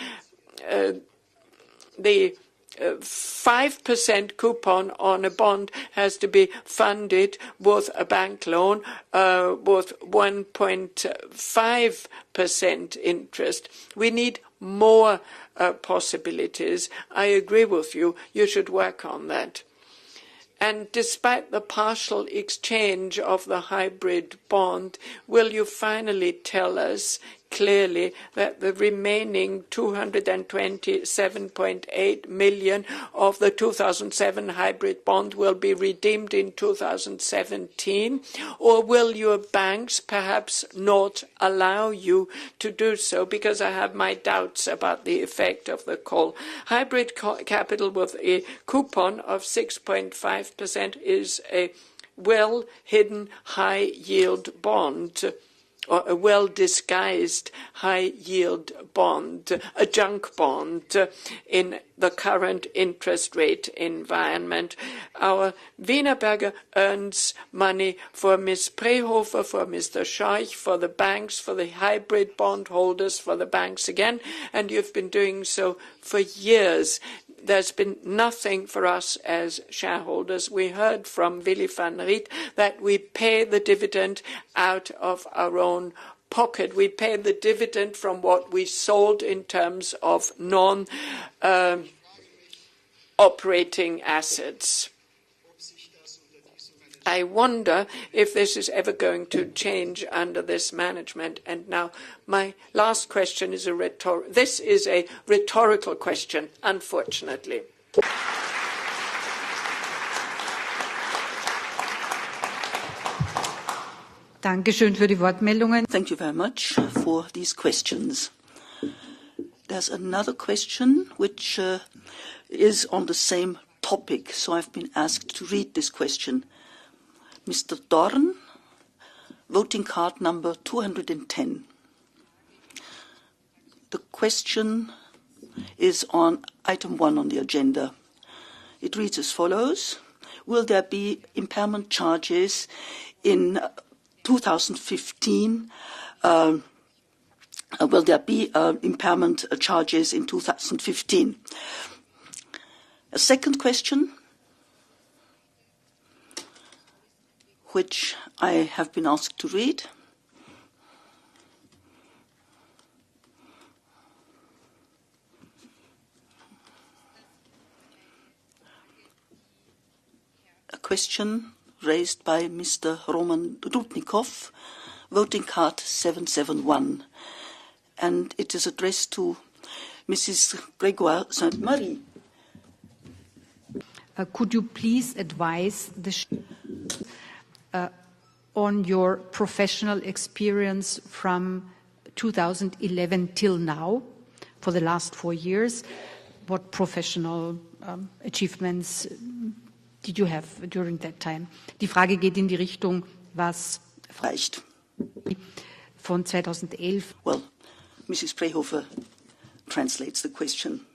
The 5% coupon on a bond has to be funded with a bank loan with 1.5% interest. We need more possibilities. I agree with you. You should work on that. And despite the partial exchange of the hybrid bond, will you finally tell us clearly that the remaining 227.8 million of the 2007 hybrid bond will be redeemed in 2017? Or will your banks perhaps not allow you to do so? Because I have my doubts about the effect of the call. Hybrid capital with a coupon of 6.5% is a well-hidden high-yield bond, or a well-disguised high-yield bond, a junk bond in the current interest rate environment. Our Wienerberger earns money for Ms. Prehofer, for Mr. Scheich, for the banks, for the hybrid bond holders, for the banks again, and you've been doing so for years. There's been nothing for us as shareholders. We heard from Willy van Riet that we pay the dividend out of our own pocket. We pay the dividend from what we sold in terms of non-operating assets. I wonder if this is ever going to change under this management. And now my last question is this is a rhetorical question, unfortunately. Dankeschön für die Wortmeldungen. Thank you very much for these questions. There's another question which is on the same topic, so I've been asked to read this question. Mr. Dorn, voting card number 210. The question is on item 1 on the agenda. It reads as follows. Will there be impairment charges in 2015? Will there be impairment charges in 2015? A second question, which I have been asked to read. A question raised by Mr. Roman Dudnikov, voting card 771, and it is addressed to Mrs. Grégoire Sainte-Marie. Could you please advise on your professional experience from 2011 till now, for the last 4 years? What professional achievements did you have during that time? Die Frage geht in die Richtung, was Reicht. Von 2011. Well, Mrs. Prehofer translates the question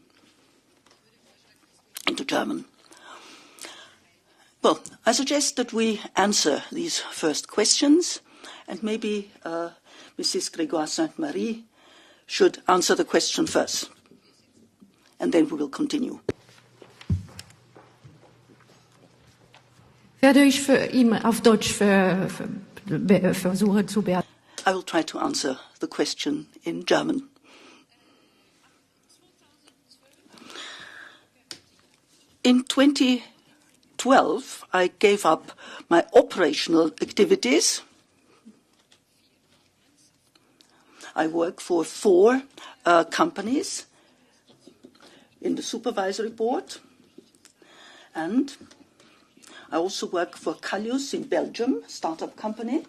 into German. Well, I suggest that we answer these first questions, and maybe Mrs. Grégoire Sainte-Marie should answer the question first, and then we will continue. Werde ich für ihn auf Deutsch versuchen zu beantworten. I will try to answer the question in German. In 2012, I gave up my operational activities. I work for 4 companies in the supervisory board, and I also work for Callius in Belgium, a startup company,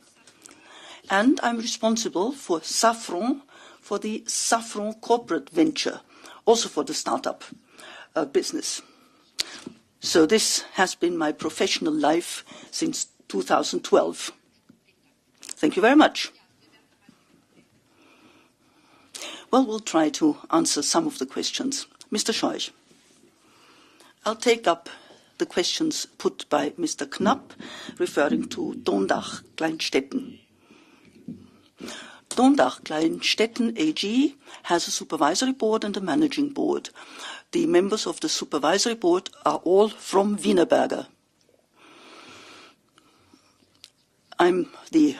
and I'm responsible for Safran, for the Safran corporate venture, also for the startup business. So this has been my professional life since 2012. Thank you very much. Well, we'll try to answer some of the questions. Mr. Scheuch, I'll take up the questions put by Mr. Knapp, referring to Dondach Kleinstetten. Dondach Kleinstetten AG has a supervisory board and a managing board. The members of the supervisory board are all from Wienerberger. I'm the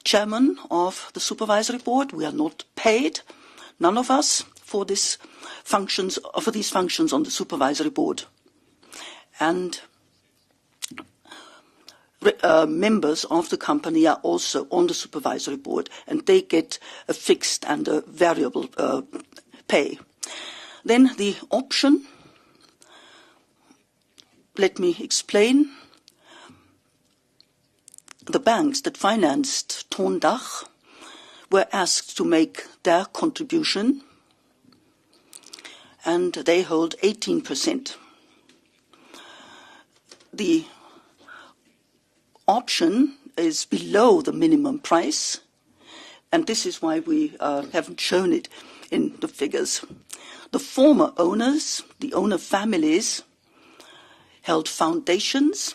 chairman of the supervisory board. We are not paid, none of us, for these functions on the supervisory board. And members of the company are also on the supervisory board, and they get a fixed and a variable pay. Then the option, let me explain. The banks that financed Tondach were asked to make their contribution, and they hold 18%. The option is below the minimum price, and this is why we haven't shown it in the figures. The former owners, the owner families, held foundations,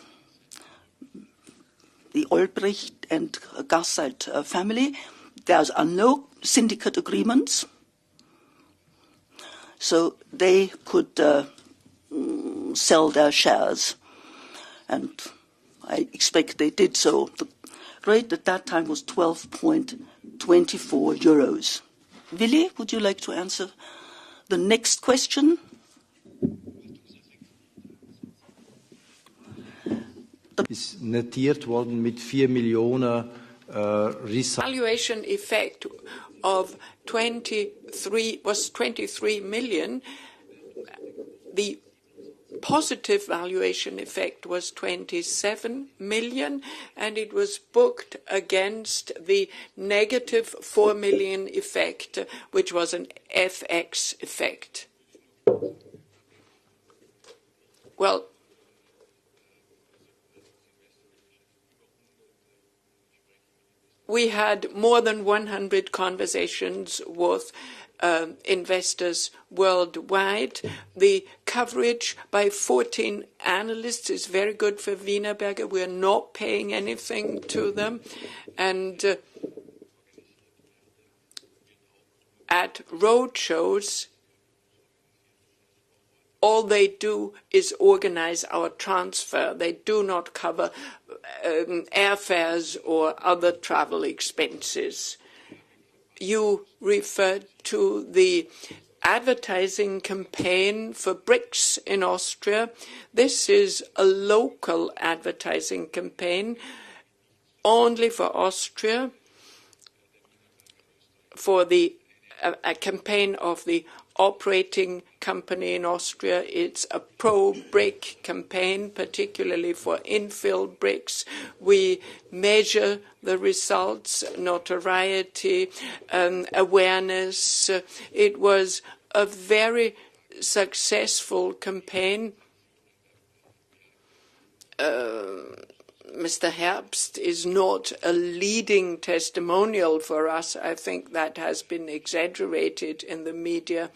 the Olbricht and Gassert family. There are no syndicate agreements, so they could sell their shares, and I expect they did so. The rate at that time was 12.24 euros. Willi, would you like to answer the next question? ist notiert worden mit 4 Millionen Valuation effect of 23 million. The positive valuation effect was 27 million, and it was booked against the negative 4 million effect, which was an FX effect. Well, we had more than 100 conversations with investors worldwide. The coverage by 14 analysts is very good for Wienerberger. We're not paying anything to them. And at road shows, all they do is organize our transfer. They do not cover airfares or other travel expenses. You referred to the advertising campaign for bricks in Austria. This is a local advertising campaign only for Austria, for the a campaign of the operating company in Austria. It's a pro-brick campaign, particularly for infill bricks. We measure the results, notoriety, awareness. It was a very successful campaign. Mr. Herbst is not a leading testimonial for us. I think that has been exaggerated in the media.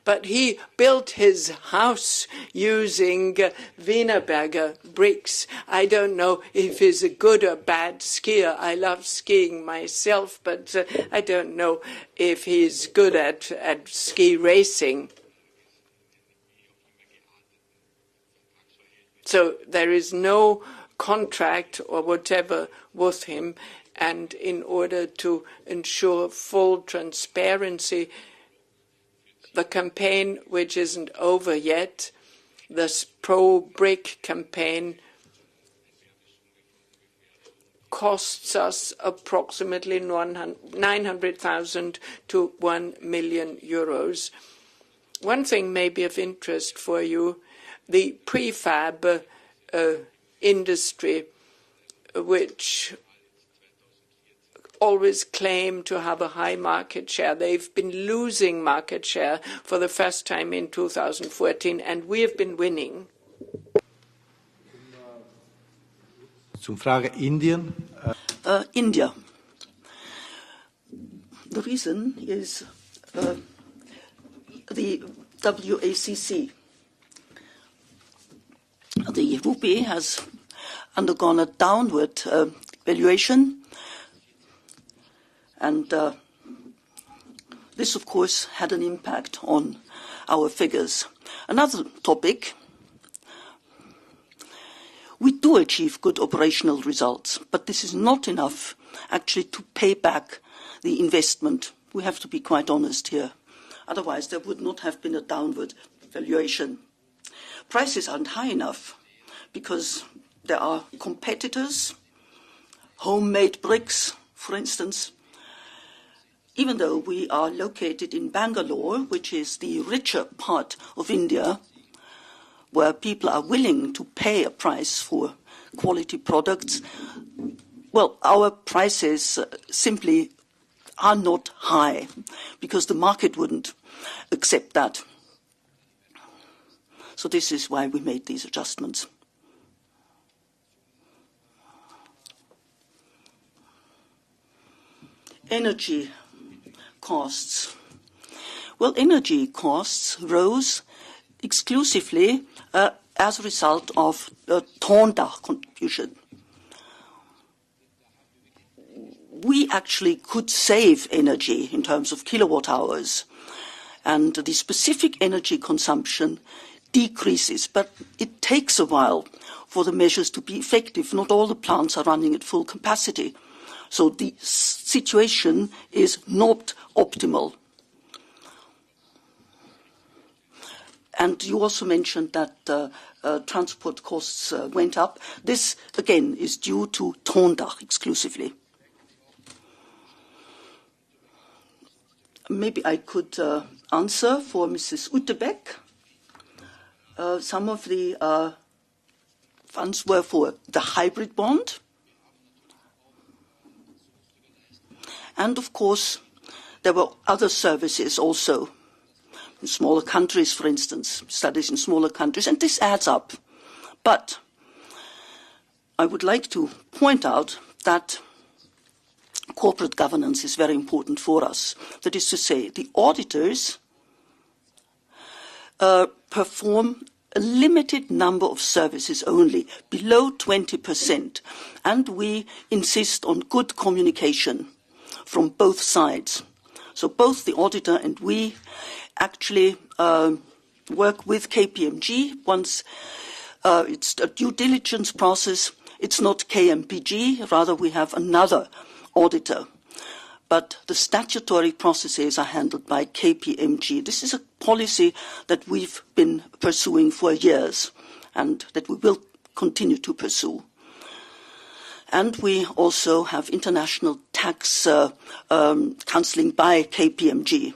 But he built his house using Wienerberger bricks. I don't know if he's a good or bad skier. I love skiing myself, but I don't know if he's good at ski racing. So there is no contract or whatever with him, and in order to ensure full transparency, the campaign, which isn't over yet, this pro-brick campaign, costs us approximately 900,000 to 1 million euros. One thing may be of interest for you: the prefab industry, which always claim to have a high market share. They've been losing market share for the first time in 2014, and we have been winning. Zum Frage Indien. India. The reason is the WACC. The rupee has undergone a downward valuation, and this, of course, had an impact on our figures. Another topic: we do achieve good operational results, but this is not enough actually to pay back the investment. We have to be quite honest here. Otherwise, there would not have been a downward valuation. Prices aren't high enough because there are competitors, homemade bricks, for instance. Even though we are located in Bangalore, which is the richer part of India, where people are willing to pay a price for quality products, well, our prices simply are not high because the market wouldn't accept that. So this is why we made these adjustments. Energy costs. Well, energy costs rose exclusively as a result of the Tondach contribution. We actually could save energy in terms of kilowatt hours, and the specific energy consumption decreases, but it takes a while for the measures to be effective. Not all the plants are running at full capacity, so the situation is not optimal. And you also mentioned that transport costs went up. This, again, is due to Tondach exclusively. Maybe I could answer for Mrs. Utterbeck. Some of the funds were for the hybrid bond. And, of course, there were other services also in smaller countries, for instance, studies in smaller countries, and this adds up. But I would like to point out that corporate governance is very important for us. That is to say, the auditors perform a limited number of services only, below 20%, and we insist on good communication from both sides. So both the auditor and we actually work with KPMG. Once it's a due diligence process, it's not KMPG, rather we have another auditor. But the statutory processes are handled by KPMG. This is a policy that we've been pursuing for years and that we will continue to pursue. And we also have international tax counseling by KPMG.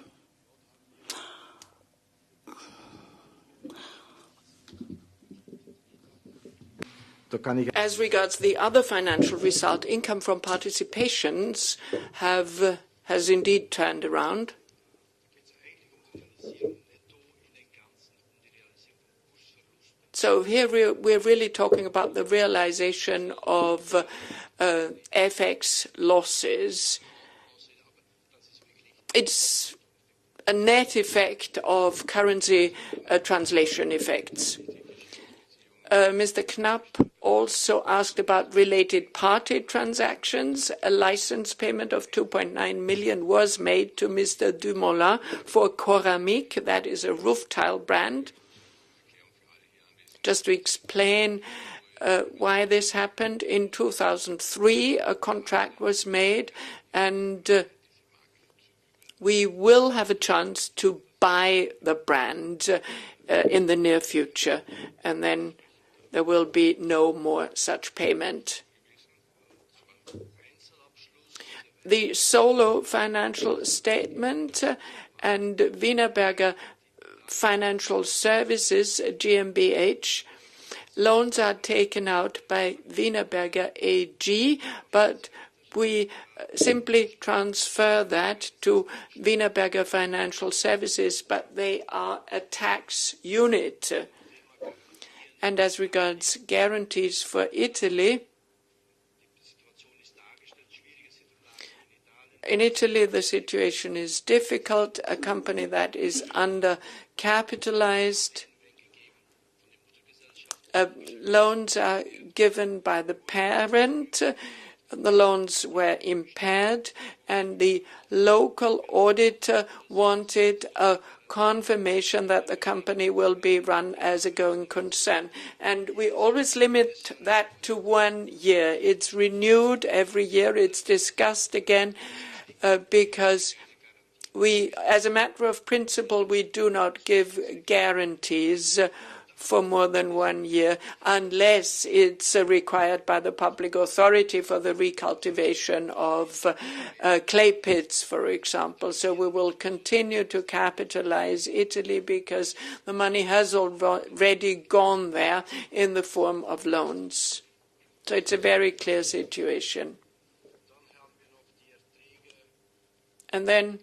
As regards the other financial result, income from participations has indeed turned around. So here we're really talking about the realization of FX losses. It's a net effect of currency translation effects. Mr. Knapp also asked about related party transactions. A license payment of 2.9 million was made to Mr. Dumoulin for Coramique, that is a roof tile brand. Just to explain why this happened, in 2003 a contract was made, and we will have a chance to buy the brand in the near future, and then there will be no more such payment. The solo financial statement and Wienerberger Financial Services GmbH, loans are taken out by Wienerberger AG, but we simply transfer that to Wienerberger Financial Services, but they are a tax unit. And as regards guarantees for Italy, in Italy the situation is difficult. A company that is undercapitalized, loans are given by the parent. The loans were impaired, and the local auditor wanted a confirmation that the company will be run as a going concern. And we always limit that to 1 year. It's renewed every year. It's discussed again because we, as a matter of principle, we do not give guarantees for more than 1 year unless it's required by the public authority for the recultivation of clay pits, for example. So we will continue to capitalize Italy because the money has already gone there in the form of loans. So it's a very clear situation. And then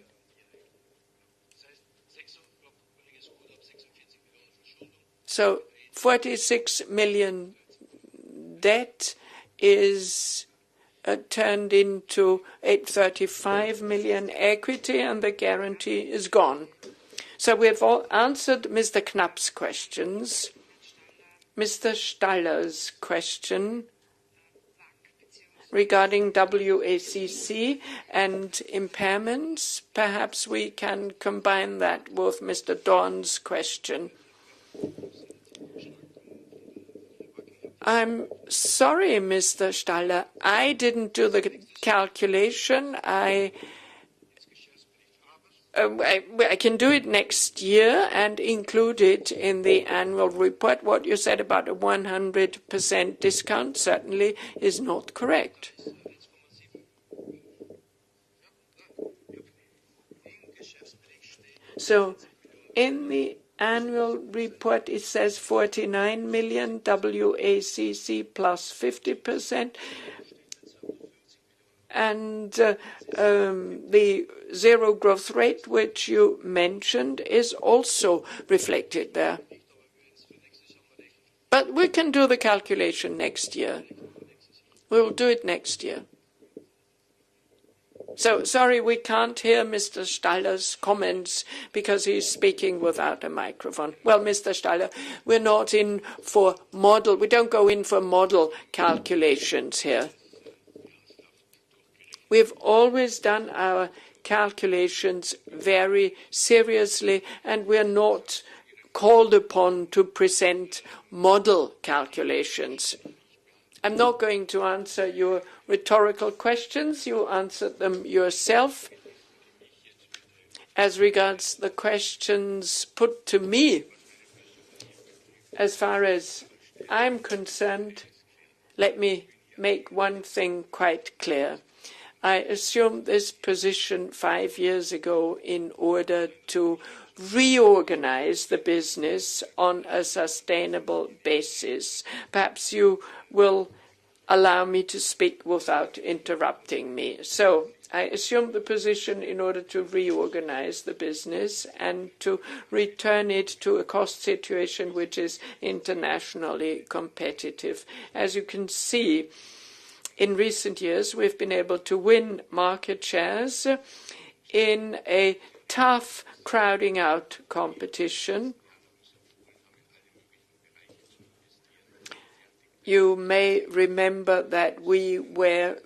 so 46 million debt is turned into 835 million equity, and the guarantee is gone. So we have all answered Mr. Knapp's questions. Mr. Steiler's question regarding WACC and impairments, perhaps we can combine that with Mr. Dorn's question. I'm sorry, Mr. Steiler, I didn't do the calculation. I I can do it next year and include it in the annual report. What you said about a 100% discount certainly is not correct. So in the annual report, it says 49 million WACC plus 50%. And the zero growth rate, which you mentioned, is also reflected there. But we can do the calculation next year. We will do it next year. So, sorry, we can't hear Mr. Steiler's comments because he's speaking without a microphone. Well, Mr. Steiler, we're not in for model. We don't go in for model calculations here. We've always done our calculations very seriously, and we're not called upon to present model calculations. I'm not going to answer your rhetorical questions. You answered them yourself. As regards the questions put to me, as far as I'm concerned, let me make one thing quite clear. I assumed this position 5 years ago in order to reorganize the business on a sustainable basis. Perhaps you will allow me to speak without interrupting me. So I assumed the position in order to reorganize the business and to return it to a cost situation which is internationally competitive. As you can see, in recent years, we've been able to win market shares in a tough crowding out competition. You may remember that we were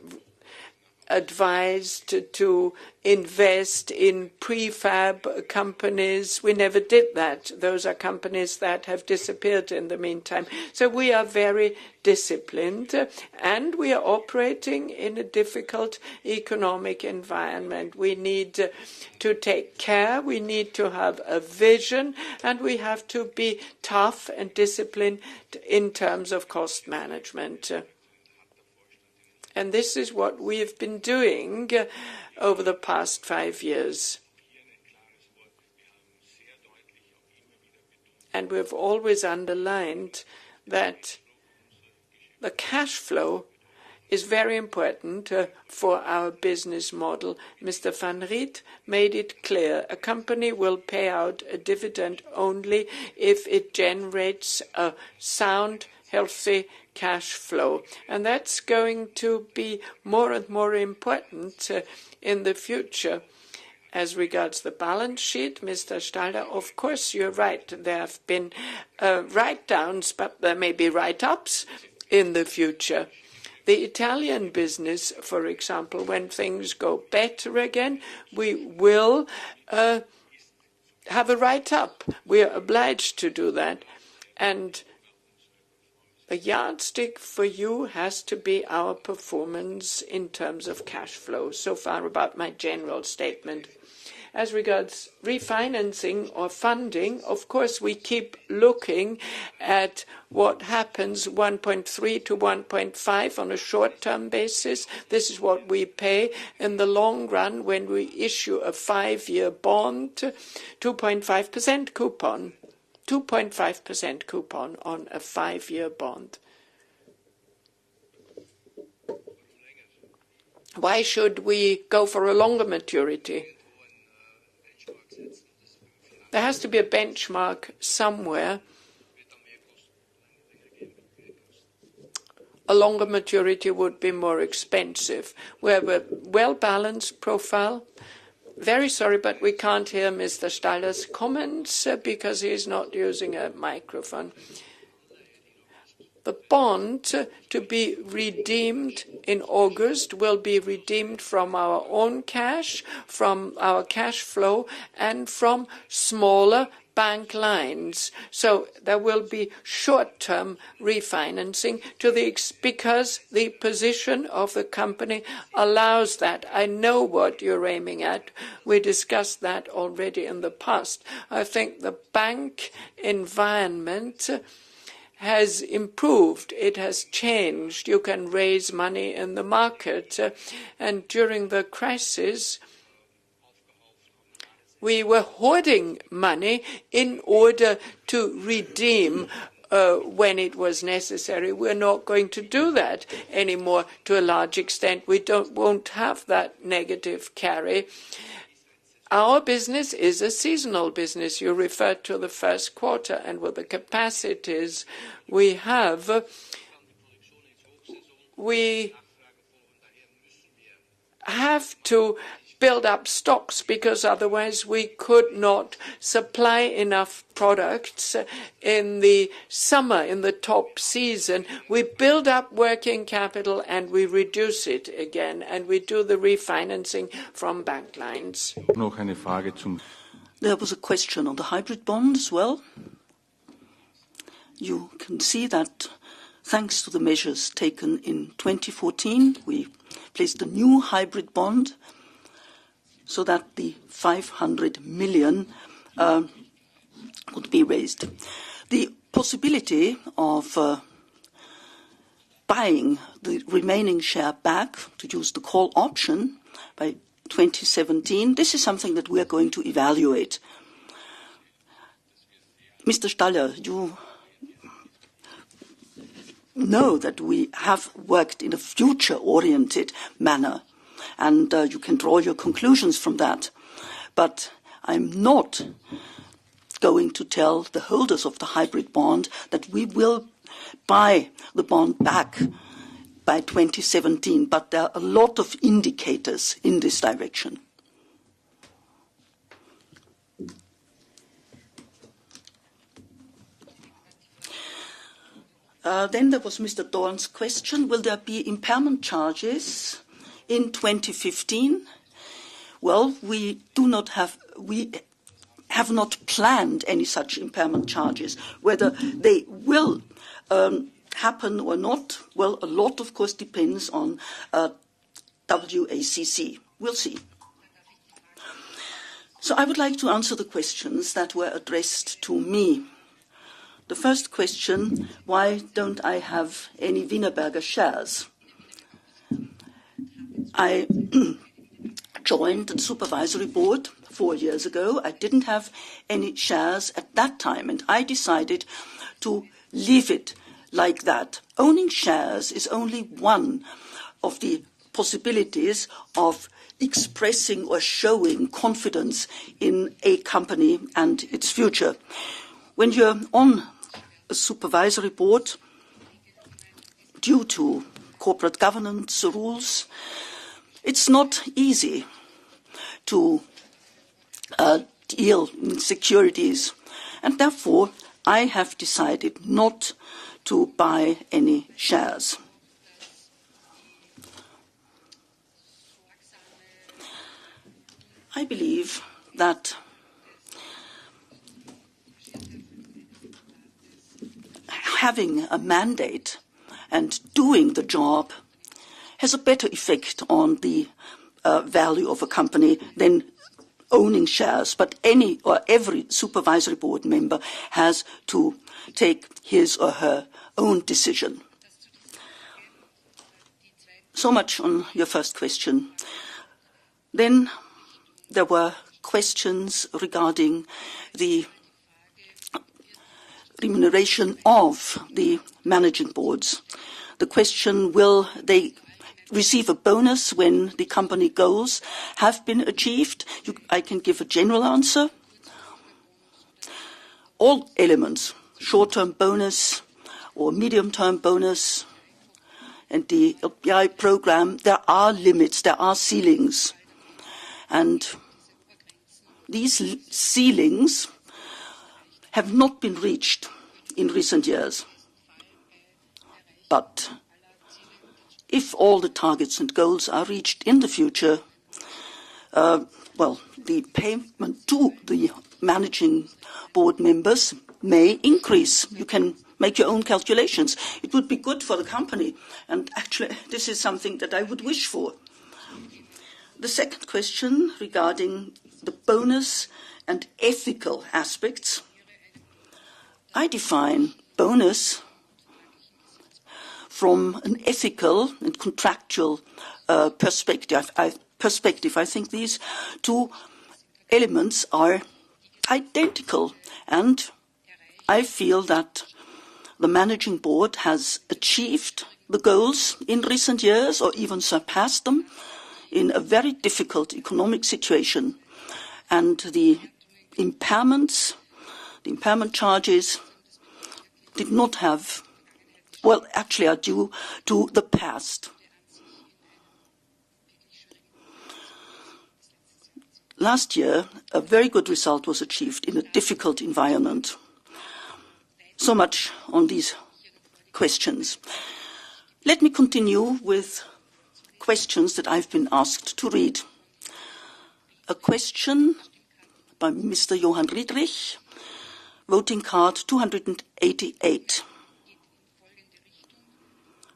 advised to invest in prefab companies. We never did that. Those are companies that have disappeared in the meantime. So we are very disciplined, and we are operating in a difficult economic environment. We need to take care, we need to have a vision, and we have to be tough and disciplined in terms of cost management. And this is what we have been doing over the past 5 years. And we've always underlined that the cash flow is very important for our business model. Mr. van Riet made it clear a company will pay out a dividend only if it generates a sound, healthy cash flow. And that's going to be more and more important in the future. As regards the balance sheet, Mr. Steiler, of course, you're right. There have been write-downs, but there may be write-ups in the future. The Italian business, for example, when things go better again, we will have a write-up. We are obliged to do that. And the yardstick for you has to be our performance in terms of cash flow. So far about my general statement. As regards refinancing or funding, of course, we keep looking at what happens 1.3 to 1.5 on a short-term basis. This is what we pay in the long run when we issue a 5-year bond, 2.5% coupon. 2.5% coupon on a 5-year bond. Why should we go for a longer maturity? There has to be a benchmark somewhere. A longer maturity would be more expensive. We have a well-balanced profile. Very sorry, but we can't hear Mr. Steiler's comments because he's not using a microphone. The bond to be redeemed in August will be redeemed from our own cash, from our cash flow, and from smaller bank lines. So there will be short-term refinancing because the position of the company allows that. I know what you're aiming at. We discussed that already in the past. I think the bank environment has improved. It has changed. You can raise money in the market. And during the crisis, we were hoarding money in order to redeem when it was necessary. We're not going to do that anymore to a large extent. We won't have that negative carry. Our business is a seasonal business. You referred to the first quarter, and with the capacities we have, we have to build up stocks because otherwise we could not supply enough products in the summer, in the top season. We build up working capital and we reduce it again, and we do the refinancing from bank lines. There was a question on the hybrid bond as well. You can see that thanks to the measures taken in 2014, we placed a new hybrid bond so that the 500 million could be raised. The possibility of buying the remaining share back to use the call option by 2017, this is something that we are going to evaluate. Mr. Staller, you know that we have worked in a future-oriented manner, and you can draw your conclusions from that. But I'm not going to tell the holders of the hybrid bond that we will buy the bond back by 2017, but there are a lot of indicators in this direction. Then there was Mr. Dorn's question, will there be impairment charges in 2015? Well, we have not planned any such impairment charges. Whether they will happen or not, well, a lot, of course, depends on WACC. We'll see. So I would like to answer the questions that were addressed to me. The first question, why don't I have any Wienerberger shares? I joined the supervisory board 4 years ago. I didn't have any shares at that time, and I decided to leave it like that. Owning shares is only one of the possibilities of expressing or showing confidence in a company and its future. When you're on a supervisory board, due to corporate governance rules, it's not easy to deal in securities, and therefore I have decided not to buy any shares. I believe that having a mandate and doing the job has a better effect on the value of a company than owning shares. But any or every supervisory board member has to take his or her own decision. So much on your first question. Then there were questions regarding the remuneration of the managing boards. The question, will they receive a bonus when the company goals have been achieved? I can give a general answer. All elements, short-term bonus or medium-term bonus, and the LPI program, there are limits, there are ceilings. And these ceilings have not been reached in recent years. But if all the targets and goals are reached in the future, well, the payment to the managing board members may increase. You can make your own calculations. It would be good for the company, and actually this is something that I would wish for. The second question regarding the bonus and ethical aspects. I define bonus from an ethical and contractual perspective. I think these two elements are identical, and I feel that the managing board has achieved the goals in recent years or even surpassed them in a very difficult economic situation. And the impairment charges did not have, well, actually are due to the past. Last year, a very good result was achieved in a difficult environment. So much on these questions. Let me continue with questions that I've been asked to read. A question by Mr. Johann Riedrich, voting card 288.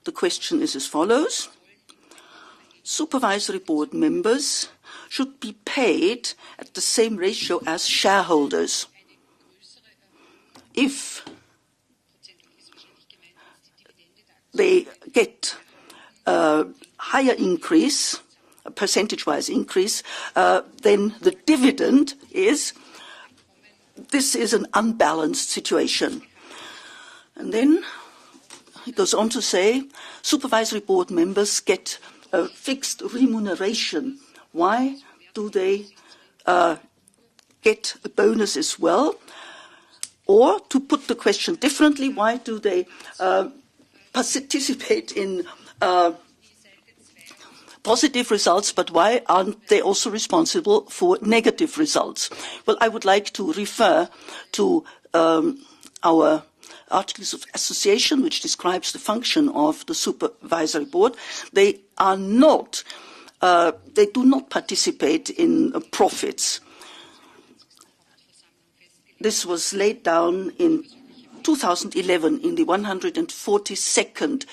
The question is as follows. Supervisory board members should be paid at the same ratio as shareholders. If they get a higher increase, a percentage-wise increase, then the dividend is, this is an unbalanced situation. And then he goes on to say, supervisory board members get a fixed remuneration. Why do they get a bonus as well? Or, to put the question differently, why do they participate in positive results, but why aren't they also responsible for negative results? Well, I would like to refer to our Articles of Association, which describes the function of the supervisory board. They are not, they do not participate in profits. This was laid down in 2011 in the 142nd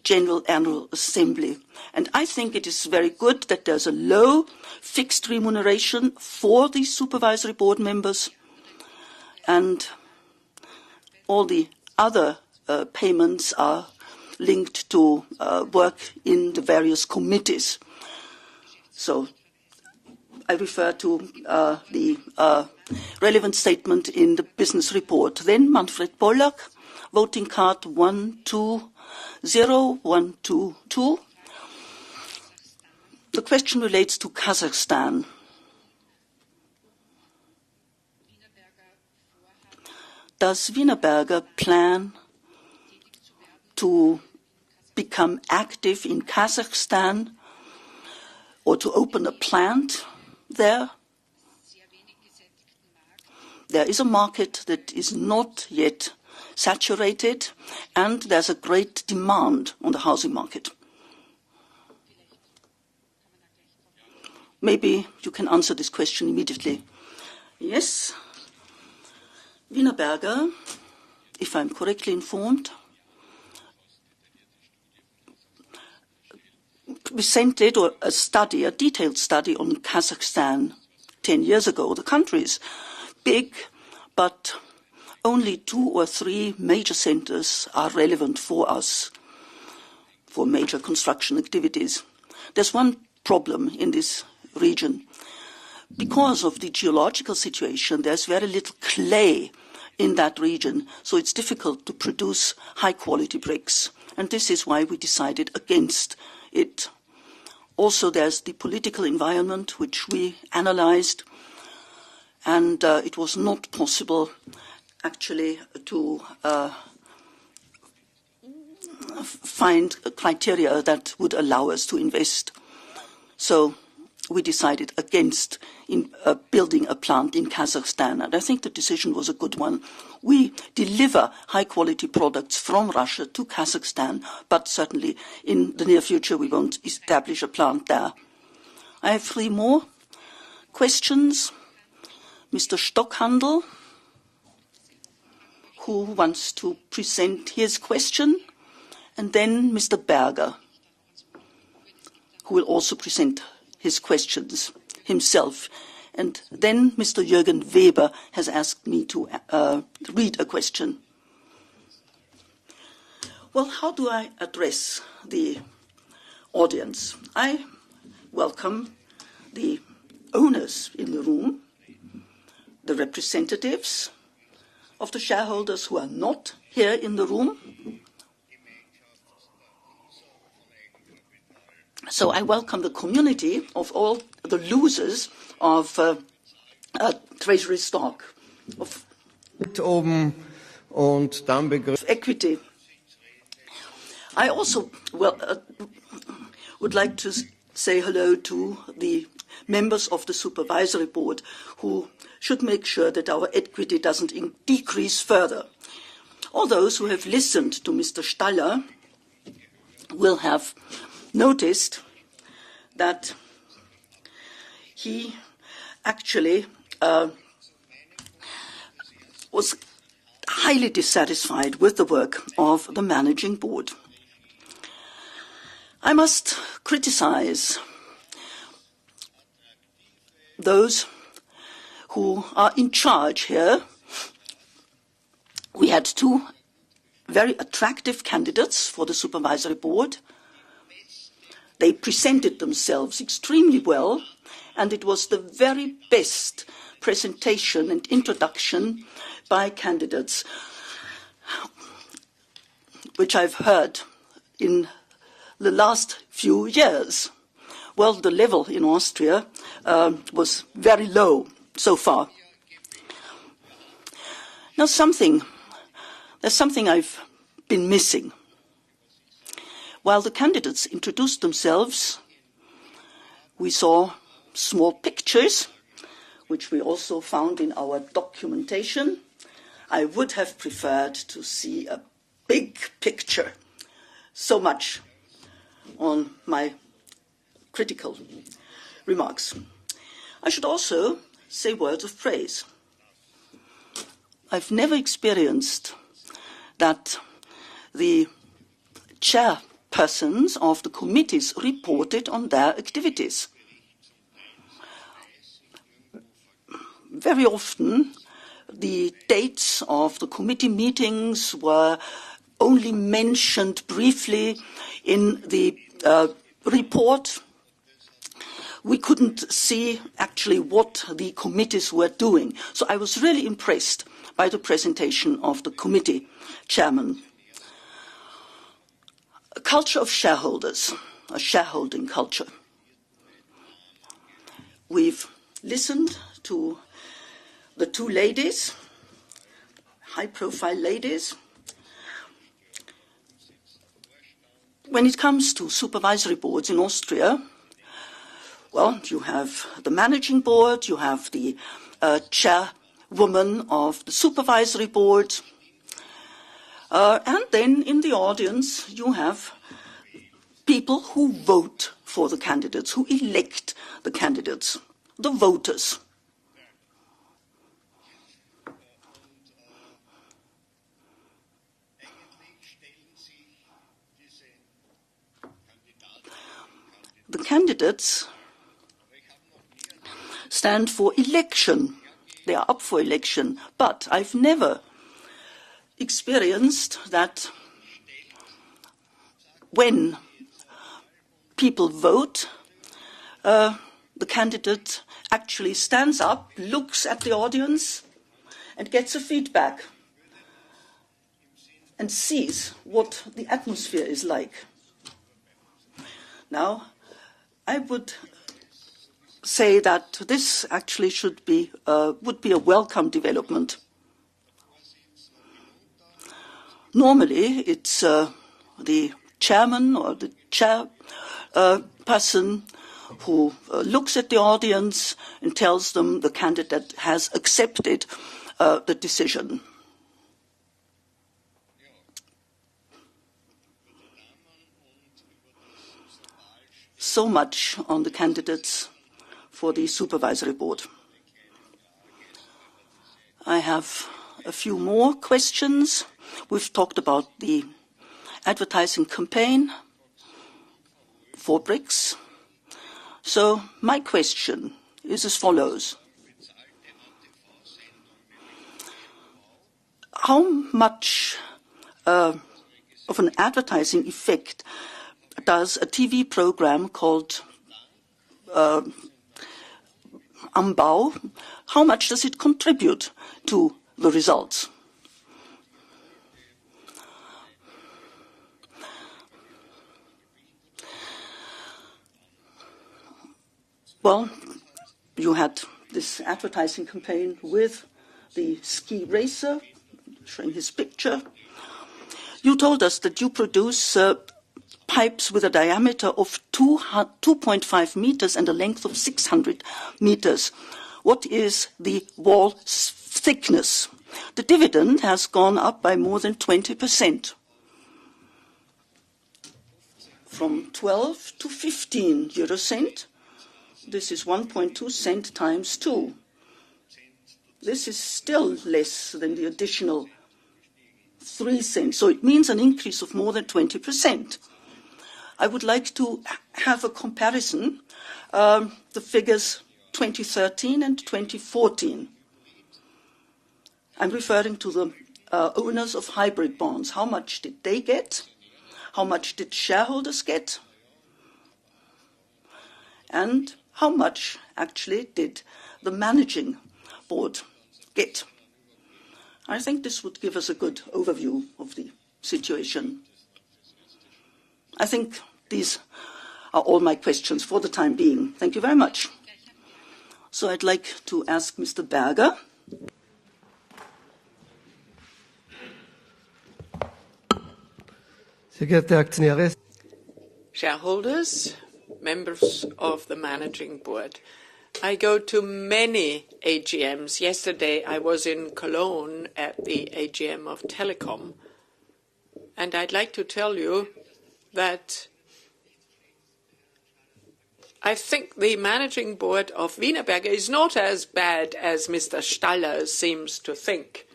General Annual Assembly. And I think it is very good that there's a low fixed remuneration for the supervisory board members, and all the other payments are linked to work in the various committees. So I refer to the relevant statement in the business report. Then Manfred Pollack, voting card 120122. The question relates to Kazakhstan. Does Wienerberger plan to become active in Kazakhstan or to open a plant there? There is a market that is not yet saturated, and there's a great demand on the housing market. Maybe you can answer this question immediately. Yes. Wienerberger, if I'm correctly informed, presented a study, a detailed study on Kazakhstan 10 years ago. The country is big, but only 2 or 3 major centers are relevant for us, for major construction activities. There's one problem in this region. Because of the geological situation, there's very little clay in that region, so it's difficult to produce high-quality bricks. And this is why we decided against it. Also, there's the political environment, which we analyzed, and it was not possible, actually, to find a criteria that would allow us to invest. So we decided against building a plant in Kazakhstan, and I think the decision was a good one. We deliver high-quality products from Russia to Kazakhstan, but certainly in the near future we won't establish a plant there. I have 3 more. questions. Mr. Stockhandel, who wants to present his question, and then Mr. Berger, who will also present his questions himself. And then Mr. Jürgen Weber has asked me to read a question. Well, how do I address the audience? I welcome the owners in the room, the representatives of the shareholders who are not here in the room. So I welcome the community of all the losers of treasury stock, of equity. I also would like to say hello to the members of the supervisory board who should make sure that our equity doesn't decrease further. All those who have listened to Mr. Staller will have noticed that he actually was highly dissatisfied with the work of the managing board. I must criticize those who are in charge here. We had two very attractive candidates for the supervisory board. They presented themselves extremely well, and it was the very best presentation and introduction by candidates which I've heard in the last few years. Well, the level in Austria was very low so far. Now there's something I've been missing. While the candidates introduced themselves, we saw small pictures, which we also found in our documentation. I would have preferred to see a big picture. So much on my critical remarks. I should also say words of praise. I've never experienced that the chairpersons of the committees reported on their activities. Very often, the dates of the committee meetings were only mentioned briefly in the report. We couldn't see actually what the committees were doing. So I was really impressed by the presentation of the committee chairman. A culture of shareholders, a shareholding culture. We've listened to the two ladies, high-profile ladies. When it comes to supervisory boards in Austria, well, you have the managing board, you have the chairwoman of the supervisory board, and then in the audience you have people who vote for the candidates, who elect the candidates, the voters. The candidates stand for election. They are up for election. But I've never experienced that when people vote, the candidate actually stands up, looks at the audience, and gets a feedback and sees what the atmosphere is like. Now, I would say that this actually would be a welcome development. Normally, it's the chairman or the chairperson who looks at the audience and tells them the candidate has accepted the decision. So much on the candidates for the Supervisory Board. I have a few more questions. We've talked about the advertising campaign for BRICS. So my question is as follows. How much of an advertising effect does a TV program called Ambau, how much does it contribute to the results? Well, you had this advertising campaign with the ski racer, showing his picture. You told us that you produce pipes with a diameter of 2.5 meters and a length of 600 meters. What is the wall thickness? The dividend has gone up by more than 20%, from 12 to 15 euro cent. This is 1.2 cent times 2. This is still less than the additional 3 cents, so it means an increase of more than 20%. I would like to have a comparison, the figures 2013 and 2014. I'm referring to the owners of hybrid bonds. How much did they get? How much did shareholders get? And how much actually did the managing board get? I think this would give us a good overview of the situation. I think these are all my questions for the time being. Thank you very much. So I'd like to ask Mr. Berger. Sehr geehrte Aktionäre, Shareholders, members of the managing board. I go to many AGMs. Yesterday I was in Cologne at the AGM of Telecom. And I'd like to tell you that I think the managing board of Wienerberger is not as bad as Mr. Staller seems to think.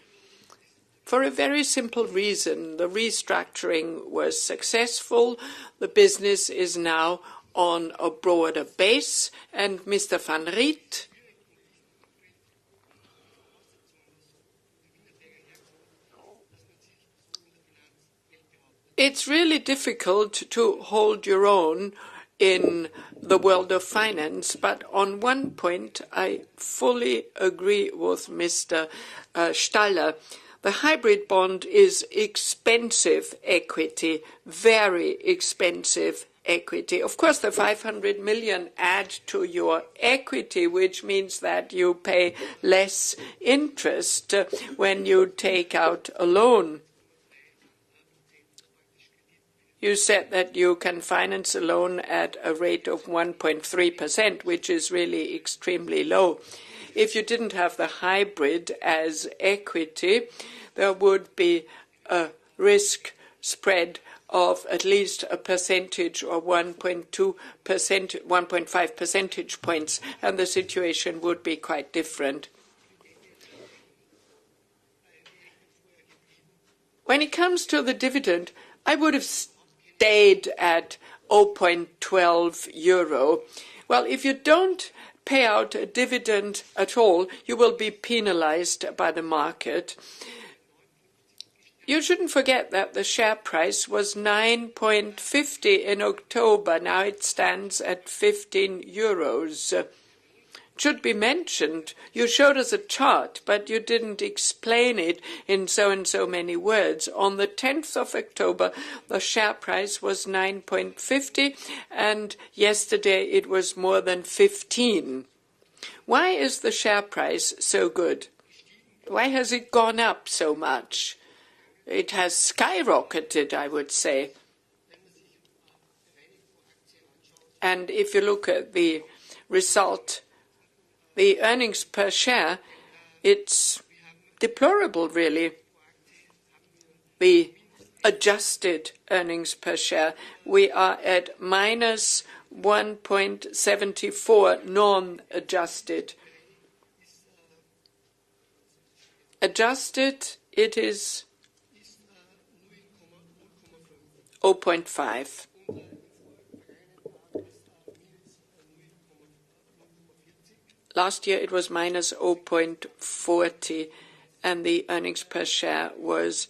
For a very simple reason. The restructuring was successful. The business is now on a broader base. And Mr. van Riet, it's really difficult to hold your own in the world of finance, but on one point I fully agree with Mr. Staller. The hybrid bond is expensive equity, very expensive equity. Of course, the 500 million add to your equity, which means that you pay less interest when you take out a loan. You said that you can finance a loan at a rate of 1.3%, which is really extremely low. If you didn't have the hybrid as equity, there would be a risk spread of at least a percentage or 1.5 percentage points, and the situation would be quite different. When it comes to the dividend, I would have stayed at 0.12 euro. Well, if you don't pay out a dividend at all, you will be penalized by the market. You shouldn't forget that the share price was 9.50 in October. Now it stands at 15 euros. It should be mentioned, you showed us a chart, but you didn't explain it in so and so many words. On the 10th of October, the share price was 9.50, and yesterday it was more than 15. Why is the share price so good? Why has it gone up so much? It has skyrocketed, I would say. And if you look at the result, the earnings per share, it's deplorable, really. The adjusted earnings per share, we are at minus 1.74 non-adjusted. Adjusted, it is 0.5. Last year it was minus 0.40, and the earnings per share was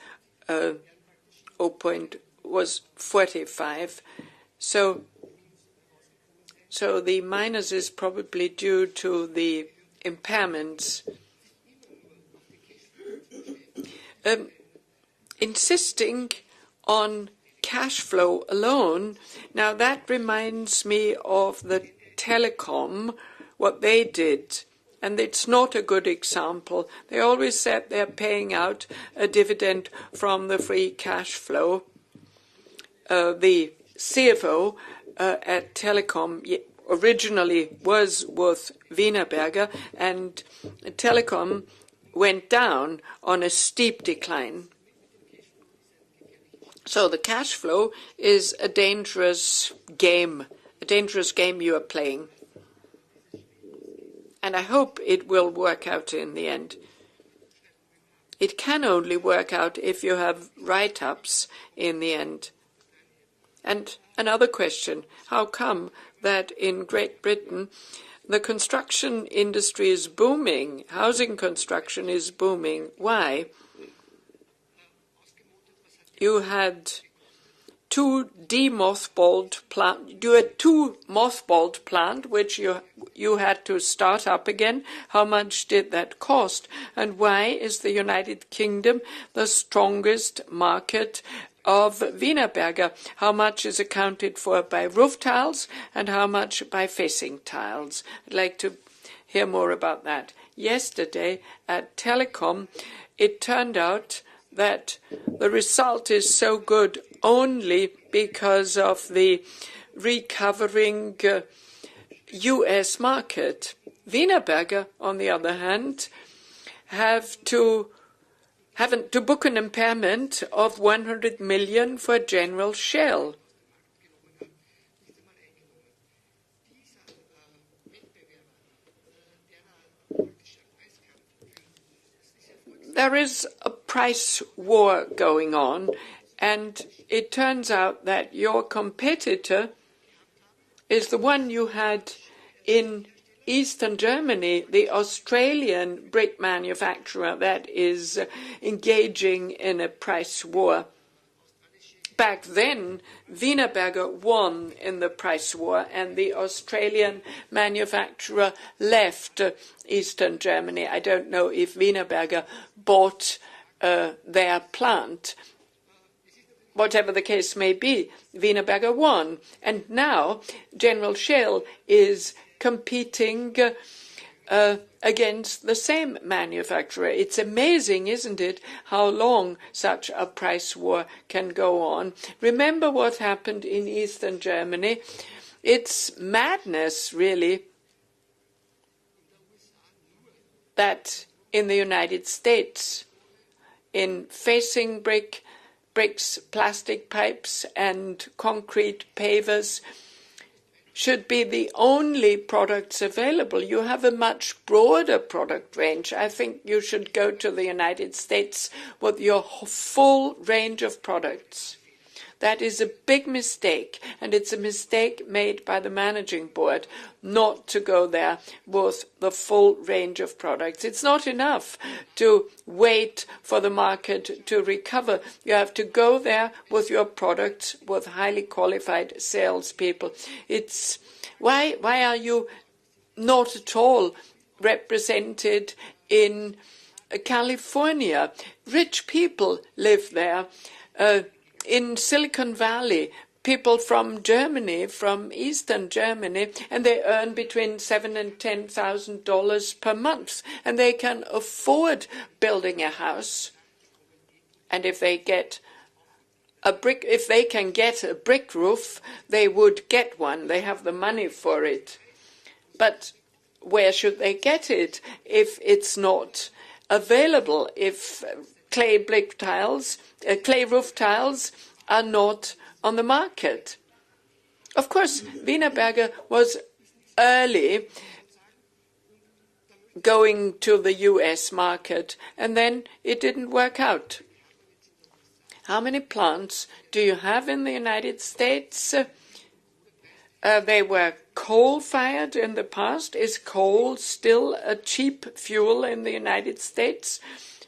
45. So the minus is probably due to the impairments. Insisting on cash flow alone, now that reminds me of the telecom, what they did, and it's not a good example. They always said they're paying out a dividend from the free cash flow. The CFO at Telecom originally was with Wienerberger, and Telecom went down on a steep decline. So the cash flow is a dangerous game you are playing. And I hope it will work out in the end. It can only work out if you have write-ups in the end. And another question, how come that in Great Britain the construction industry is booming, housing construction is booming? Why? You had two mothballed plants, which you had to start up again. How much did that cost? And why is the United Kingdom the strongest market of Wienerberger? How much is accounted for by roof tiles and how much by facing tiles? I'd like to hear more about that. Yesterday at Telecom, it turned out that the result is so good only because of the recovering U.S. market. Wienerberger, on the other hand, have to book an impairment of 100 million for General Shell. There is a price war going on, and it turns out that your competitor is the one you had in Eastern Germany, the Australian brick manufacturer that is engaging in a price war. Back then, Wienerberger won in the price war, and the Australian manufacturer left Eastern Germany. I don't know if Wienerberger bought their plant. Whatever the case may be, Wienerberger won. And now General Shell is competing against the same manufacturer. It's amazing, isn't it, how long such a price war can go on. Remember what happened in Eastern Germany? It's madness, really, that in the United States, in facing bricks, plastic pipes, and concrete pavers, should be the only products available. You have a much broader product range. I think you should go to the United States with your full range of products. That is a big mistake, and it's a mistake made by the managing board not to go there with the full range of products. It's not enough to wait for the market to recover. You have to go there with your products, with highly qualified salespeople. Why are you not at all represented in California? Rich people live there. In Silicon Valley, people from Germany, from Eastern Germany, and they earn between $7,000 and $10,000 per month, and they can afford building a house. And if they can get a brick roof, they would get one. They have the money for it. But where should they get it if it's not available? If clay roof tiles are not on the market. Of course, Wienerberger was early going to the US market, and then it didn't work out. How many plants do you have in the United States? They were coal-fired in the past. Is coal still a cheap fuel in the United States?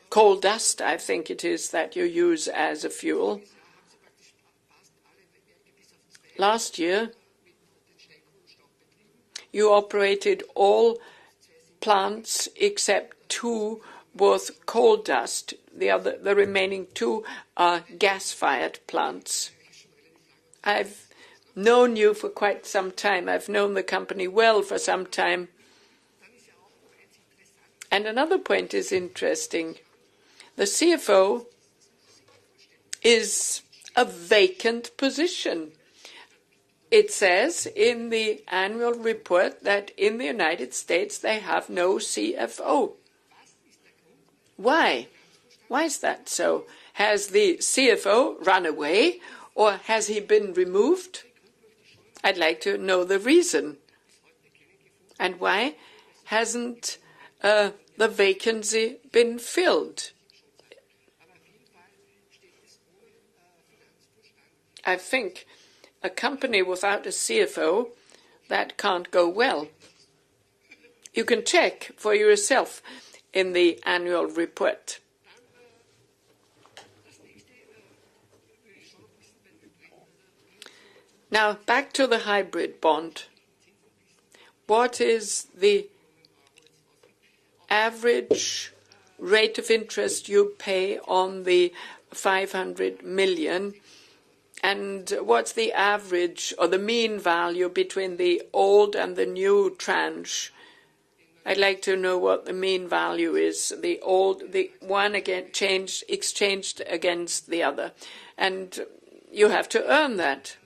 Coal dust, I think it is, that you use as a fuel. Last year, you operated all plants except 2 with coal dust. The remaining 2 are gas-fired plants. I've known you for quite some time. I've known the company well for some time. And another point is interesting. The CFO is a vacant position. It says in the annual report that in the United States they have no CFO. Why? Why is that so? Has the CFO run away, or has he been removed? I'd like to know the reason. And why hasn't the vacancy been filled? I think a company without a CFO, that can't go well. You can check for yourself in the annual report. Now, back to the hybrid bond. What is the average rate of interest you pay on the 500 million? And what's the average or the mean value between the old and the new tranche? I'd like to know what the mean value is. The one again exchanged against the other. And you have to earn that.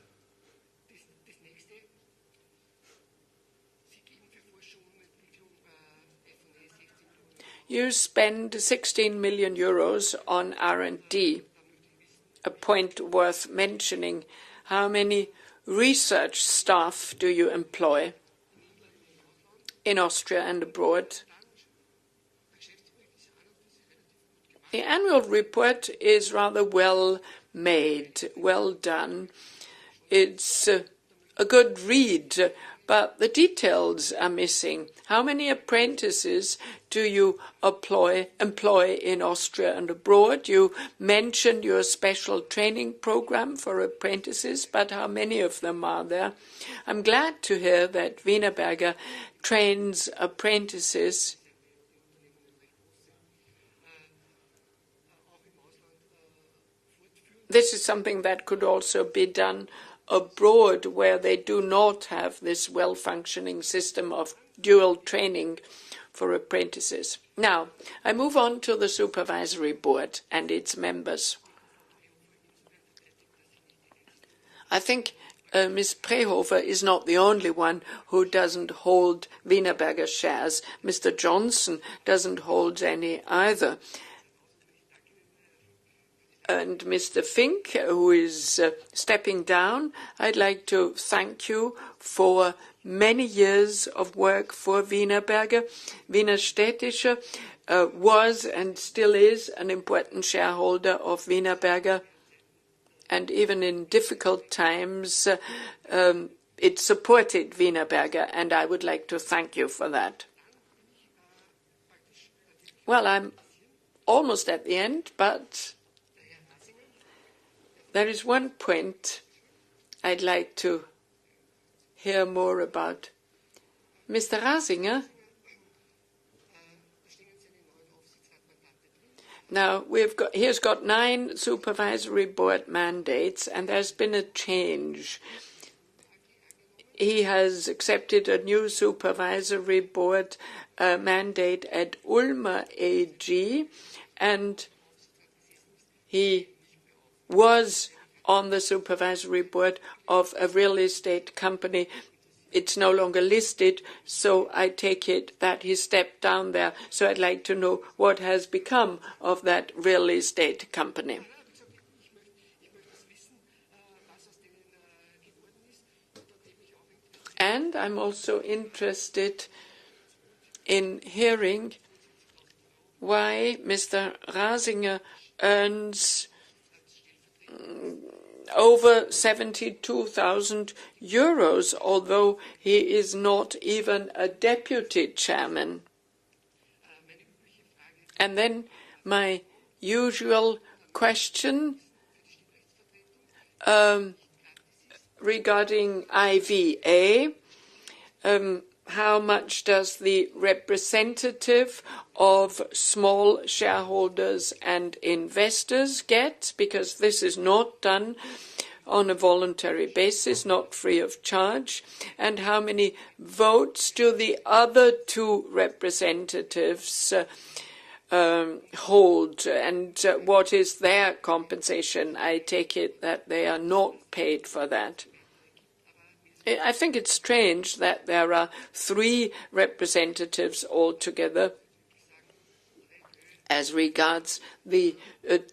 You spend 16 million euros on R&D. A point worth mentioning. How many research staff do you employ in Austria and abroad? The annual report is rather well made, well done. It's a good read, but the details are missing. How many apprentices do you employ in Austria and abroad? You mentioned your special training program for apprentices, but how many of them are there? I'm glad to hear that Wienerberger trains apprentices. This is something that could also be done abroad, where they do not have this well-functioning system of dual training for apprentices. Now, I move on to the supervisory board and its members. I think Ms. Prehofer is not the only one who doesn't hold Wienerberger shares. Mr. Johnson doesn't hold any either. And Mr. Fink, who is stepping down, I'd like to thank you for many years of work for Wienerberger. Wiener Städtische was and still is an important shareholder of Wienerberger. And even in difficult times, it supported Wienerberger, and I would like to thank you for that. Well, I'm almost at the end, but there is one point I'd like to hear more about. Mr. Rasinger, now he's got 9 supervisory board mandates, and there's been a change. He has accepted a new supervisory board mandate at Ulmer AG, and he was on the supervisory board of a real estate company. It's no longer listed, so I take it that he stepped down there. So I'd like to know what has become of that real estate company. And I'm also interested in hearing why Mr. Rasinger earns over 72,000 euros, although he is not even a deputy chairman. And then my usual question regarding IVA. How much does the representative of small shareholders and investors get? Because this is not done on a voluntary basis, not free of charge. And how many votes do the other two representatives hold? And what is their compensation? I take it that they are not paid for that. I think it's strange that there are 3 representatives altogether as regards the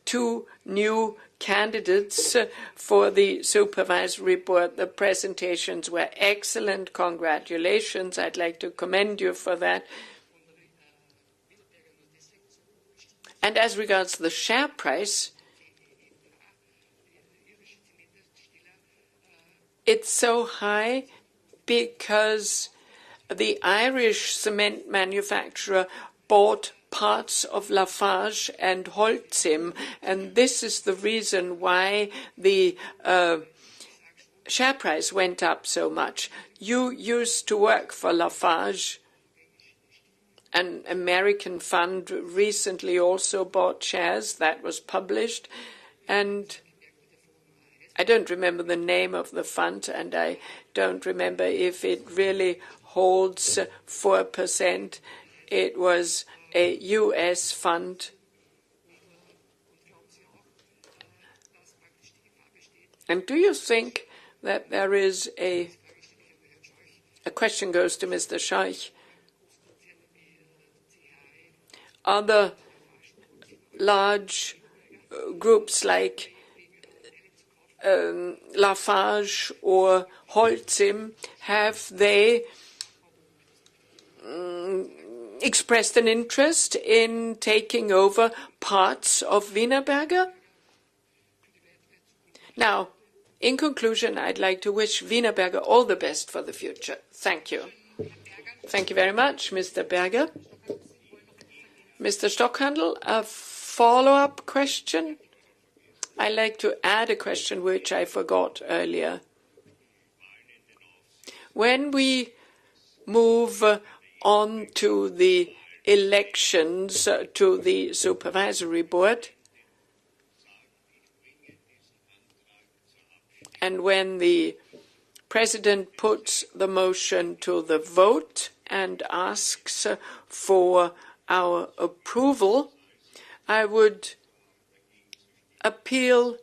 2 new candidates for the supervisory board. The presentations were excellent. Congratulations. I'd like to commend you for that. And as regards the share price, it's so high because the Irish cement manufacturer bought parts of Lafarge and Holcim, and this is the reason why the share price went up so much. You used to work for Lafarge. An American fund recently also bought shares. That was published, and I don't remember the name of the fund, and I don't remember if it really holds 4%. It was a U.S. fund. And do you think that there is a question goes to Mr. Scheuch, other large groups like Lafarge or Holcim, have they expressed an interest in taking over parts of Wienerberger? Now, in conclusion, I'd like to wish Wienerberger all the best for the future. Thank you. Thank you very much, Mr. Berger. Mr. Stockhandel, a follow-up question? I'd like to add a question which I forgot earlier. When we move on to the elections to the supervisory board, and when the president puts the motion to the vote and asks for our approval, I would appeal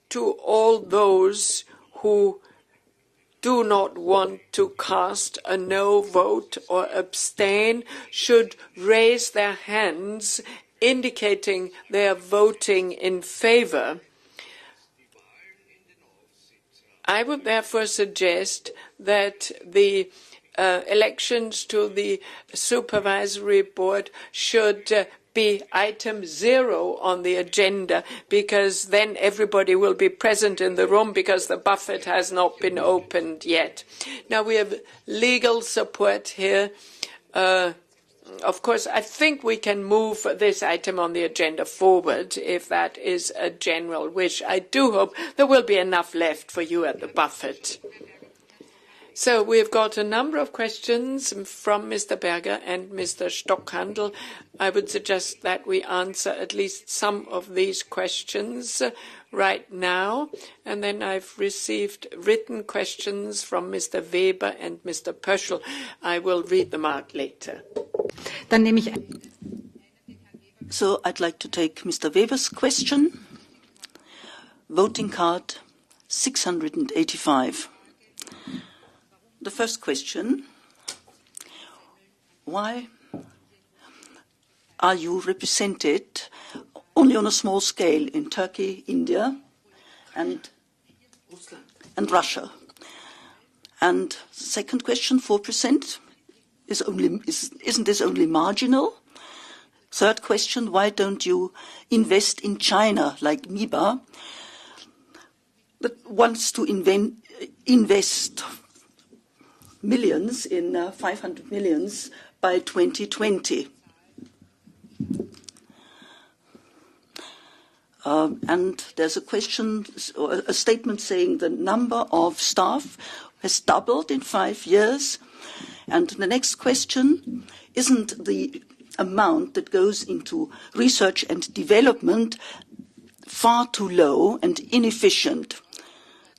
to all those who do not want to cast a no vote or abstain should raise their hands indicating they are voting in favor. I would therefore suggest that the elections to the supervisory board should be item 0 on the agenda, because then everybody will be present in the room because the buffet has not been opened yet. Now we have legal support here. Of course, I think we can move this item on the agenda forward if that is a general wish. I do hope there will be enough left for you at the buffet. So we've got a number of questions from Mr. Berger and Mr. Stockhandel. I would suggest that we answer at least some of these questions right now. And then I've received written questions from Mr. Weber and Mr. Pöschl. I will read them out later. Dann nehme ich So I'd like to take Mr. Weber's question. Voting card 685. The first question: why are you represented only on a small scale in Turkey, India, and Russia? And second question, 4% isn't this only marginal? Third question, why don't you invest in China like MIBA that wants to invest millions in 500 millions by 2020? And there's a question, or a statement saying the number of staff has doubled in 5 years. And the next question, isn't the amount that goes into research and development far too low and inefficient?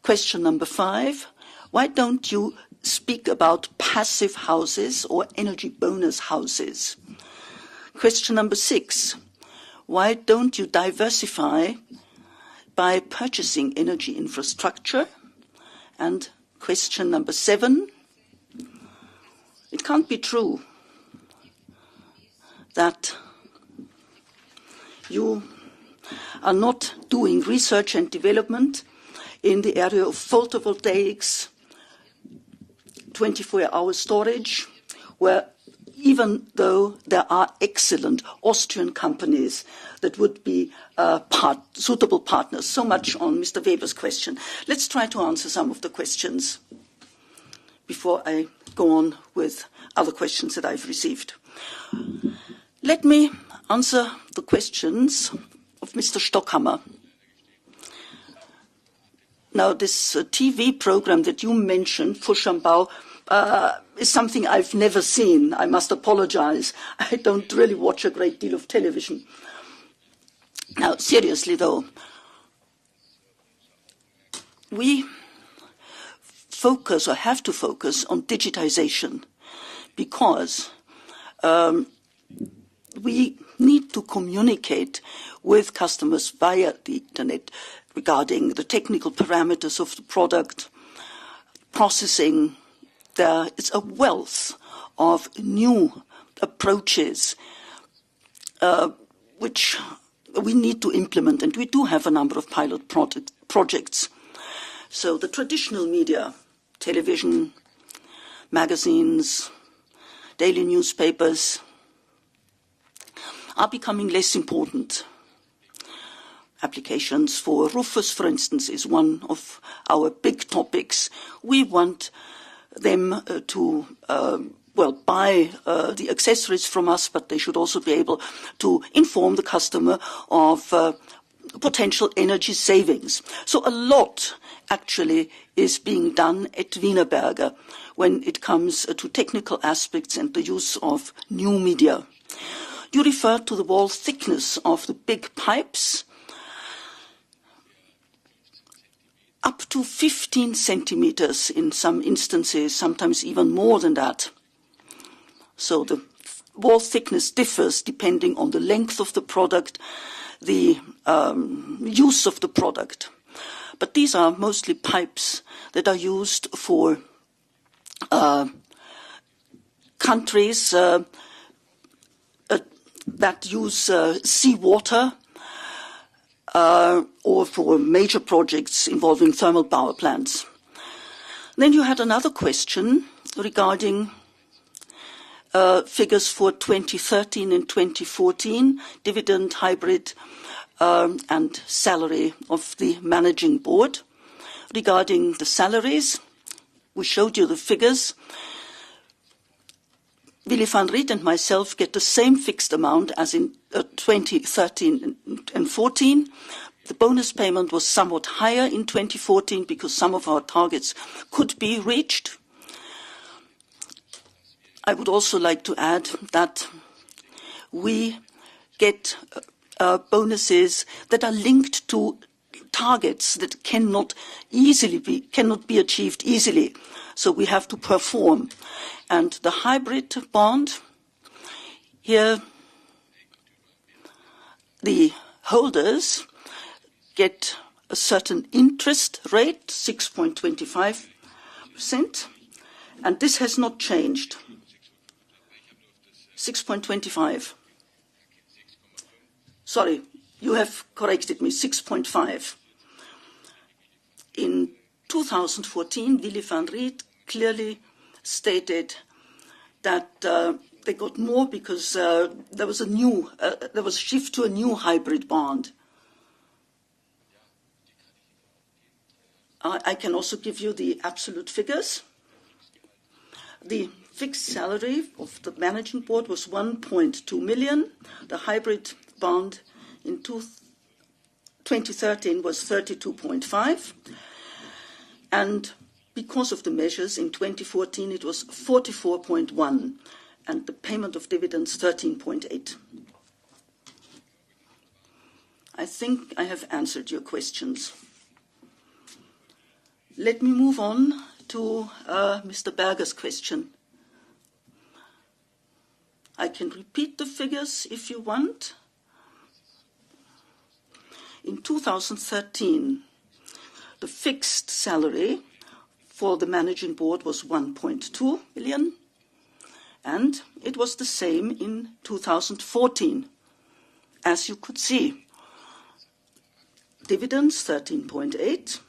Question number 5, why don't you speak about passive houses or energy bonus houses? Question number 6, why don't you diversify by purchasing energy infrastructure? And question number 7, it can't be true that you are not doing research and development in the area of photovoltaics, 24-hour storage, where even though there are excellent Austrian companies that would be suitable partners. So much on Mr. Weber's question. Let's try to answer some of the questions before I go on with other questions that I've received. Let me answer the questions of Mr. Stockhammer. Now, this TV program that you mentioned, Fuschambau, is something I've never seen. I must apologize. I don't really watch a great deal of television. Now, seriously, though, we focus or have to focus on digitization because we need to communicate with customers via the internet regarding the technical parameters of the product, processing. There is a wealth of new approaches which we need to implement, and we do have a number of pilot projects. So the traditional media, television, magazines, daily newspapers, are becoming less important. Applications for roofers, for instance, is one of our big topics. We want them to buy the accessories from us, but they should also be able to inform the customer of potential energy savings. So a lot actually is being done at Wienerberger when it comes to technical aspects and the use of new media. You referred to the wall thickness of the big pipes. Up to 15 centimeters in some instances, sometimes even more than that. So the wall thickness differs depending on the length of the product, the use of the product. But these are mostly pipes that are used for countries that use seawater, or for major projects involving thermal power plants. Then you had another question regarding figures for 2013 and 2014, dividend, hybrid, and salary of the managing board. Regarding the salaries, we showed you the figures. Willy van Riet and myself get the same fixed amount as in 2013 and 14. The bonus payment was somewhat higher in 2014 because some of our targets could be reached. I would also like to add that we get bonuses that are linked to targets that cannot be achieved easily. So we have to perform. And the hybrid bond, here the holders get a certain interest rate, 6.25%, and this has not changed. 6.25. Sorry, you have corrected me, 6.5. In 2014, Willy van Riet clearly stated that they got more because there was a shift to a new hybrid bond. I can also give you the absolute figures. The fixed salary of the managing board was 1.2 million. The hybrid bond in 2013 was 32.5. And because of the measures in 2014, it was 44.1. And the payment of dividends, 13.8. I think I have answered your questions. Let me move on to Mr. Berger's question. I can repeat the figures if you want. In 2013, the fixed salary for the managing board was 1.2 million, and it was the same in 2014. As you could see, dividends 13.8.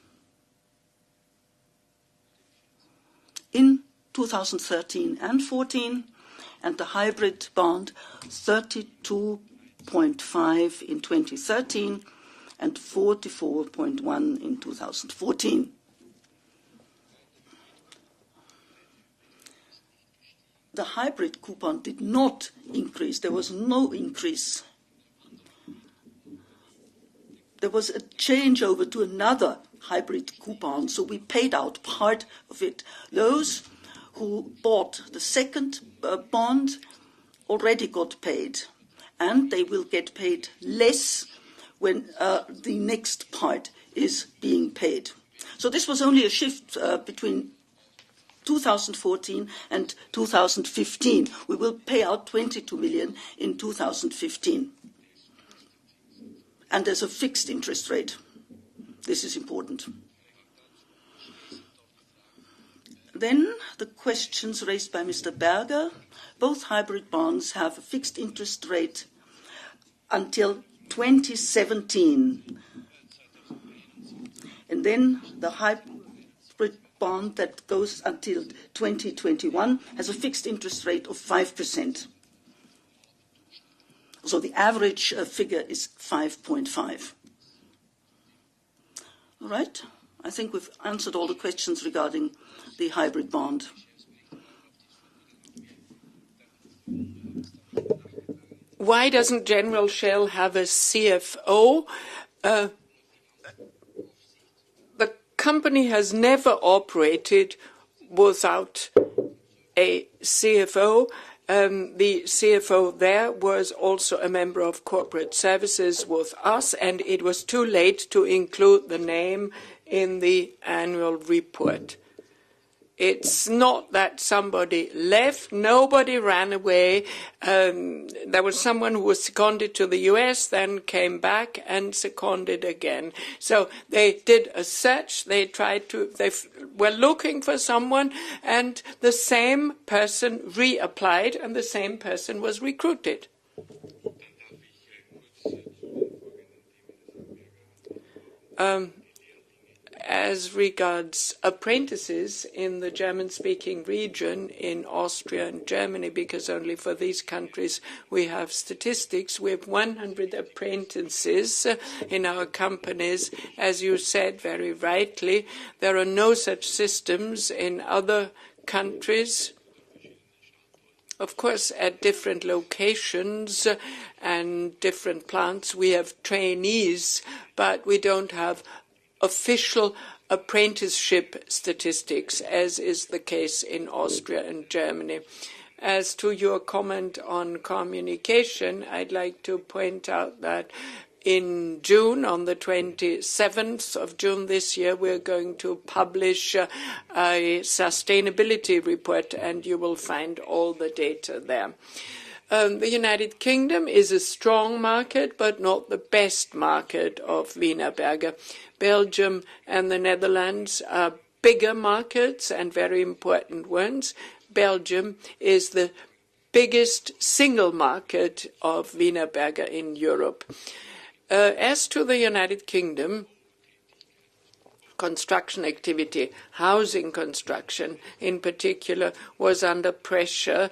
In 2013 and 14, and the hybrid bond 32.5 in 2013 and 44.1 in 2014. The hybrid coupon did not increase. There was no increase. There was a changeover to another hybrid coupon, so we paid out part of it. Those who bought the second bond already got paid, and they will get paid less when the next part is being paid. So this was only a shift between 2014 and 2015. We will pay out 22 million in 2015. And there's a fixed interest rate. This is important. Then the questions raised by Mr. Berger. Both hybrid bonds have a fixed interest rate until 2017. And then the hybrid bond that goes until 2021 has a fixed interest rate of 5%. So the average figure is 5.5. All right, I think we've answered all the questions regarding the hybrid bond. Why doesn't General Shell have a CFO? The company has never operated without a CFO. The CFO there was also a member of corporate services with us, and it was too late to include the name in the annual report. It's not that somebody left, nobody ran away. There was someone who was seconded to the US, then came back and seconded again. So they did a search, they were looking for someone, and the same person reapplied, and the same person was recruited. As regards apprentices in the German-speaking region in Austria and Germany, because only for these countries we have statistics, we have 100 apprentices in our companies. As you said very rightly, there are no such systems in other countries. Of course, at different locations and different plants, we have trainees, but we don't have official apprenticeship statistics, as is the case in Austria and Germany. As to your comment on communication, I'd like to point out that in June, on the 27th of June this year, we're going to publish a sustainability report, and you will find all the data there. The United Kingdom is a strong market, but not the best market of Wienerberger. Belgium and the Netherlands are bigger markets and very important ones. Belgium is the biggest single market of Wienerberger in Europe. As to the United Kingdom, construction activity, housing construction in particular, was under pressure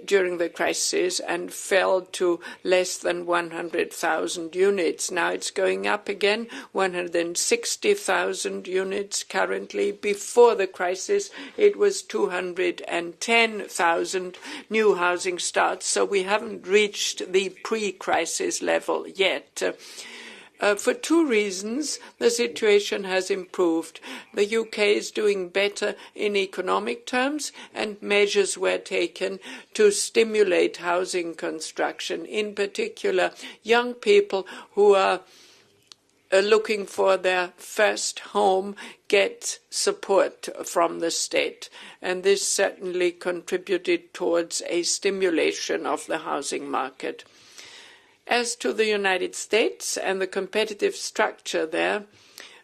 during the crisis and fell to less than 100,000 units. Now it's going up again, 160,000 units currently. Before the crisis, it was 210,000 new housing starts, so we haven't reached the pre-crisis level yet. For two reasons, the situation has improved. The UK is doing better in economic terms, and measures were taken to stimulate housing construction. In particular, young people who are looking for their first home get support from the state, and this certainly contributed towards a stimulation of the housing market. As to the United States and the competitive structure there,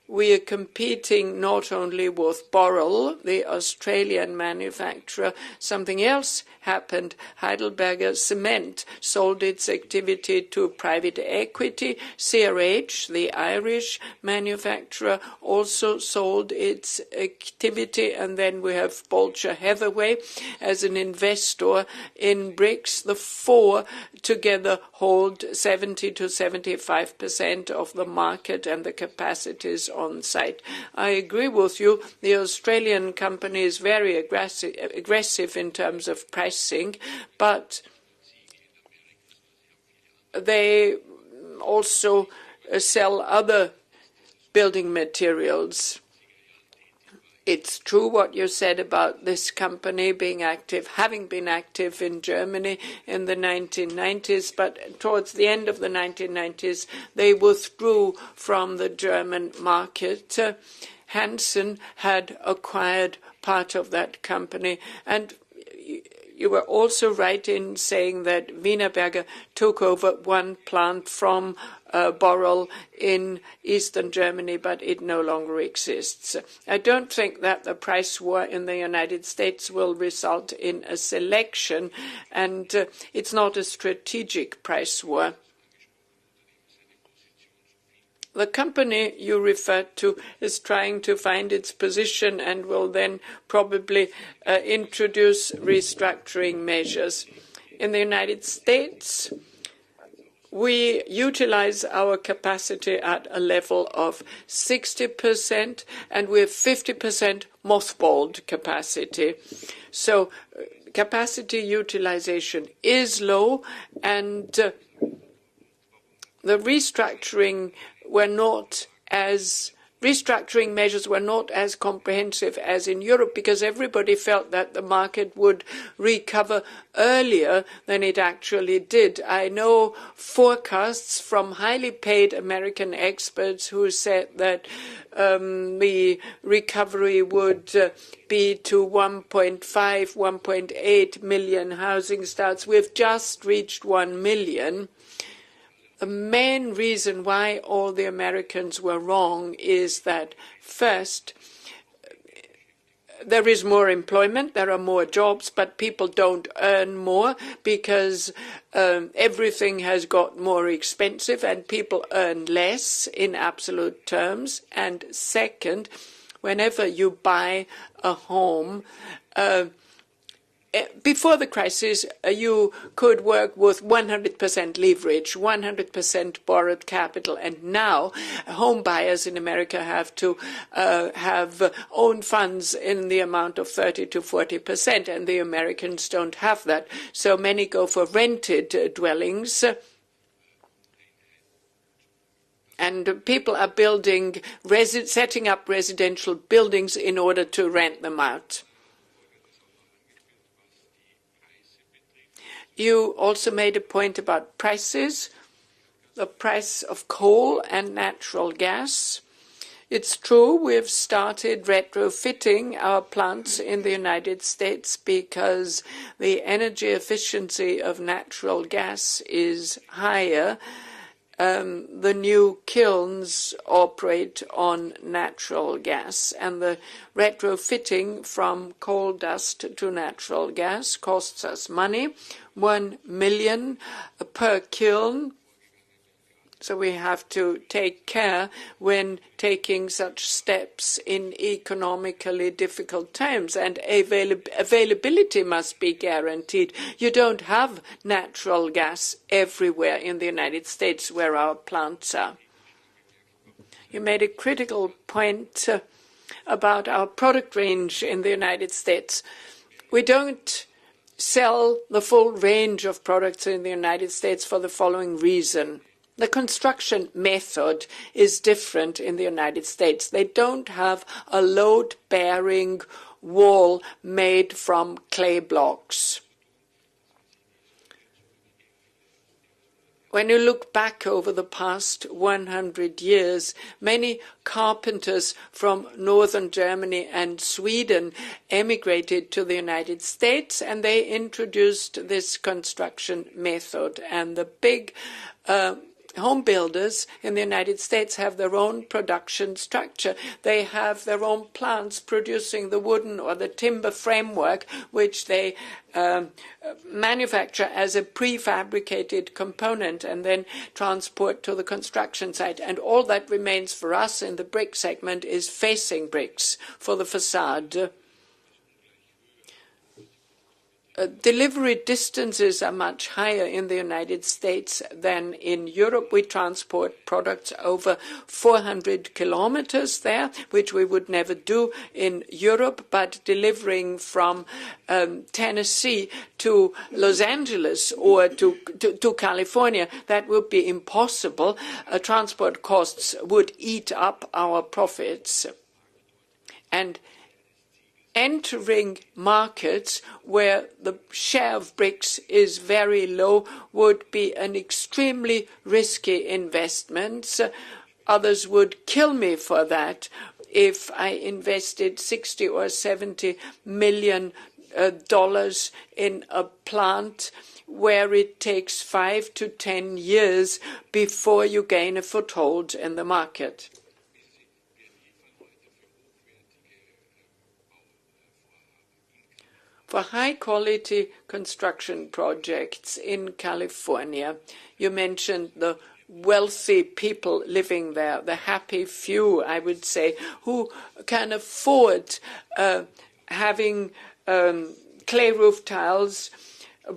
we are competing not only with Boral, the Australian manufacturer. Something else happened. Heidelberger Cement sold its activity to private equity. CRH, the Irish manufacturer, also sold its activity. And then we have Bolger Hathaway as an investor in bricks. The four together hold 70 to 75% of the market and the capacities on site. I agree with you. The Australian company is very aggressive in terms of pricing, but they also sell other building materials. It's true what you said about this company being active, having been active in Germany in the 1990s, but towards the end of the 1990s, they withdrew from the German market. Hansen had acquired part of that company, and you were also right in saying that Wienerberger took over one plant from Boral in eastern Germany, but it no longer exists. I don't think that the price war in the United States will result in a selection, and it's not a strategic price war. The company you referred to is trying to find its position and will then probably introduce restructuring measures. In the United States, we utilize our capacity at a level of 60%, and we have 50% mothballed capacity. So capacity utilization is low, and the restructuring measures were not as comprehensive as in Europe, because everybody felt that the market would recover earlier than it actually did. I know forecasts from highly paid American experts who said that the recovery would be to 1.5, 1.8 million housing starts. We've just reached 1 million. The main reason why all the Americans were wrong is that, first, there is more employment, there are more jobs, but people don't earn more because everything has got more expensive and people earn less in absolute terms. And second, whenever you buy a home, before the crisis, you could work with 100% leverage, 100% borrowed capital, and now home buyers in America have to have own funds in the amount of 30 to 40%, and the Americans don't have that. So many go for rented dwellings. And people are setting up residential buildings in order to rent them out. You also made a point about prices, the price of coal and natural gas. It's true, we've started retrofitting our plants in the United States because the energy efficiency of natural gas is higher. The new kilns operate on natural gas, and the retrofitting from coal dust to natural gas costs us money, 1 million per kiln. So we have to take care when taking such steps in economically difficult times, and availability must be guaranteed. You don't have natural gas everywhere in the United States where our plants are. You made a critical point about our product range in the United States. We don't sell the full range of products in the United States for the following reason. The construction method is different in the United States. They don't have a load-bearing wall made from clay blocks. When you look back over the past 100 years, many carpenters from northern Germany and Sweden emigrated to the United States, and they introduced this construction method. And the big home builders in the United States have their own production structure. They have their own plants producing the wooden or the timber framework, which they manufacture as a prefabricated component and then transport to the construction site. And all that remains for us in the brick segment is facing bricks for the facade. Delivery distances are much higher in the United States than in Europe. We transport products over 400 kilometers there, which we would never do in Europe, but delivering from Tennessee to Los Angeles or to California, that would be impossible. Transport costs would eat up our profits. And entering markets where the share of bricks is very low would be an extremely risky investment. Others would kill me for that if I invested $60 or $70 million in a plant where it takes 5 to 10 years before you gain a foothold in the market. For high-quality construction projects in California, you mentioned the wealthy people living there, the happy few, I would say, who can afford having clay roof tiles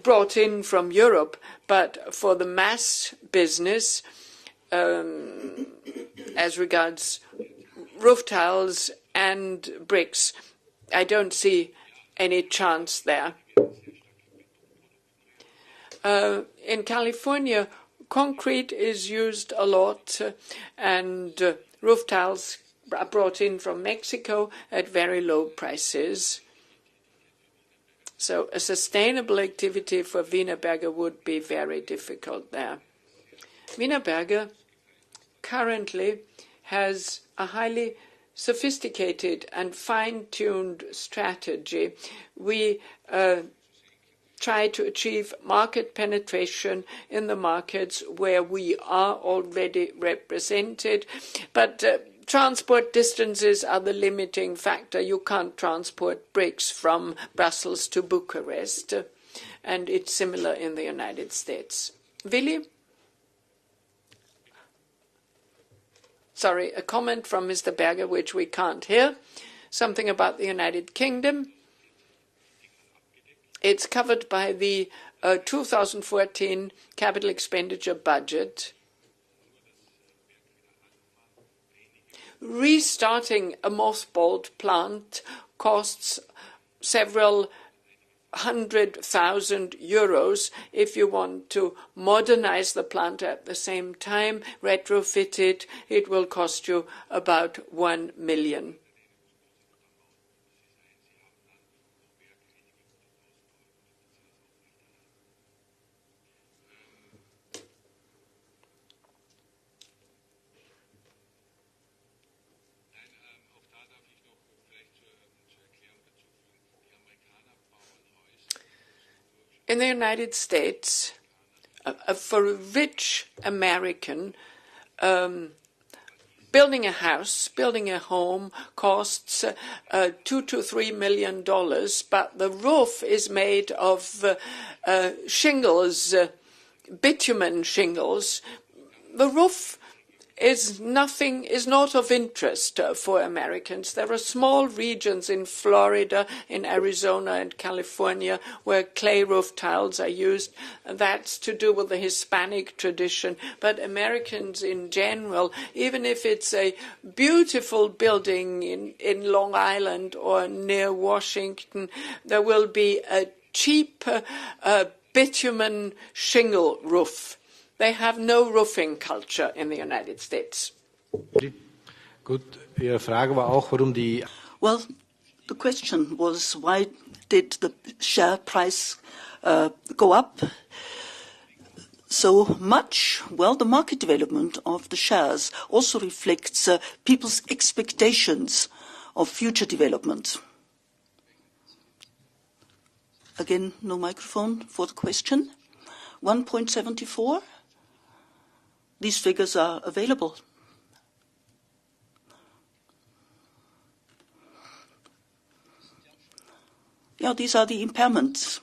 brought in from Europe. But for the mass business, as regards roof tiles and bricks, I don't see any chance there. In California, concrete is used a lot, and roof tiles are brought in from Mexico at very low prices. So a sustainable activity for Wienerberger would be very difficult there. Wienerberger currently has a highly sophisticated and fine-tuned strategy. We try to achieve market penetration in the markets where we are already represented, but transport distances are the limiting factor. You can't transport bricks from Brussels to Bucharest, and it's similar in the United States. Willi? Sorry, a comment from Mr. Berger, which we can't hear. Something about the United Kingdom. It's covered by the 2014 capital expenditure budget. Restarting a mothballed plant costs several €100,000. If you want to modernize the plant at the same time, retrofit it, it will cost you about $1 million. In the United States, for a rich American, building a house, building a home costs $2 to $3 million, but the roof is made of shingles, bitumen shingles, The roof is not of interest for Americans. There are small regions in Florida, in Arizona and California where clay roof tiles are used. That's to do with the Hispanic tradition. But Americans in general, even if it's a beautiful building in Long Island or near Washington, there will be a cheap bitumen shingle roof. They have no roofing culture in the United States. Gut, Ihre Frage war auch, warum die... Well, the question was, why did the share price go up so much? Well, the market development of the shares also reflects people's expectations of future development. Again, no microphone for the question. 1.74. These figures are available. Yeah, these are the impairments.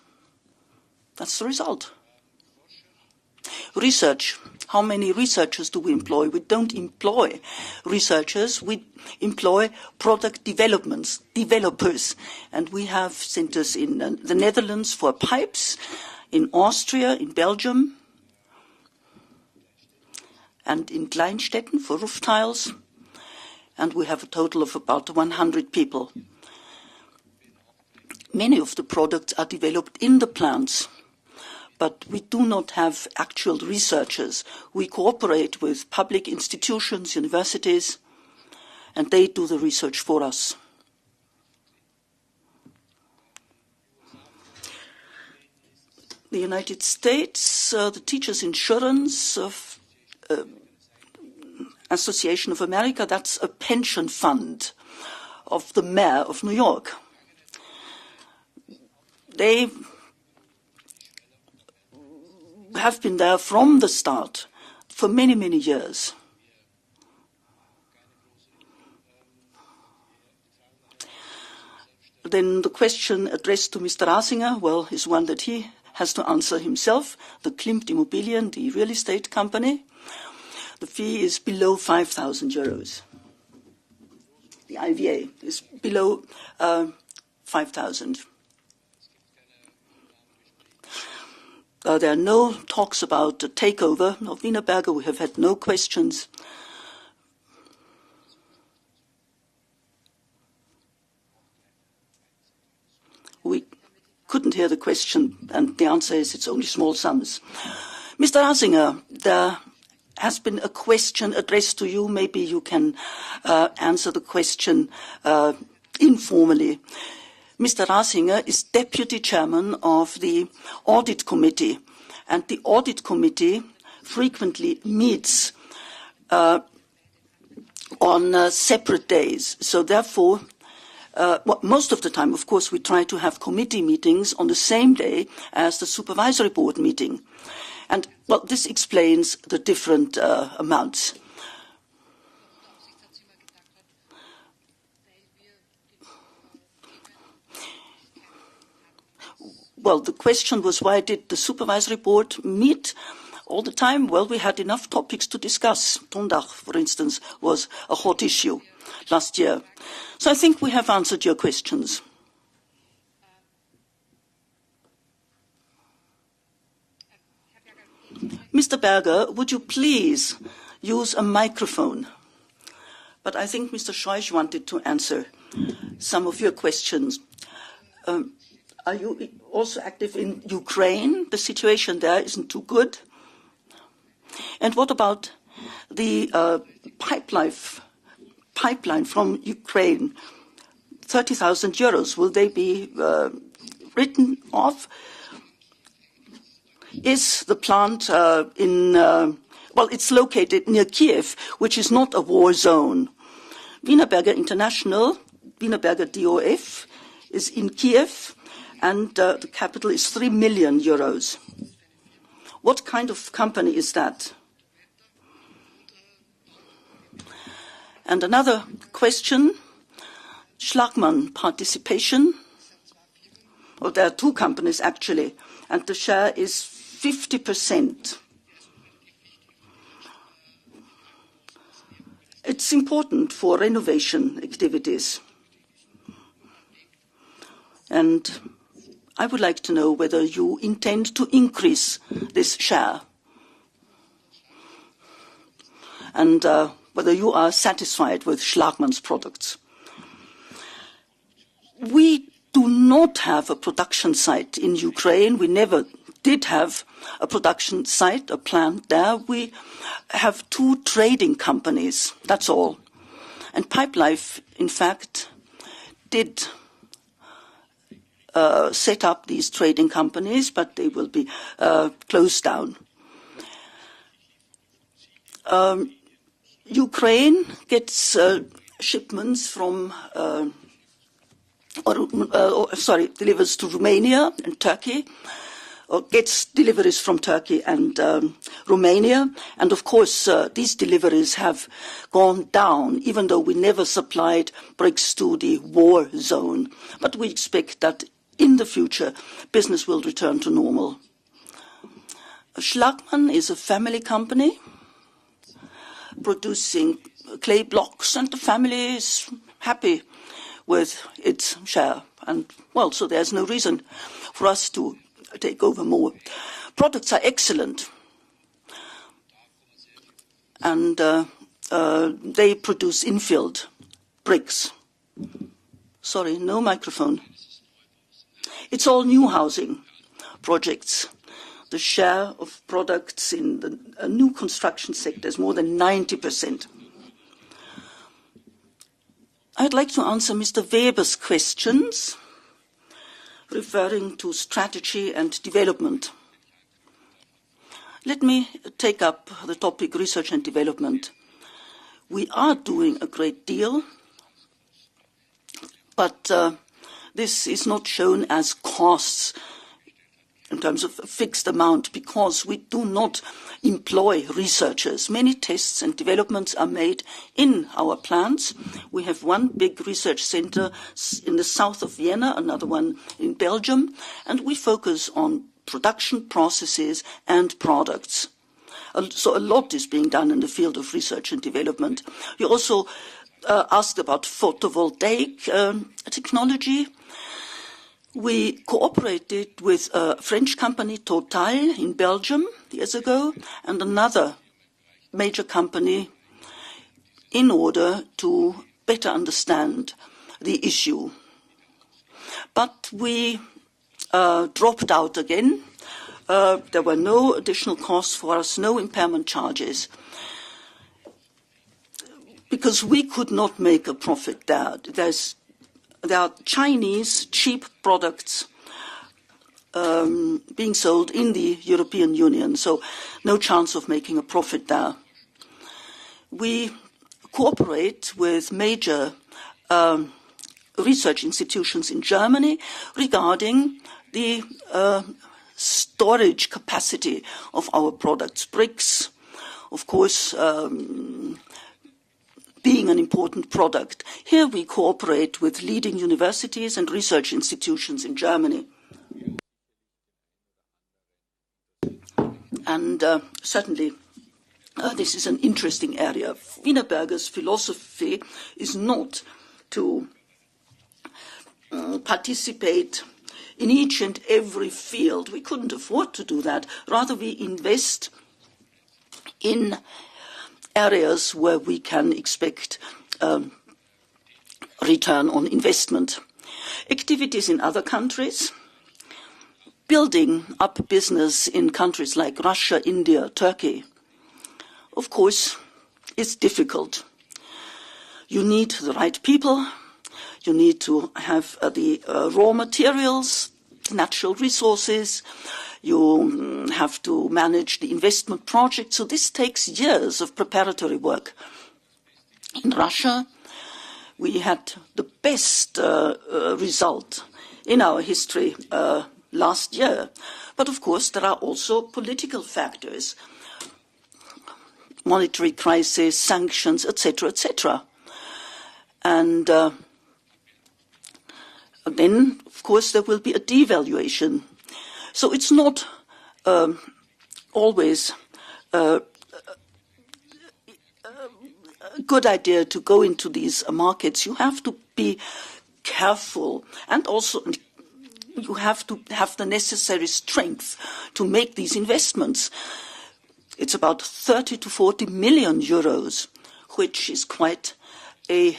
That's the result. Research. How many researchers do we employ? We don't employ researchers. We employ product developers. And we have centers in the Netherlands for pipes, in Austria, in Belgium, and in Kleinstetten for roof tiles. And we have a total of about 100 people. Many of the products are developed in the plants, but we do not have actual researchers. We cooperate with public institutions, universities, and they do the research for us. The United States, the Teachers Insurance Association of America, that's a pension fund of the mayor of New York. They have been there from the start for many, many years. Then the question addressed to Mr. Rasinger, well, is one that he has to answer himself. The Klimt Immobilien, the real estate company, the fee is below 5,000 euros. The IVA is below 5,000. There are no talks about a takeover of Wienerberger. We have had no questions. We couldn't hear the question, and the answer is it's only small sums. Mr. Rasinger, there has been a question addressed to you. Maybe you can answer the question informally. Mr. Rasinger is deputy chairman of the audit committee, and the audit committee frequently meets on separate days. So therefore, most of the time, of course, we try to have committee meetings on the same day as the supervisory board meeting. And, well, this explains the different amounts. Well, the question was, why did the supervisory board meet all the time? Well, we had enough topics to discuss. Tondach, for instance, was a hot issue last year. So I think we have answered your questions. Mr. Berger, would you please use a microphone? But I think Mr. Scheuch wanted to answer some of your questions. Are you also active in Ukraine? The situation there isn't too good. And what about the pipeline from Ukraine? 30,000 euros, will they be written off? Is the plant well, it's located near Kiev, which is not a war zone. Wienerberger International, Wienerberger DOF, is in Kiev, and the capital is 3 million euros. What kind of company is that? And another question, Schlagmann Participation. Well, there are two companies, actually, and the share is 50%. It's important for renovation activities. And I would like to know whether you intend to increase this share and whether you are satisfied with Schlagmann's products. We do not have a production site in Ukraine. We never did have a production site, a plant there. We have 2 trading companies, that's all. And Pipelife, in fact, did set up these trading companies, but they will be closed down. Ukraine gets shipments from, delivers to Romania and Turkey, or gets deliveries from Turkey and Romania. And of course, these deliveries have gone down, even though we never supplied bricks to the war zone. But we expect that in the future, business will return to normal. Schlagmann is a family company producing clay blocks, and the family is happy with its share. And, well, so there's no reason for us to take over more. Products are excellent. And they produce infilled bricks. Sorry, no microphone. It's all new housing projects. The share of products in the new construction sector is more than 90%. I'd like to answer Mr. Weber's questions referring to strategy and development. Let me take up the topic research and development. We are doing a great deal, but this is not shown as costs in terms of a fixed amount, because we do not employ researchers. Many tests and developments are made in our plants. We have one big research center in the south of Vienna, another one in Belgium, and we focus on production processes and products. So a lot is being done in the field of research and development. You also asked about photovoltaic technology. We cooperated with a French company, Total, in Belgium years ago, and another major company in order to better understand the issue. But we dropped out again. There were no additional costs for us, no impairment charges, because we could not make a profit there. There are Chinese cheap products being sold in the European Union, so no chance of making a profit there. We cooperate with major research institutions in Germany regarding the storage capacity of our products. Bricks, of course, being an important product. Here we cooperate with leading universities and research institutions in Germany. And certainly this is an interesting area. Wienerberger's philosophy is not to participate in each and every field. We couldn't afford to do that. Rather, we invest in areas where we can expect return on investment. Activities in other countries, building up business in countries like Russia, India, Turkey, of course, is difficult. You need the right people. You need to have the raw materials, natural resources. You have to manage the investment project. So this takes years of preparatory work. In Russia, we had the best result in our history last year. But of course, there are also political factors, monetary crisis, sanctions, etc., etc. And then, of course, there will be a devaluation. So it's not always a good idea to go into these markets, you have to be careful, and also you have to have the necessary strength to make these investments. It's about 30 to 40 million euros, which is quite a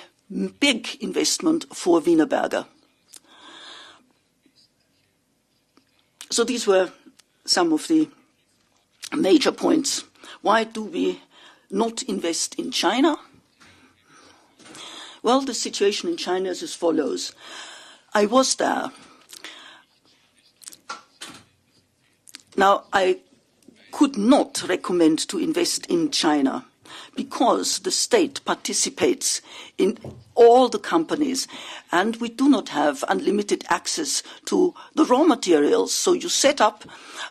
big investment for Wienerberger. So these were some of the major points. Why do we not invest in China? Well, the situation in China is as follows. I was there. Now, I could not recommend to invest in China because the state participates in all the companies and we do not have unlimited access to the raw materials. So you set up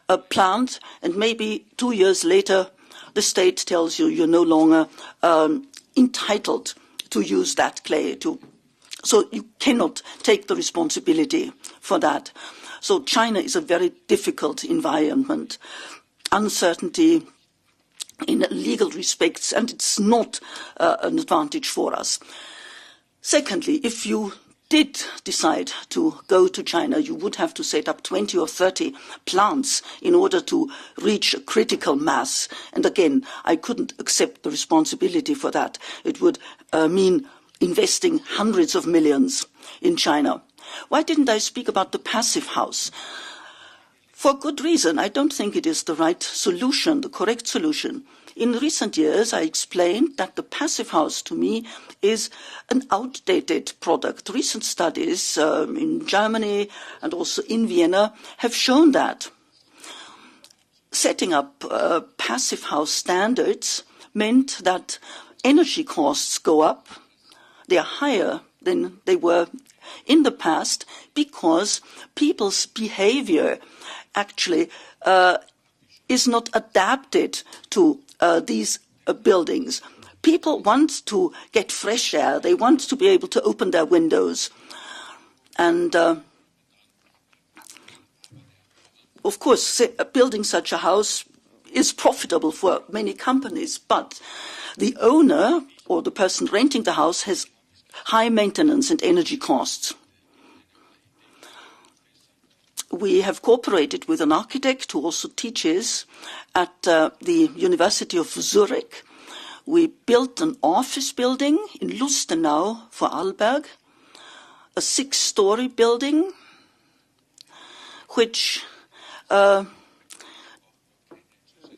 a plant and maybe 2 years later the state tells you you're no longer entitled to use that clay. So you cannot take the responsibility for that. So China is a very difficult environment. Uncertainty in legal respects, and it's not an advantage for us. Secondly, if you did decide to go to China, you would have to set up 20 or 30 plants in order to reach a critical mass. And again, I couldn't accept the responsibility for that. It would mean investing hundreds of millions in China. Why didn't I speak about the passive house? For good reason. I don't think it is the right solution, the correct solution. In recent years, I explained that the passive house, to me, is an outdated product. Recent studies in Germany and also in Vienna have shown that. Setting up passive house standards meant that energy costs go up. They are higher than they were in the past because people's behavior actually is not adapted to these buildings. People want to get fresh air. They want to be able to open their windows. And of course, building such a house is profitable for many companies, but the owner or the person renting the house has high maintenance and energy costs. We have cooperated with an architect who also teaches at the University of Zurich. We built an office building in Lustenau for Arlberg, a 6-story building, which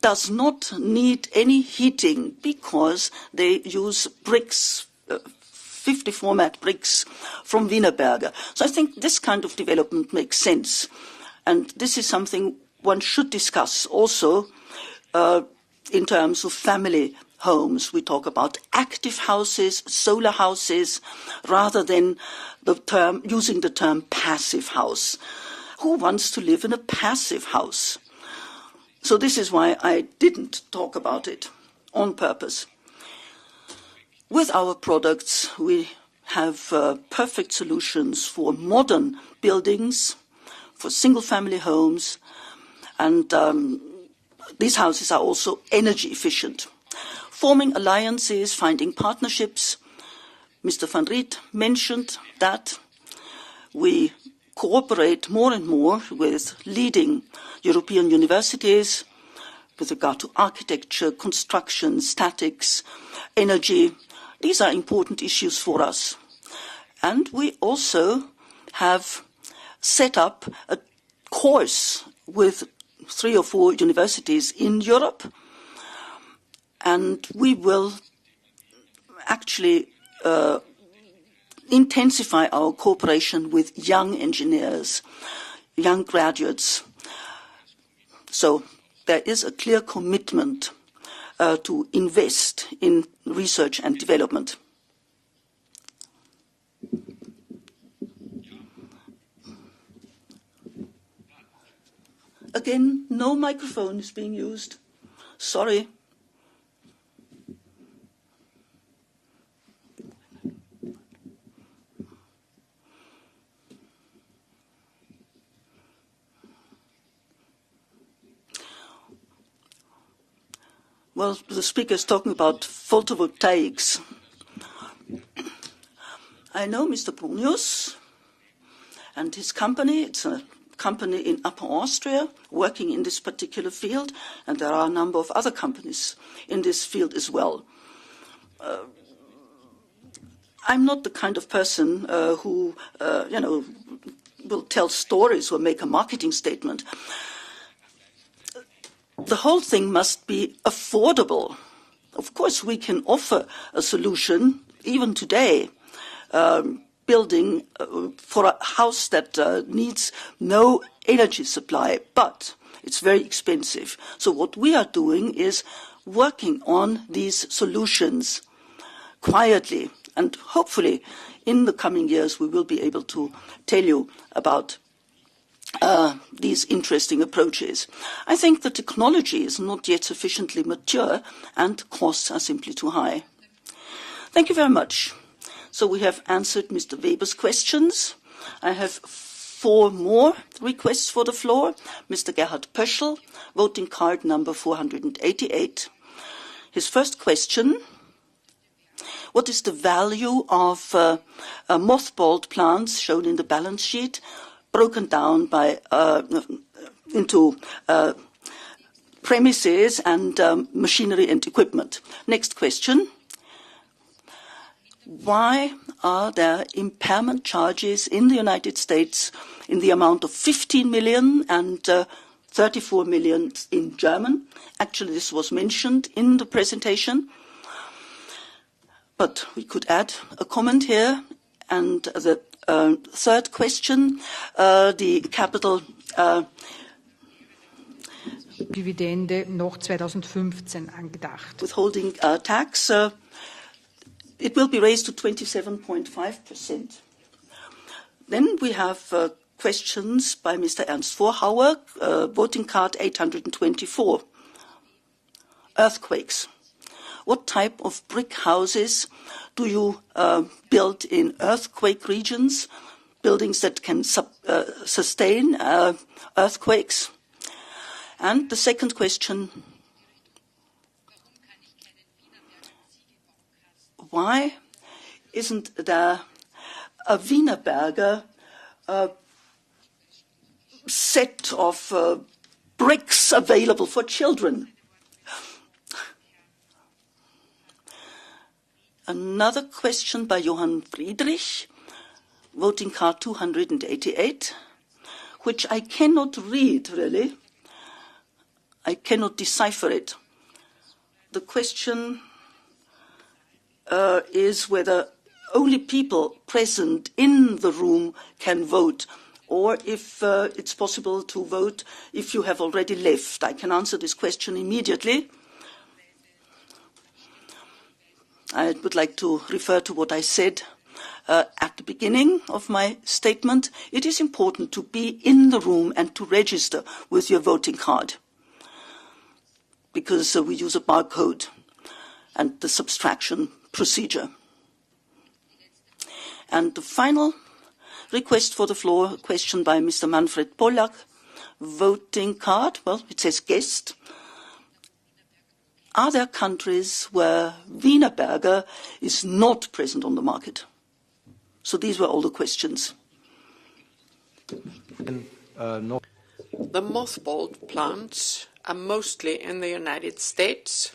does not need any heating because they use bricks, 50 format bricks from Wienerberger. So I think this kind of development makes sense. And this is something one should discuss also in terms of family homes. We talk about active houses, solar houses, rather than using the term passive house. Who wants to live in a passive house? So this is why I didn't talk about it on purpose. With our products, we have perfect solutions for modern buildings, for single-family homes, and these houses are also energy efficient. Forming alliances, finding partnerships. Mr. van Riet mentioned that we cooperate more and more with leading European universities with regard to architecture, construction, statics, energy. These are important issues for us. And we also have set up a course with 3 or 4 universities in Europe. And we will actually intensify our cooperation with young engineers, young graduates. So there is a clear commitment to invest in research and development. Again, no microphone is being used. Sorry. Well, the speaker is talking about photovoltaics. I know Mr. Brunius and his company. It's a company in Upper Austria working in this particular field, and there are a number of other companies in this field as well. I'm not the kind of person who, will tell stories or make a marketing statement. The whole thing must be affordable. Of course, we can offer a solution, even today, building for a house that needs no energy supply, but it's very expensive. So what we are doing is working on these solutions quietly, and hopefully in the coming years we will be able to tell you about these interesting approaches. I think the technology is not yet sufficiently mature and costs are simply too high. Thank you very much. So we have answered Mr. Weber's questions. I have 4 more requests for the floor. Mr. Gerhard Pöschl, voting card number 488. His first question: what is the value of mothballed plants shown in the balance sheet, broken down by into premises and machinery and equipment? Next question: why are there impairment charges in the United States in the amount of 15 million and 34 million in German? Actually, this was mentioned in the presentation, but we could add a comment here. And the third question, the capital Dividende noch 2015 angedacht. Withholding tax, it will be raised to 27.5%. Then we have questions by Mr. Ernst Vorhauer, voting card 824. Earthquakes. What type of brick houses do you build in earthquake regions, buildings that can sustain earthquakes? And the second question: why isn't there a Wienerberger set of bricks available for children? Another question by Johann Friedrich, voting card 288, which I cannot read, really. I cannot decipher it. The question is whether only people present in the room can vote, or if it's possible to vote if you have already left. I can answer this question immediately. I would like to refer to what I said at the beginning of my statement. It is important to be in the room and to register with your voting card, because we use a barcode and the subtraction procedure. And the final request for the floor, a question by Mr. Manfred Pollack, voting card, well, it says guest. Are there countries where Wienerberger is not present on the market? So these were all the questions. The mothballed plants are mostly in the United States.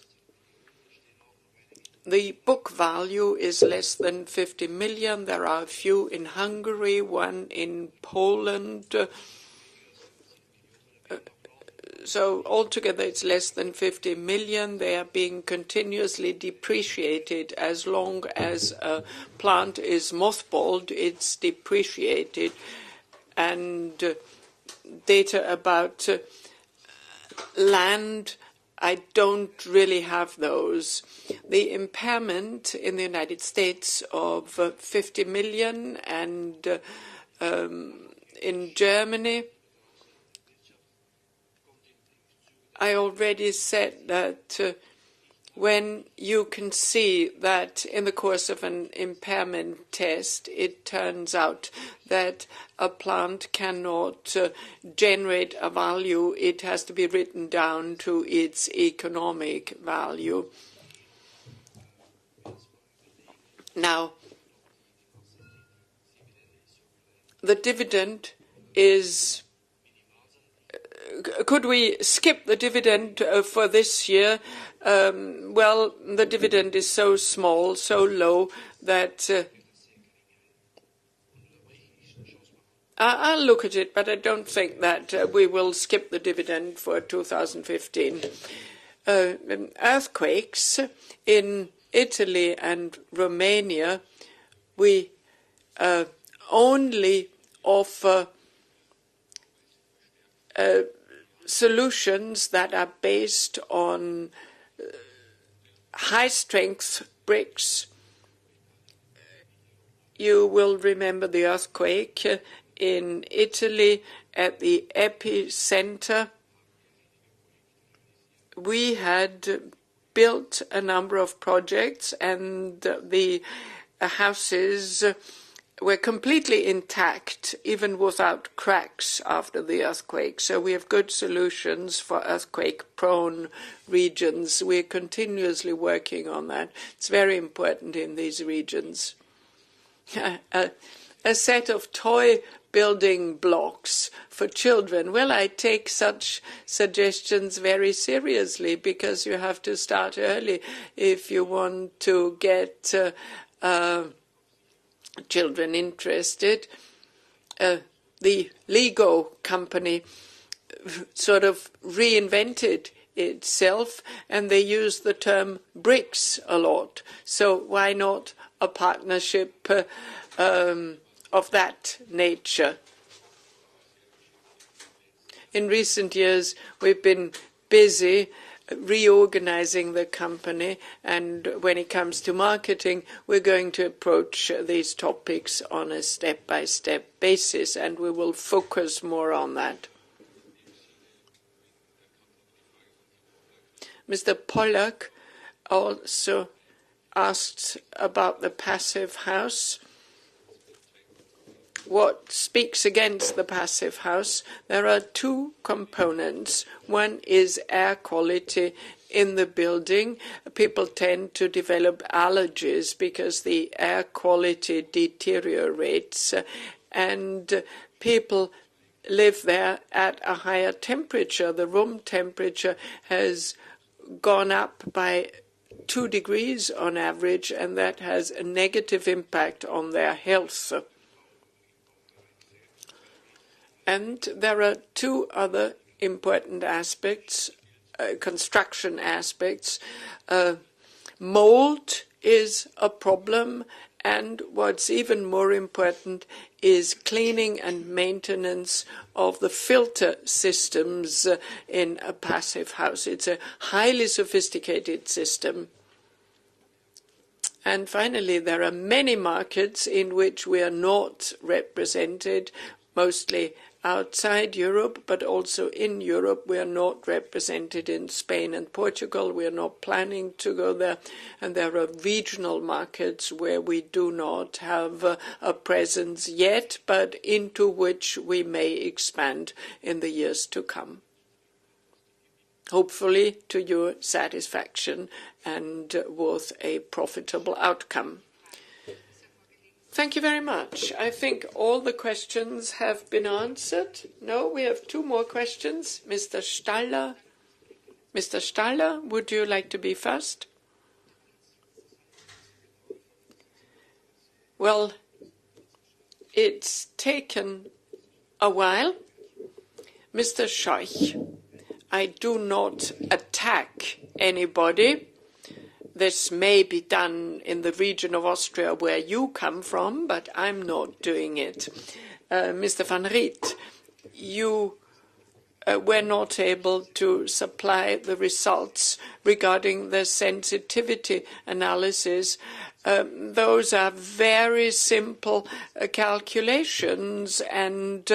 The book value is less than 50 million. There are a few in Hungary, one in Poland. So altogether it's less than 50 million. They are being continuously depreciated. As long as a plant is mothballed, it's depreciated. And data about land, I don't really have those. The impairment in the United States of 50 million and in Germany, I already said that when you can see that in the course of an impairment test, it turns out that a plant cannot generate a value, it has to be written down to its economic value. Now, the dividend is... Could we skip the dividend for this year? Well, the dividend is so small, so low, that I'll look at it, but I don't think that we will skip the dividend for 2015. Earthquakes in Italy and Romania, we only offer solutions that are based on high-strength bricks. You will remember the earthquake in Italy at the epicenter. We had built a number of projects, and the houses were completely intact, even without cracks after the earthquake. So we have good solutions for earthquake-prone regions. We're continuously working on that. It's very important in these regions. A set of toy building blocks for children. Well, I take such suggestions very seriously, because you have to start early if you want to get children interested. The Lego company sort of reinvented itself, and they use the term bricks a lot. So why not a partnership of that nature? In recent years, we've been busy reorganizing the company, and when it comes to marketing, we're going to approach these topics on a step-by-step basis, and we will focus more on that. Mr. Pollack also asked about the passive house. What speaks against the passive house? There are two components. One is air quality in the building. People tend to develop allergies because the air quality deteriorates, and people live there at a higher temperature. The room temperature has gone up by 2 degrees on average, and that has a negative impact on their health. And there are two other important aspects, construction aspects. Mold is a problem, and what's even more important is cleaning and maintenance of the filter systems in a passive house. It's a highly sophisticated system. And finally, there are many markets in which we are not represented, mostly outside Europe, but also in Europe. We are not represented in Spain and Portugal. We are not planning to go there. And there are regional markets where we do not have a presence yet, but into which we may expand in the years to come. Hopefully to your satisfaction and with a profitable outcome. Thank you very much. I think all the questions have been answered. No, we have 2 more questions. Mr. Staller. Mr. Staller, would you like to be first? Well, it's taken a while. Mr. Scheuch, I do not attack anybody. This may be done in the region of Austria where you come from, but I'm not doing it. Mr. van Riet, you were not able to supply the results regarding the sensitivity analysis. Those are very simple calculations, and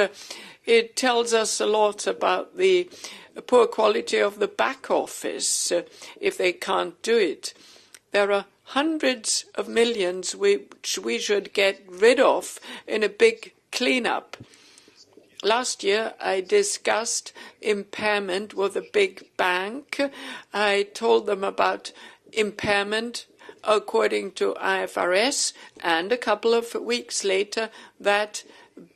it tells us a lot about the poor quality of the back office if they can't do it. There are hundreds of millions which we should get rid of in a big cleanup. Last year, I discussed impairment with a big bank. I told them about impairment according to IFRS, and a couple of weeks later, that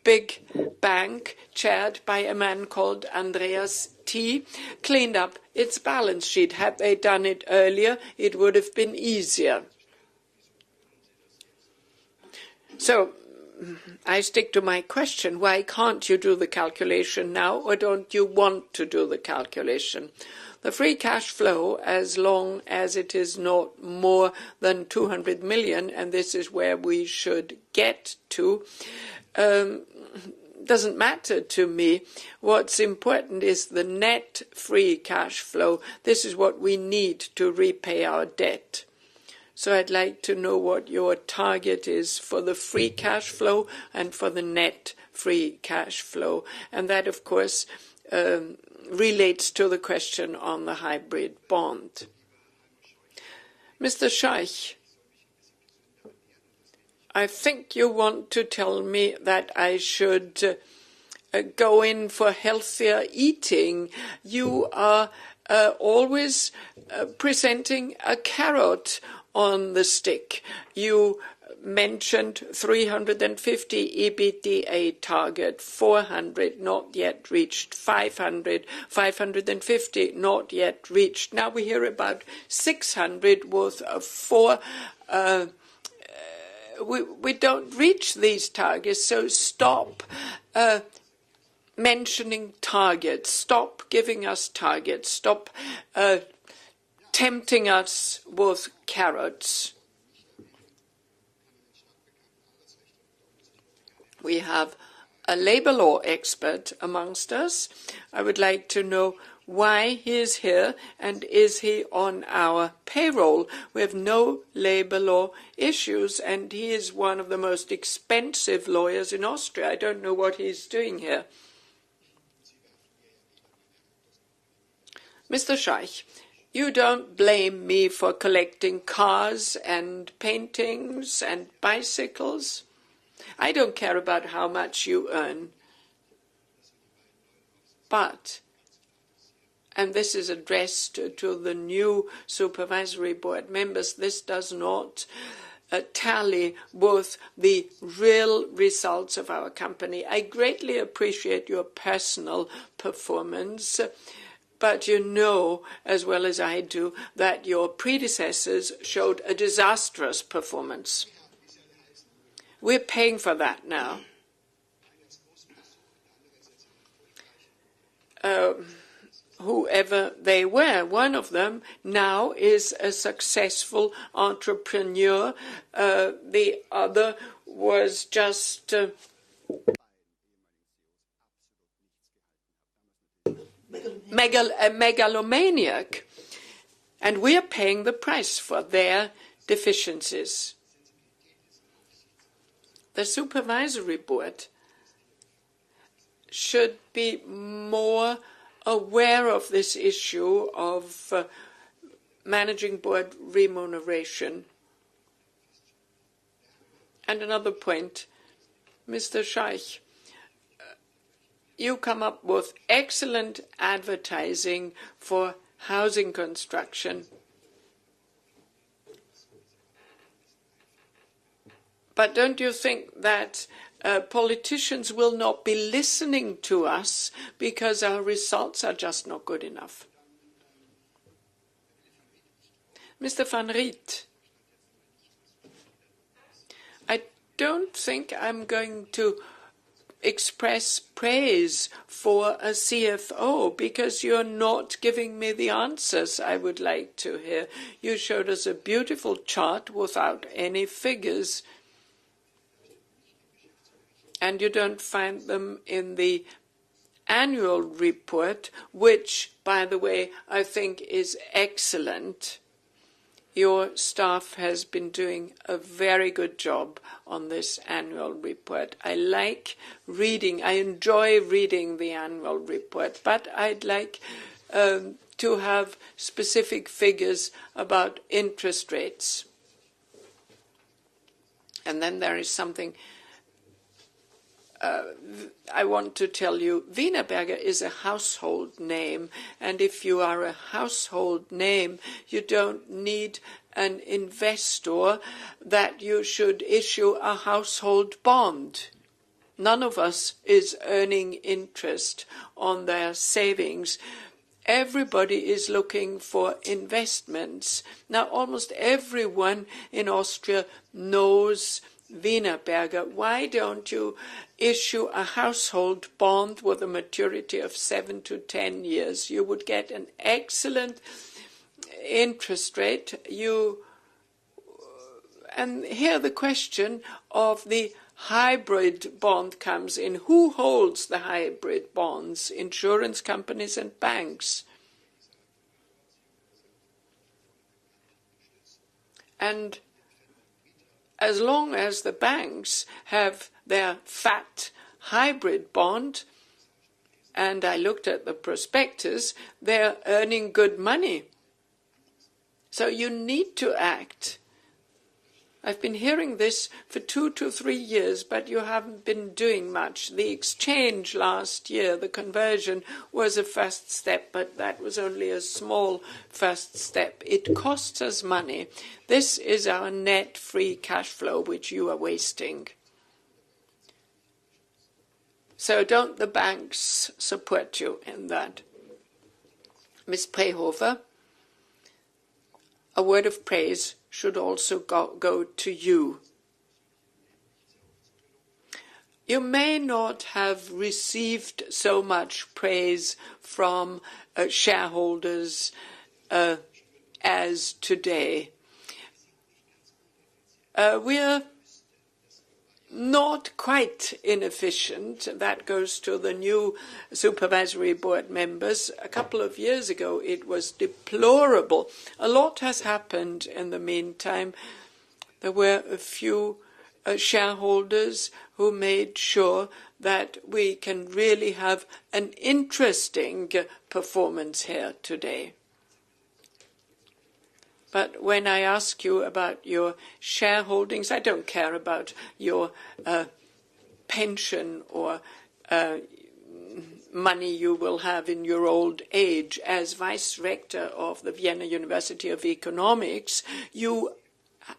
big bank, chaired by a man called Andreas T., cleaned up its balance sheet. Had they done it earlier, it would have been easier. So, I stick to my question. Why can't you do the calculation now, or don't you want to do the calculation? The free cash flow, as long as it is not more than 200 million, and this is where we should get to, doesn't matter to me. What's important is the net free cash flow. This is what we need to repay our debt. So I'd like to know what your target is for the free cash flow and for the net free cash flow. And that, of course, relates to the question on the hybrid bond. Mr. Scheich, I think you want to tell me that I should go in for healthier eating. You are always presenting a carrot on the stick. You mentioned 350 EBITDA target, 400 not yet reached, 500, 550 not yet reached. Now we hear about 600 with 4. We don't reach these targets, so stop mentioning targets, stop giving us targets, stop tempting us with carrots. We have a labor law expert amongst us. I would like to know why he is here and is he on our payroll. We have no labor law issues, and he is one of the most expensive lawyers in Austria. I don't know what he's doing here. Mr. Scheich, you don't blame me for collecting cars and paintings and bicycles. I don't care about how much you earn. But, and this is addressed to the new supervisory board members, this does not tally with the real results of our company. I greatly appreciate your personal performance, but you know as well as I do that your predecessors showed a disastrous performance. We're paying for that now. Whoever they were, one of them now is a successful entrepreneur. The other was just a megalomaniac. And we're paying the price for their deficiencies. The supervisory board should be more aware of this issue of managing board remuneration. And another point, Mr. Scheich, you come up with excellent advertising for housing construction. But don't you think that politicians will not be listening to us because our results are just not good enough? Mr. van Riet, I don't think I'm going to express praise for a CFO because you're not giving me the answers I would like to hear. You showed us a beautiful chart without any figures, and you don't find them in the annual report, which, by the way, I think is excellent. Your staff has been doing a very good job on this annual report. I like reading, I enjoy reading the annual report, but I'd like to have specific figures about interest rates. And then there is something I want to tell you. Wienerberger is a household name, and if you are a household name, you don't need an investor that you should issue a household bond. None of us is earning interest on their savings. Everybody is looking for investments. Now, almost everyone in Austria knows Wienerberger. Why don't you issue a household bond with a maturity of 7 to 10 years? You would get an excellent interest rate. And here the question of the hybrid bond comes in. Who holds the hybrid bonds? Insurance companies and banks. And as long as the banks have their fat hybrid bond, and I looked at the prospectus, they're earning good money. So you need to act. I've been hearing this for 2 to 3 years, but you haven't been doing much. The exchange last year, the conversion, was a first step, but that was only a small first step. It costs us money. This is our net free cash flow, which you are wasting. So don't the banks support you in that? Ms. Prehofer, a word of praise should also go to you. You may not have received so much praise from shareholders as today. We're not quite inefficient. That goes to the new supervisory board members. A couple of years ago, it was deplorable. A lot has happened in the meantime. There were a few shareholders who made sure that we can really have an interesting performance here today. But when I ask you about your shareholdings, I don't care about your pension or money you will have in your old age. As vice rector of the Vienna University of Economics, you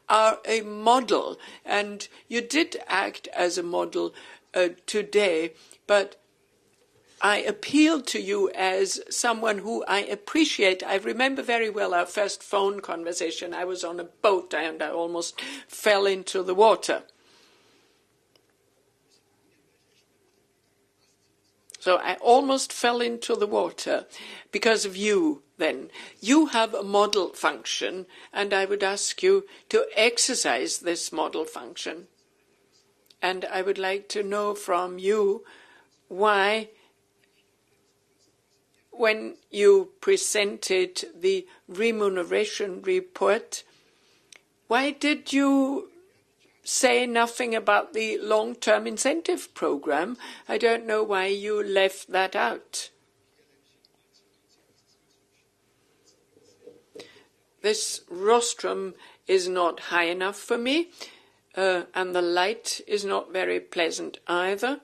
are a model, and you did act as a model today, but I appeal to you as someone who I appreciate. I remember very well our first phone conversation. I was on a boat and I almost fell into the water. So I almost fell into the water because of you then. You have a model function, and I would ask you to exercise this model function. And I would like to know from you why, when you presented the remuneration report, why did you say nothing about the long-term incentive program? I don't know why you left that out. This rostrum is not high enough for me, and the light is not very pleasant either.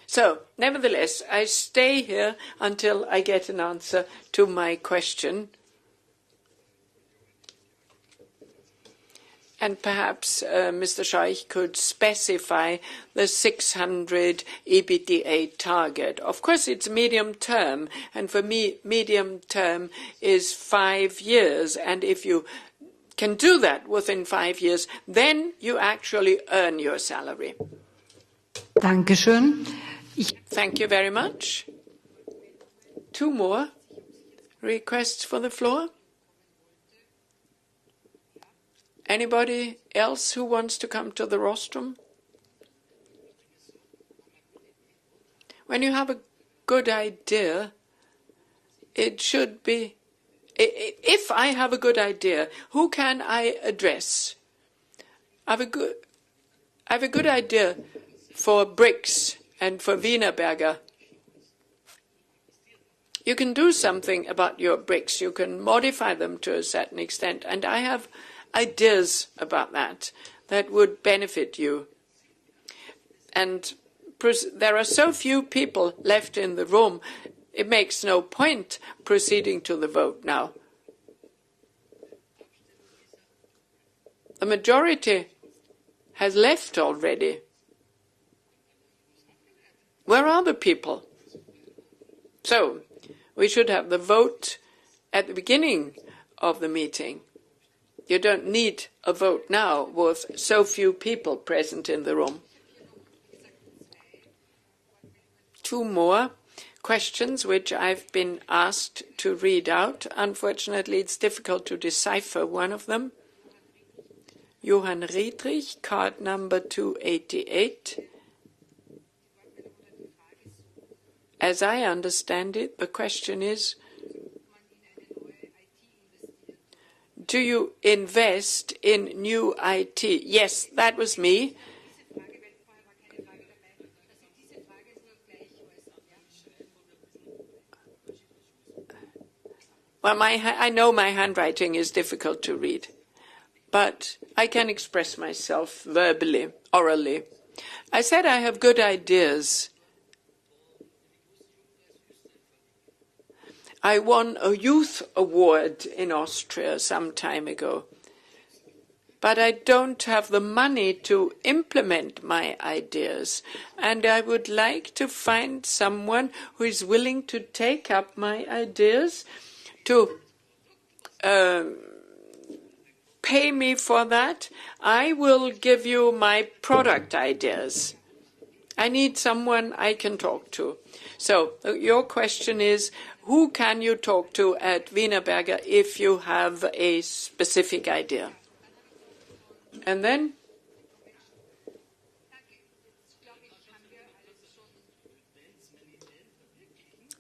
So, nevertheless, I stay here until I get an answer to my question. And perhaps Mr. Scheich could specify the 600 EBITDA target. Of course, it's medium term, and for me, medium term is 5 years. And if you can do that within 5 years, then you actually earn your salary. Dankeschön. Thank you very much. 2 more requests for the floor. Anybody else who wants to come to the rostrum? When you have a good idea, it should be If I have a good idea, who can I address? I have a good idea for bricks and for Wienerberger. You can do something about your bricks. You can modify them to a certain extent. And I have ideas about that would benefit you. And there are so few people left in the room, it makes no point proceeding to the vote now. The majority has left already. Where are the people? So, we should have the vote at the beginning of the meeting. You don't need a vote now with so few people present in the room. Two more questions which I've been asked to read out. Unfortunately, it's difficult to decipher one of them. Johann Riedrich, card number 288. As I understand it, the question is, do you invest in new IT? Yes, that was me. Well, I know my handwriting is difficult to read, but I can express myself verbally, orally. I said I have good ideas. I won a youth award in Austria some time ago, but I don't have the money to implement my ideas, and I would like to find someone who is willing to take up my ideas, to pay me for that. I will give you my product ideas. I need someone I can talk to. So your question is, who can you talk to at Wienerberger if you have a specific idea? And then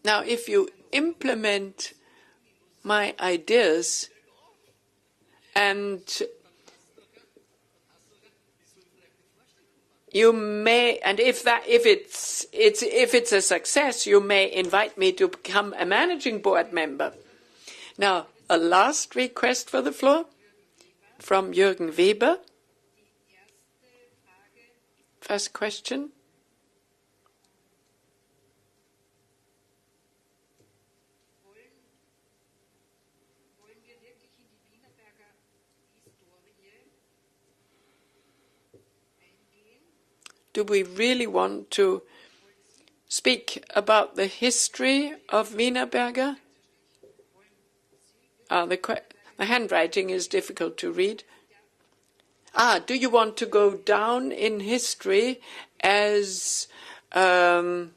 now, if you implement my ideas, and you may, and if it's a success, you may invite me to become a managing board member. Now, a last request for the floor from Jürgen Weber. First question. Do we really want to speak about the history of Wienerberger? The handwriting is difficult to read. Do you want to go down in history as someone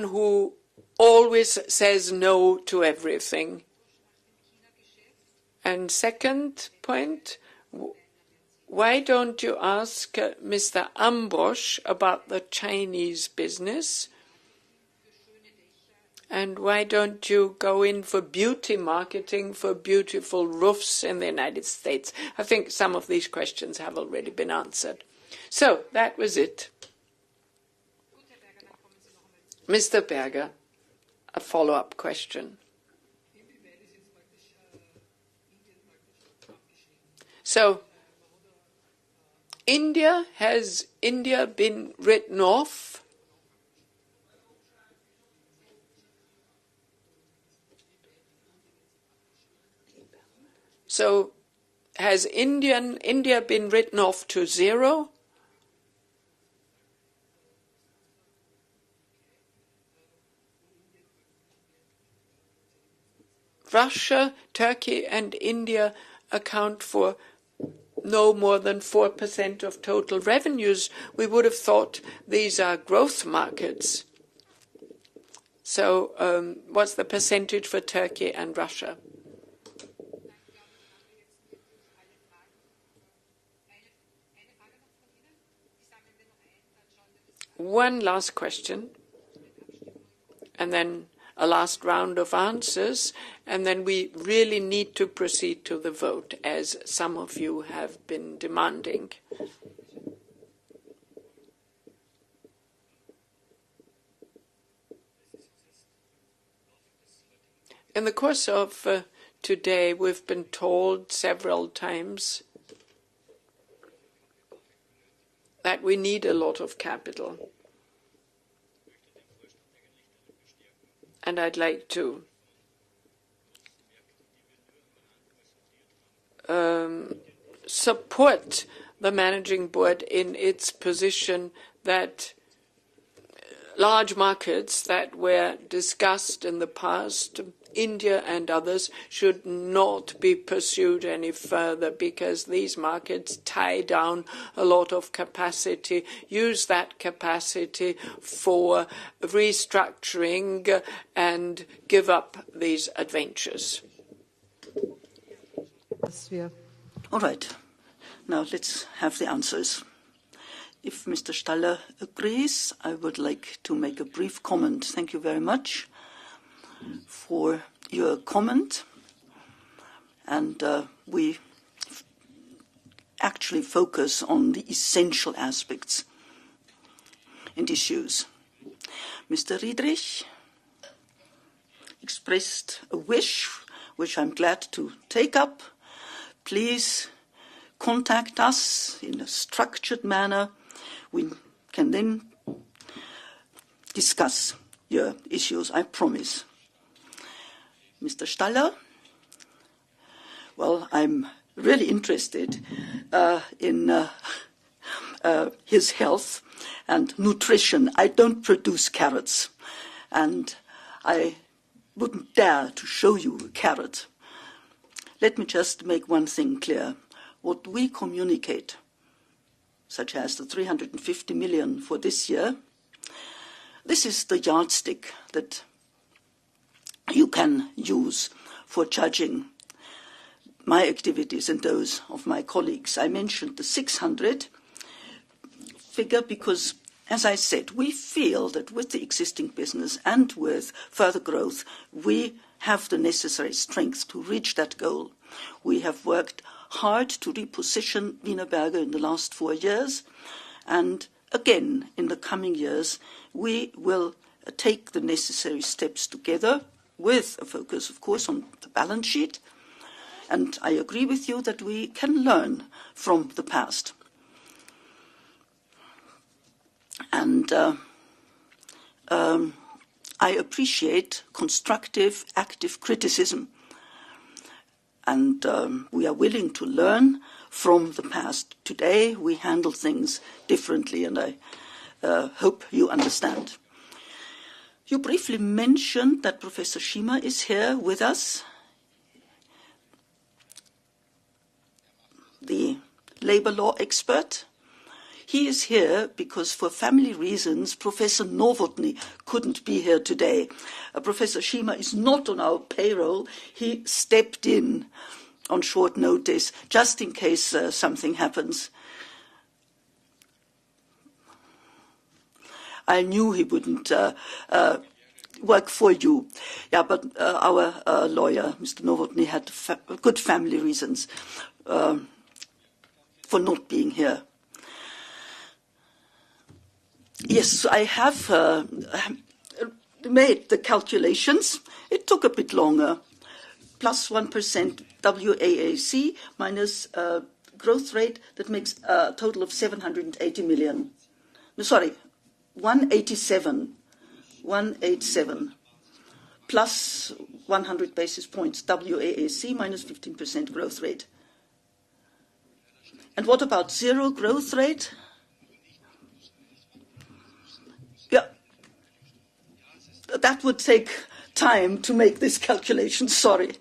who always says no to everything? And second point, why don't you ask Mr. Ambosch about the Chinese business? And why don't you go in for beauty marketing for beautiful roofs in the United States? I think some of these questions have already been answered. So that was it. Mr. Berger, a follow-up question. So, has India been written off? So, has India been written off to zero? Russia, Turkey, and India account for no more than 4% of total revenues. We would have thought these are growth markets. So what's the percentage for Turkey and Russia? One last question, and then a last round of answers, And then we really need to proceed to the vote, as some of you have been demanding. In the course of today, we've been told several times that we need a lot of capital. And I'd like to support the managing board in its position that large markets that were discussed in the past, India and others, should not be pursued any further, because these markets tie down a lot of capacity, use that capacity for restructuring and give up these adventures. All right. Now let's have the answers. If Mr. Staller agrees, I would like to make a brief comment. Thank you very much for your comment. And we actually focus on the essential aspects and issues. Mr. Riedrich expressed a wish, which I'm glad to take up. Please contact us in a structured manner. We can then discuss your issues, I promise. Mr. Staller, well, I'm really interested in his health and nutrition. I don't produce carrots, and I wouldn't dare to show you a carrot. Let me just make one thing clear. What we communicate, such as the 350 million for this year, this is the yardstick that you can use for judging my activities and those of my colleagues. I mentioned the 600 figure because, as I said, we feel that with the existing business and with further growth, we have the necessary strength to reach that goal. We have worked hard to reposition Wienerberger in the last 4 years, and again in the coming years we will take the necessary steps together with a focus, of course, on the balance sheet. And I agree with you that we can learn from the past. And I appreciate constructive, active criticism. And we are willing to learn from the past. Today we handle things differently, and I hope you understand. You briefly mentioned that Professor Schima is here with us, the labor law expert. He is here because, for family reasons, Professor Novotny couldn't be here today. Professor Schima is not on our payroll. He stepped in on short notice, just in case something happens. I knew he wouldn't work for you. Yeah, but our lawyer, Mr. Novotny, had good family reasons for not being here. Yes, I have made the calculations. It took a bit longer. Plus 1% WAAC minus growth rate, that makes a total of 780 million. No, sorry, 187. 187. Plus 100 basis points WAAC minus 15% growth rate. And what about zero growth rate? Yeah, that would take time to make this calculation, sorry.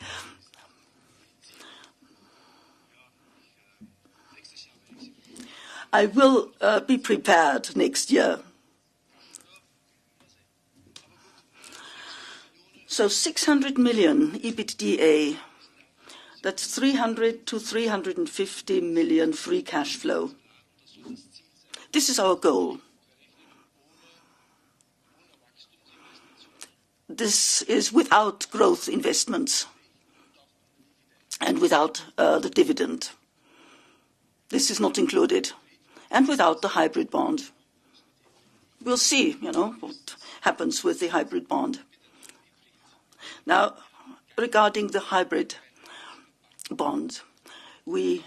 I will be prepared next year. So 600 million EBITDA, that's 300 to 350 million free cash flow. This is our goal. This is without growth investments. and without the dividend. This is not included. And without the hybrid bond. We'll see, what happens with the hybrid bond. Now, regarding the hybrid bond, we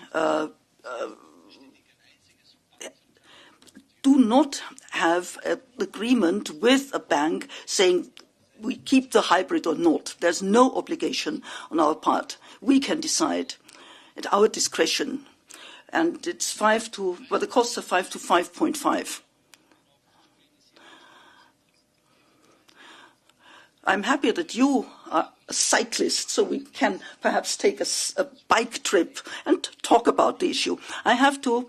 do not have an agreement with a bank saying we keep the hybrid or not. There's no obligation on our part. We can decide at our discretion. And it's the costs are 5 to 5.5. I'm happy that you are a cyclist, so we can perhaps take a bike trip and talk about the issue. I have to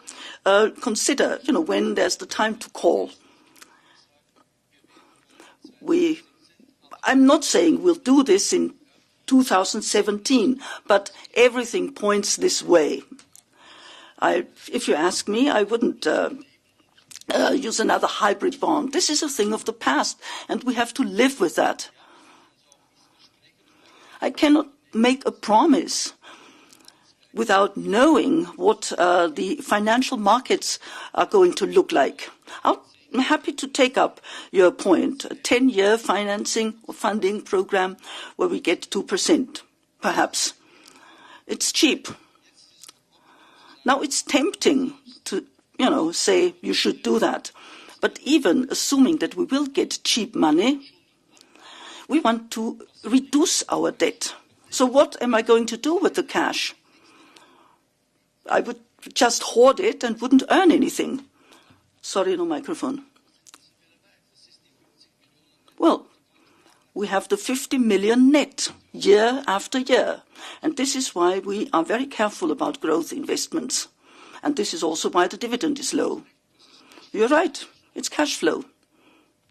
consider, when there's the time to call. I'm not saying we'll do this in 2017, but everything points this way. If you ask me, I wouldn't use another hybrid bond. This is a thing of the past, and we have to live with that. I cannot make a promise without knowing what the financial markets are going to look like. I'm happy to take up your point, a 10-year financing or funding program where we get 2%, perhaps. It's cheap. Now, it's tempting to, say you should do that. But even assuming that we will get cheap money, we want to reduce our debt. So what am I going to do with the cash? I would just hoard it and wouldn't earn anything. Sorry, no microphone. Well, we have the 50 million net year after year. And this is why we are very careful about growth investments. And this is also why the dividend is low. You're right. It's cash flow.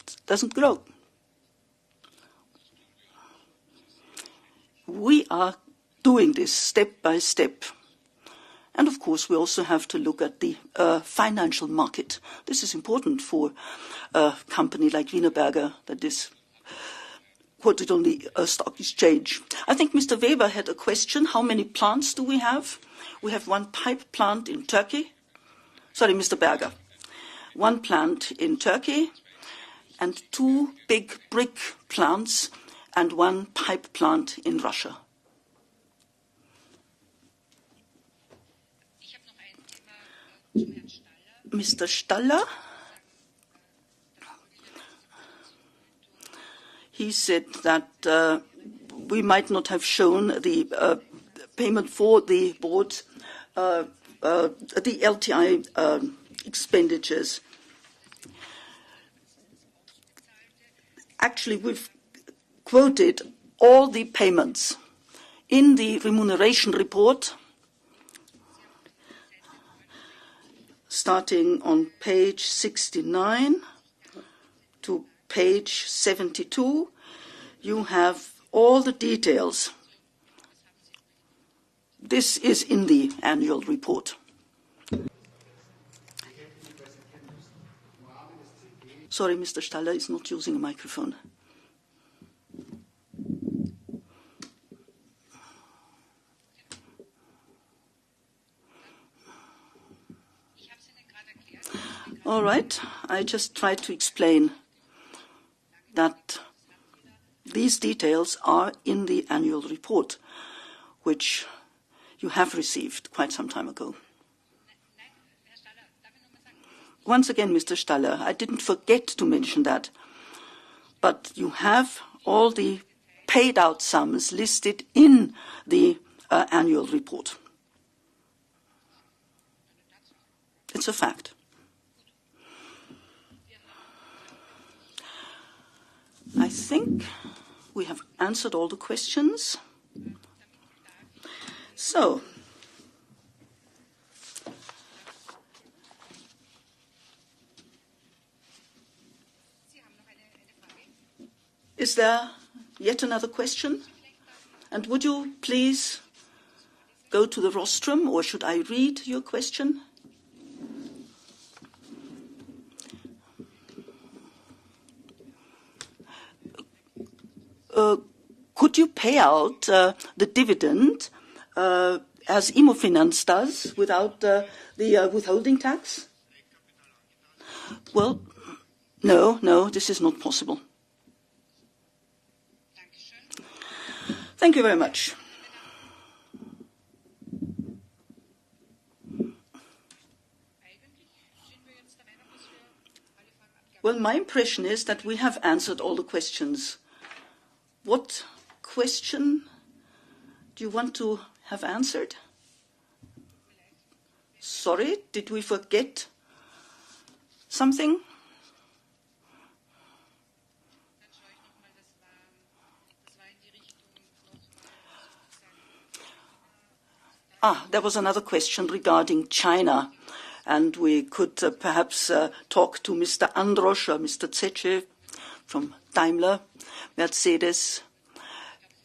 It doesn't grow. We are doing this step by step. And of course, we also have to look at the financial market. This is important for a company like Wienerberger that is quoted on the stock exchange. I think Mr. Weber had a question. How many plants do we have? We have one pipe plant in Turkey. Sorry, Mr. Berger. One plant in Turkey and 2 big brick plants and 1 pipe plant in Russia. Mr. Staller, he said that we might not have shown the payment for the board, the LTI expenditures. Actually, we've quoted all the payments in the remuneration report, starting on page 69 to page 72. You have all the details. This is in the annual report. Sorry, Mr. Staller is not using a microphone. All right, I just tried to explain that these details are in the annual report, which you have received quite some time ago. Once again, Mr. Staller, I didn't forget to mention that, but you have all the paid out sums listed in the annual report. It's a fact. I think we have answered all the questions. So, is there yet another question? And would you please go to the rostrum, or should I read your question? Could you pay out the dividend as Immofinanz does, without the withholding tax? Well, no, this is not possible. Thank you very much. Well, my impression is that we have answered all the questions. What question do you want to have answered? Sorry, did we forget something? There was another question regarding China, and we could perhaps talk to Mr. Androsch or Mr. Zetsche from Daimler, Mercedes,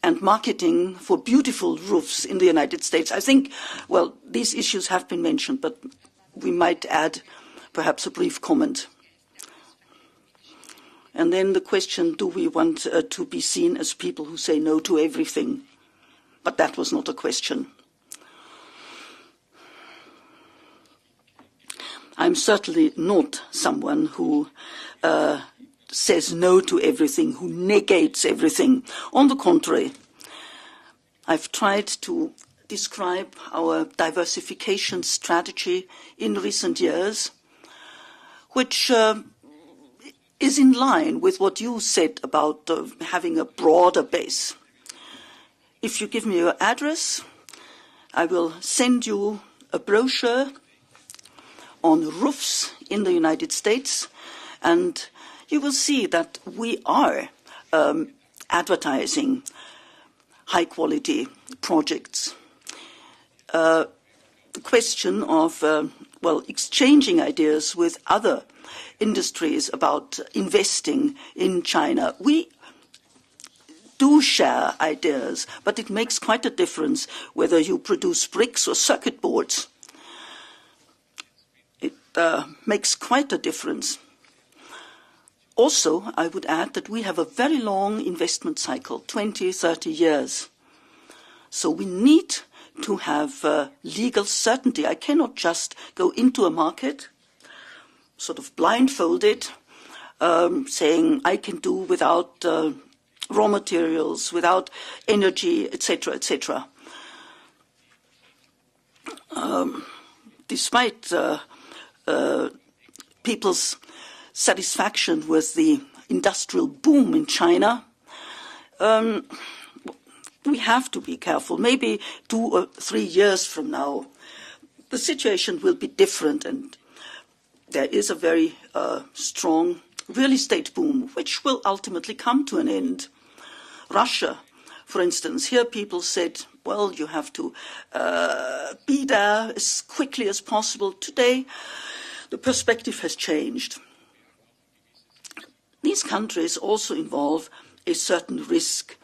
and marketing for beautiful roofs in the United States. I think, well, these issues have been mentioned, but we might add perhaps a brief comment. And then the question, do we want to be seen as people who say no to everything? But that was not a question. I'm certainly not someone who says no to everything, who negates everything. On the contrary, I've tried to describe our diversification strategy in recent years, which is in line with what you said about having a broader base. If you give me your address, I will send you a brochure on roofs in the United States, and you will see that we are advertising high-quality projects. The question of, exchanging ideas with other industries about investing in China. We do share ideas, but it makes quite a difference whether you produce bricks or circuit boards. Makes quite a difference. Also, I would add that we have a very long investment cycle, 20, 30 years. So we need to have legal certainty. I cannot just go into a market, sort of blindfolded, saying I can do without raw materials, without energy, etc., etc. Despite people's satisfaction with the industrial boom in China, we have to be careful. Maybe 2 or 3 years from now, the situation will be different, and there is a very strong real estate boom, which will ultimately come to an end. Russia, for instance, here people said, well, you have to be there as quickly as possible. Today, the perspective has changed. These countries also involve a certain risk.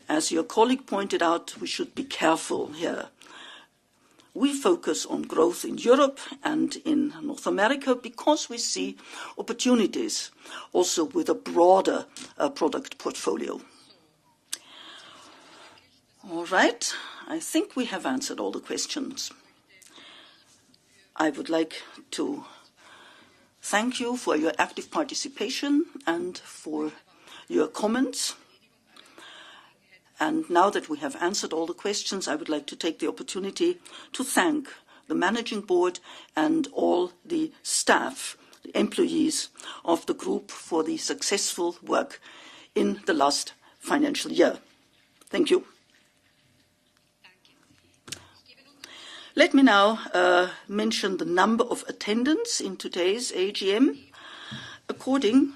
As your colleague pointed out, we should be careful here. We focus on growth in Europe and in North America because we see opportunities also with a broader product portfolio. All right, I think we have answered all the questions. I would like to thank you for your active participation and for your comments. And now that we have answered all the questions, I would like to take the opportunity to thank the Managing Board and all the staff, the employees of the group for the successful work in the last financial year. Thank you. Let me now mention the number of attendants in today's AGM. According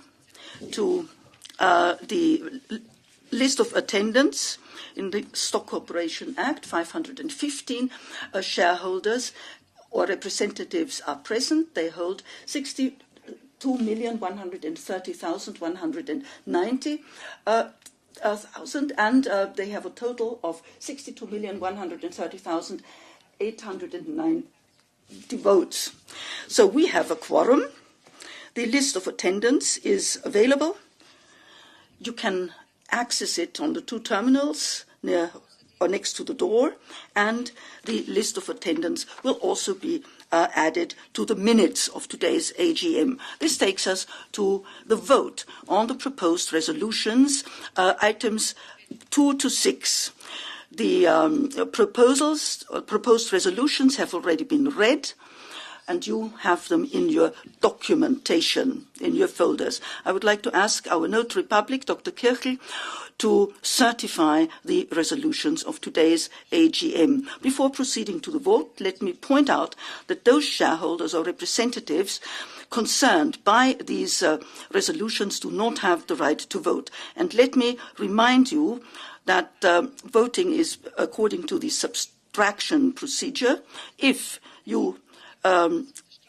to the list of attendants in the Stock Corporation Act, 515 shareholders or representatives are present. They hold 62,130,190 and they have a total of 62,130,890 votes. So we have a quorum. The list of attendance is available. You can access it on the 2 terminals near or next to the door, and the list of attendance will also be added to the minutes of today's AGM. This takes us to the vote on the proposed resolutions, items 2 to 6. The proposed resolutions have already been read, and you have them in your documentation, in your folders. I would like to ask our notary public, Dr. Kirchel, to certify the resolutions of today's AGM. Before proceeding to the vote, let me point out that those shareholders or representatives concerned by these resolutions do not have the right to vote. And let me remind you that voting is according to the subtraction procedure. If you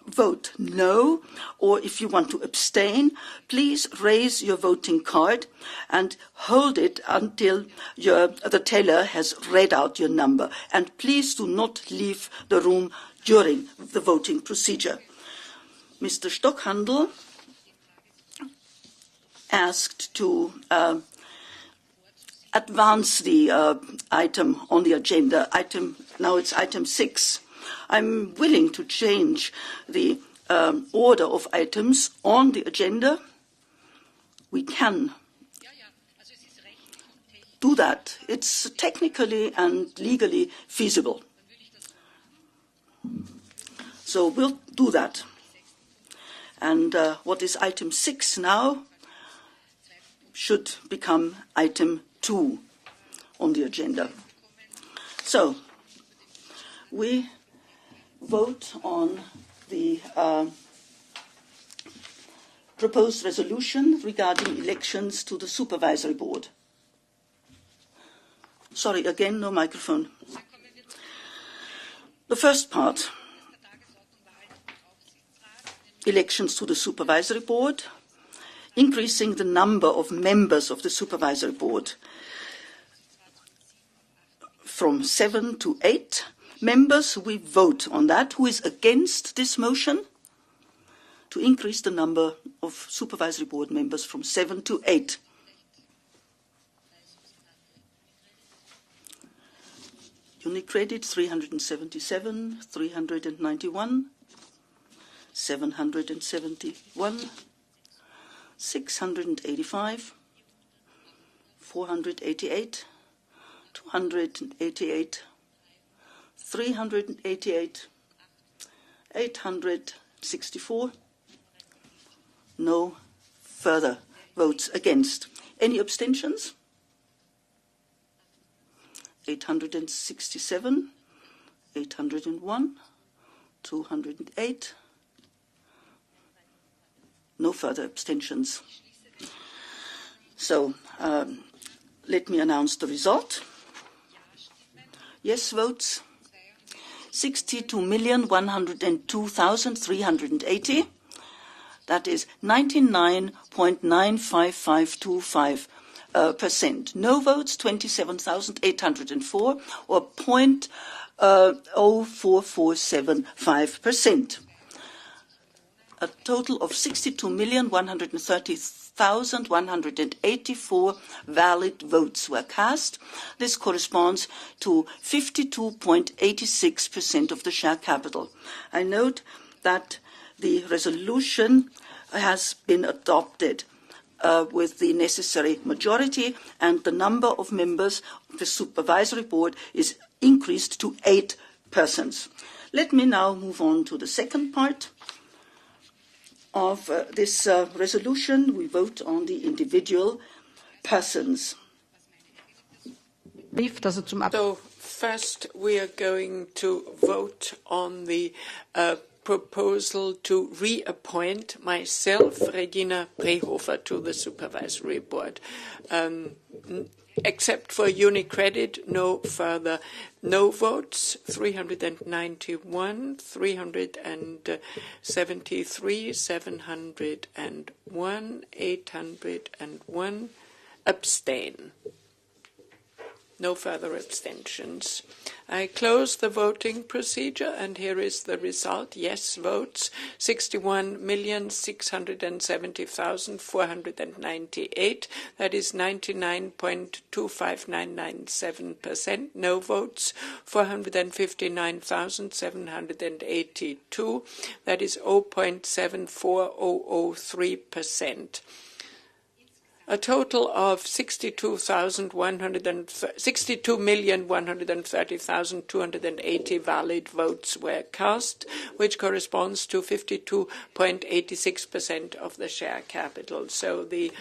vote no, or if you want to abstain, please raise your voting card and hold it until the teller has read out your number. And please do not leave the room during the voting procedure. Mr. Stockhandel asked to advance the item on the agenda. Now it's item 6. I'm willing to change the order of items on the agenda. We can do that. It's technically and legally feasible. So we'll do that. And what is item 6 now should become item 2 on the agenda. So we vote on the proposed resolution regarding elections to the Supervisory Board. Sorry, again, no microphone. The first part, elections to the Supervisory Board, increasing the number of members of the Supervisory Board from 7 to 8 members. We vote on that. Who is against this motion to increase the number of Supervisory Board members from 7 to 8? Unicredit 377, 391, 771, 685, 488, 288, 388, 864. No further votes against. Any abstentions? 867, 801, 208. No further abstentions. So let me announce the result. Yes votes, 62,102,380. That is 99.95525%. No votes, 27,804, or 0.0447%. A total of 62,130,184 valid votes were cast. This corresponds to 52.86% of the share capital. I note that the resolution has been adopted with the necessary majority, and the number of members of the Supervisory Board is increased to 8 persons. Let me now move on to the second part of this resolution. We vote on the individual persons. So first we are going to vote on the proposal to reappoint myself, Regina Prehofer, to the Supervisory Board. Except for Unicredit, no further no votes, 391, 373, 701, 801, abstain. No further abstentions. I close the voting procedure, and here is the result. Yes votes, 61,670,498. That is 99.25997%. No votes, 459,782. That is 0.74003%. A total of 62,130,280 valid votes were cast, which corresponds to 52.86% of the share capital. So the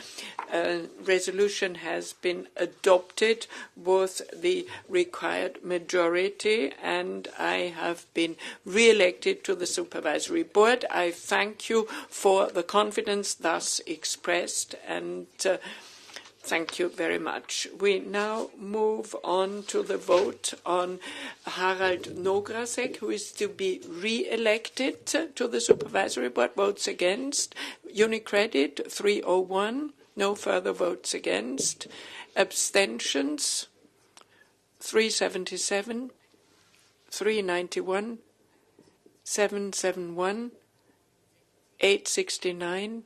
resolution has been adopted with the required majority, and I have been re-elected to the Supervisory Board. I thank you for the confidence thus expressed, and thank you very much. We now move on to the vote on Harald Nograsek, who is to be re-elected to the Supervisory Board. Votes against. Unicredit 301. No further votes against. Abstentions 377, 391, 771, 869,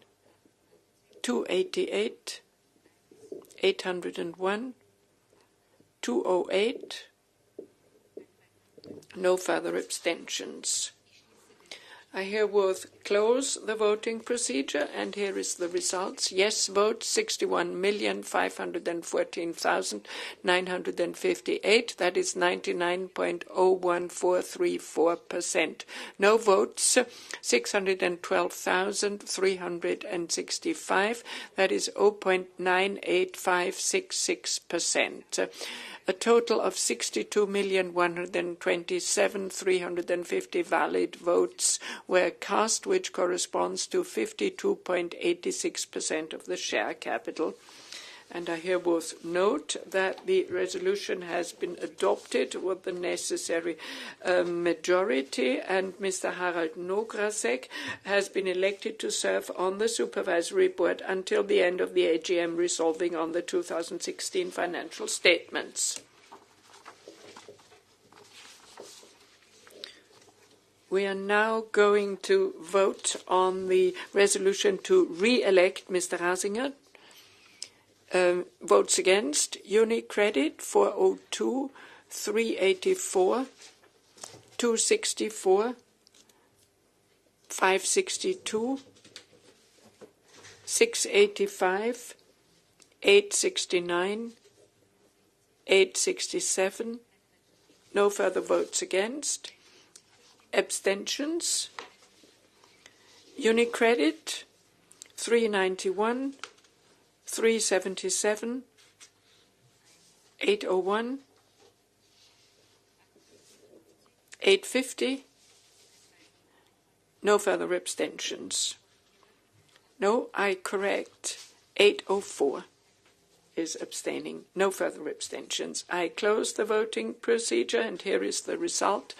288, 801, 208. No further abstentions. I herewith close the voting procedure, and here is the results. Yes votes, 61,514,958. That is 99.01434%. No votes, 612,365. That is 0.98566%. A total of 62,127,350 valid votes were cast, which corresponds to 52.86% of the share capital. And I herewith note that the resolution has been adopted with the necessary majority, and Mr. Harald Nograsek has been elected to serve on the Supervisory Board until the end of the AGM resolving on the 2016 financial statements. We are now going to vote on the resolution to re-elect Mr. Rasinger. Votes against. Unicredit 402, 384, 264, 562, 685, 869, 867. No further votes against. Abstentions. Unicredit 391, 377, 801, 850. No further abstentions. No, I correct. 804 is abstaining. No further abstentions. I close the voting procedure, and here is the result.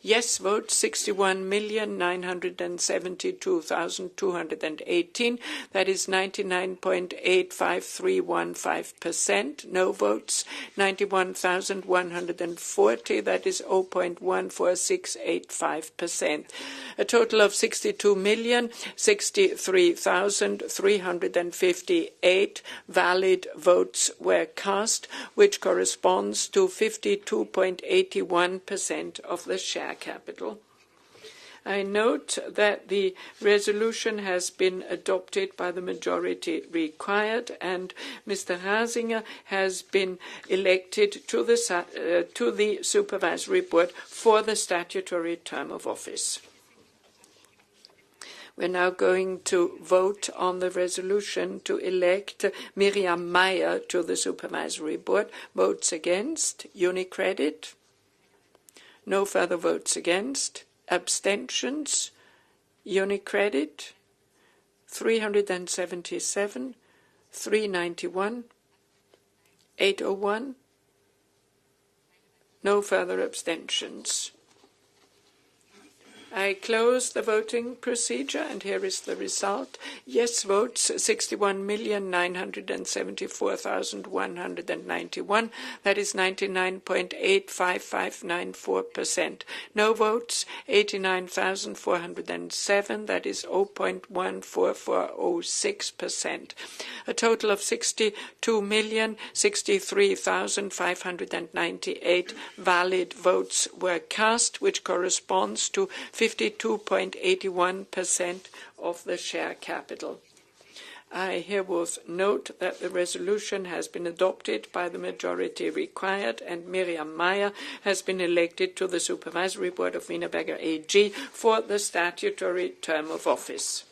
Yes votes 61,972,218. That is 99.85315%. No votes 91,140. That is 0.14685%. A total of 62,063,358 valid votes were cast, which corresponds to 52.81% of the share capital. I note that the resolution has been adopted by the majority required, and Mr. Rasinger has been elected to the Supervisory Board for the statutory term of office. We're now going to vote on the resolution to elect Miriam Meyer to the Supervisory Board. Votes against. Unicredit. No further votes against. Abstentions. Unicredit 377, 391, 801. No further abstentions. I close the voting procedure, and here is the result. Yes votes 61,974,191. That is 99.85594%. No votes 89,407. That is 0.14406%. A total of 62,063,598 valid votes were cast, which corresponds to 52.81% of the share capital. I herewith note that the resolution has been adopted by the majority required, and Miriam Meyer has been elected to the Supervisory Board of Wienerberger AG for the statutory term of office.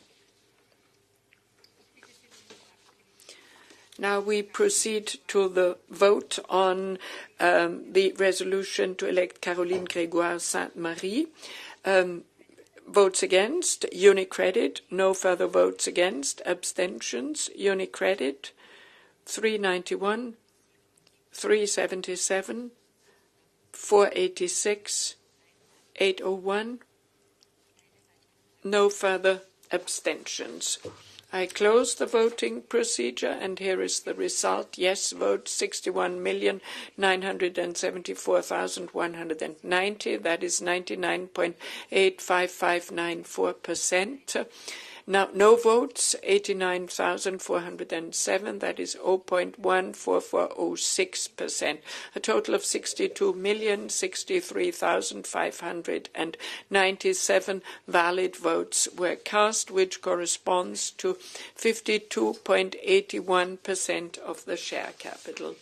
Now we proceed to the vote on the resolution to elect Caroline Grégoire Sainte-Marie. Votes against, UniCredit. No further votes against. Abstentions, UniCredit. 391, 377, 486, 801. No further abstentions. I close the voting procedure, and here is the result. Yes vote 61,974,190. That is 99.85594%. Now, no votes 89,407. That is 0.14406%. A total of 62,063,597 valid votes were cast, which corresponds to 52.81% of the share capital.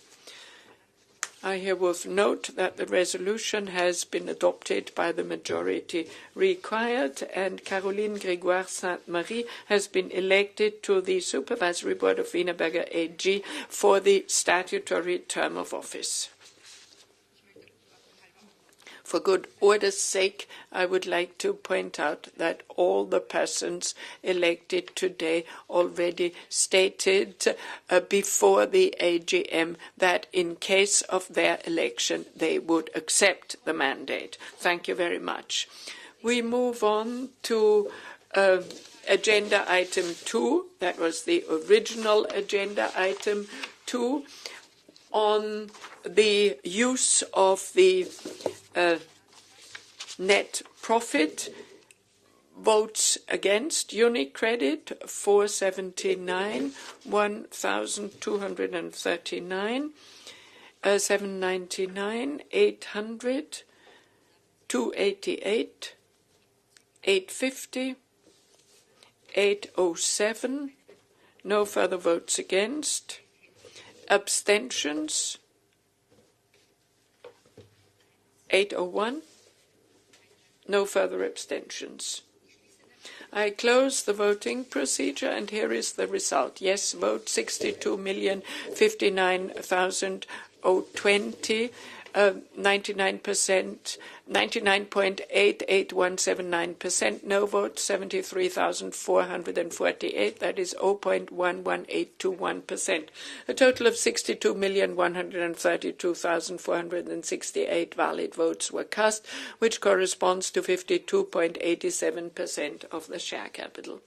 I herewith note that the resolution has been adopted by the majority required, and Caroline Grégoire Sainte-Marie has been elected to the Supervisory Board of Wienerberger AG for the statutory term of office. For good order's sake, I would like to point out that all the persons elected today already stated before the AGM that in case of their election, they would accept the mandate. Thank you very much. We move on to agenda item 2. That was the original agenda item 2 on the use of the net profit. Votes against, UniCredit 479, 1,239, 799, 800, 288, 850, 807. No further votes against. Abstentions 801. No further abstentions. I close the voting procedure, and here is the result. Yes vote 62,059,020, 99.8817%. No vote 73,448. That is 0.11821%. A total of 62,132,468 valid votes were cast, which corresponds to 52.87% of the share capital.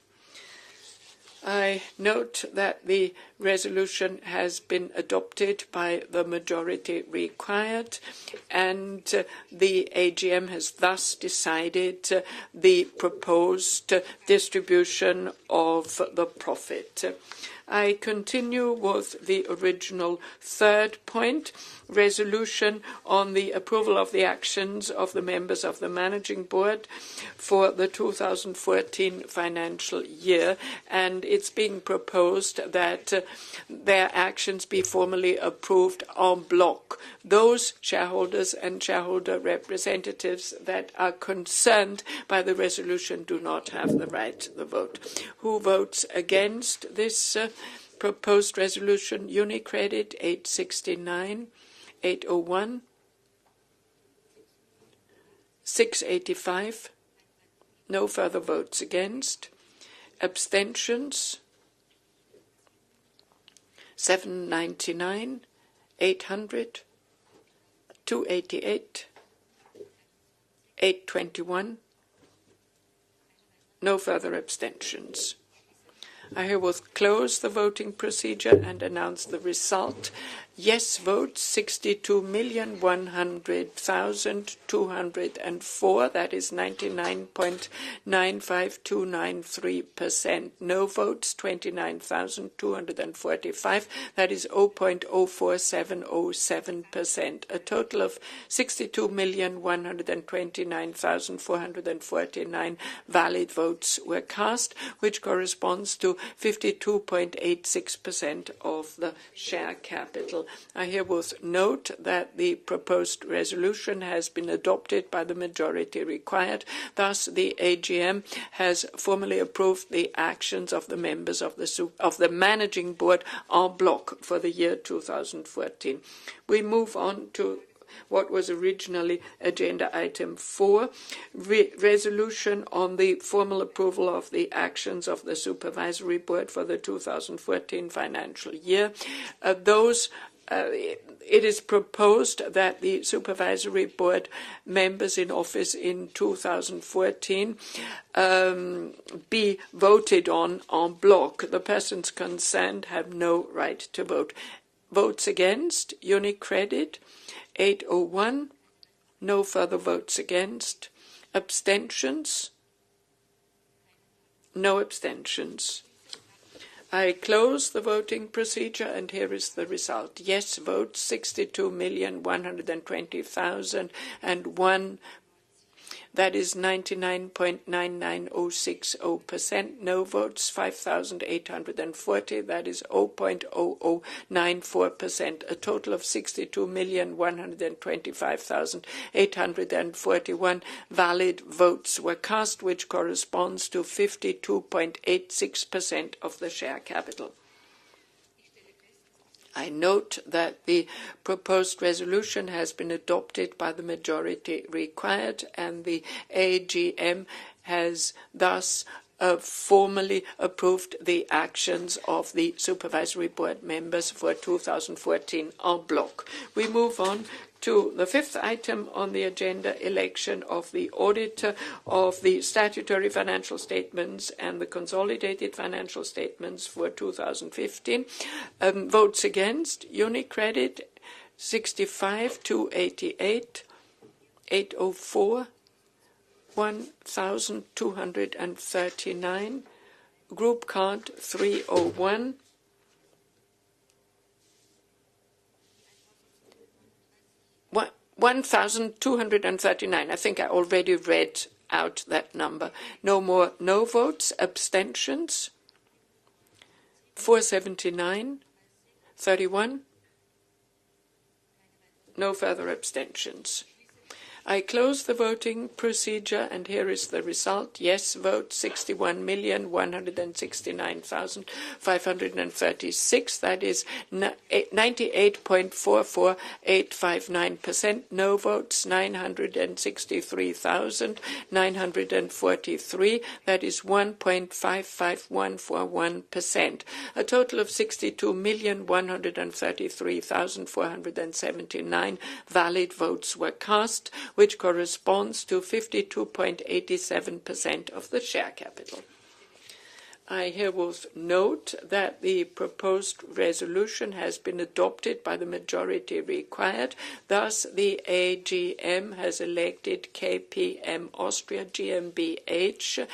I note that the resolution has been adopted by the majority required, and the AGM has thus decided the proposed distribution of the profit. I continue with the original third point, resolution on the approval of the actions of the members of the Managing Board for the 2014 financial year, and it's being proposed that their actions be formally approved en bloc. Those shareholders and shareholder representatives that are concerned by the resolution do not have the right to the vote. Who votes against this proposed resolution? UniCredit 869, 801, 685. No further votes against. Abstentions 799, 800, 288, 821. No further abstentions. I herewith close the voting procedure and announce the result. Yes votes 62,100,204, that is 99.95293%. No votes 29,245, that is 0.04707%. A total of 62,129,449 valid votes were cast, which corresponds to 52.86% of the share capital. I herewith note that the proposed resolution has been adopted by the majority required. Thus, the AGM has formally approved the actions of the members of the Managing Board en bloc for the year 2014. We move on to what was originally agenda item 4, resolution on the formal approval of the actions of the Supervisory Board for the 2014 financial year. It is proposed that the Supervisory Board members in office in 2014 be voted on en bloc. The persons concerned have no right to vote. Votes against, UniCredit, 801. No further votes against. Abstentions? No abstentions. I close the voting procedure, and here is the result. Yes votes 62,120,001. That is 99.99060%. No votes 5,840. That is 0.0094%. A total of 62,125,841 valid votes were cast, which corresponds to 52.86% of the share capital. I note that the proposed resolution has been adopted by the majority required, and the AGM has thus formally approved the actions of the Supervisory Board members for 2014 en bloc. We move on to the fifth item on the agenda, election of the auditor of the statutory financial statements and the consolidated financial statements for 2015. Votes against, UniCredit 65,288, 804, 1,239, Group Card 301, What 1,239. I think I already read out that number. No more no votes. Abstentions? 479. 31. No further abstentions. I close the voting procedure, and here is the result. Yes vote 61,169,536. That is 98.44859%. No votes 963,943. That is 1.55141%. A total of 62,133,479 valid votes were cast, which corresponds to 52.87% of the share capital. I herewith note that the proposed resolution has been adopted by the majority required. Thus, the AGM has elected KPM Austria GmbH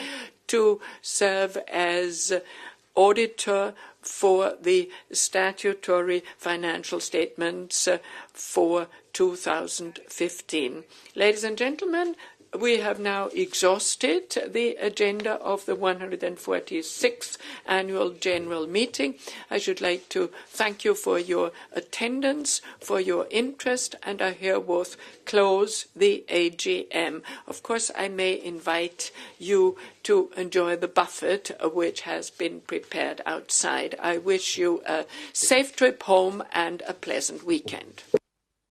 to serve as auditor for the statutory financial statements for 2015. Ladies and gentlemen, we have now exhausted the agenda of the 146th Annual General Meeting. I should like to thank you for your attendance, for your interest, and I herewith close the AGM. Of course, I may invite you to enjoy the buffet which has been prepared outside. I wish you a safe trip home and a pleasant weekend.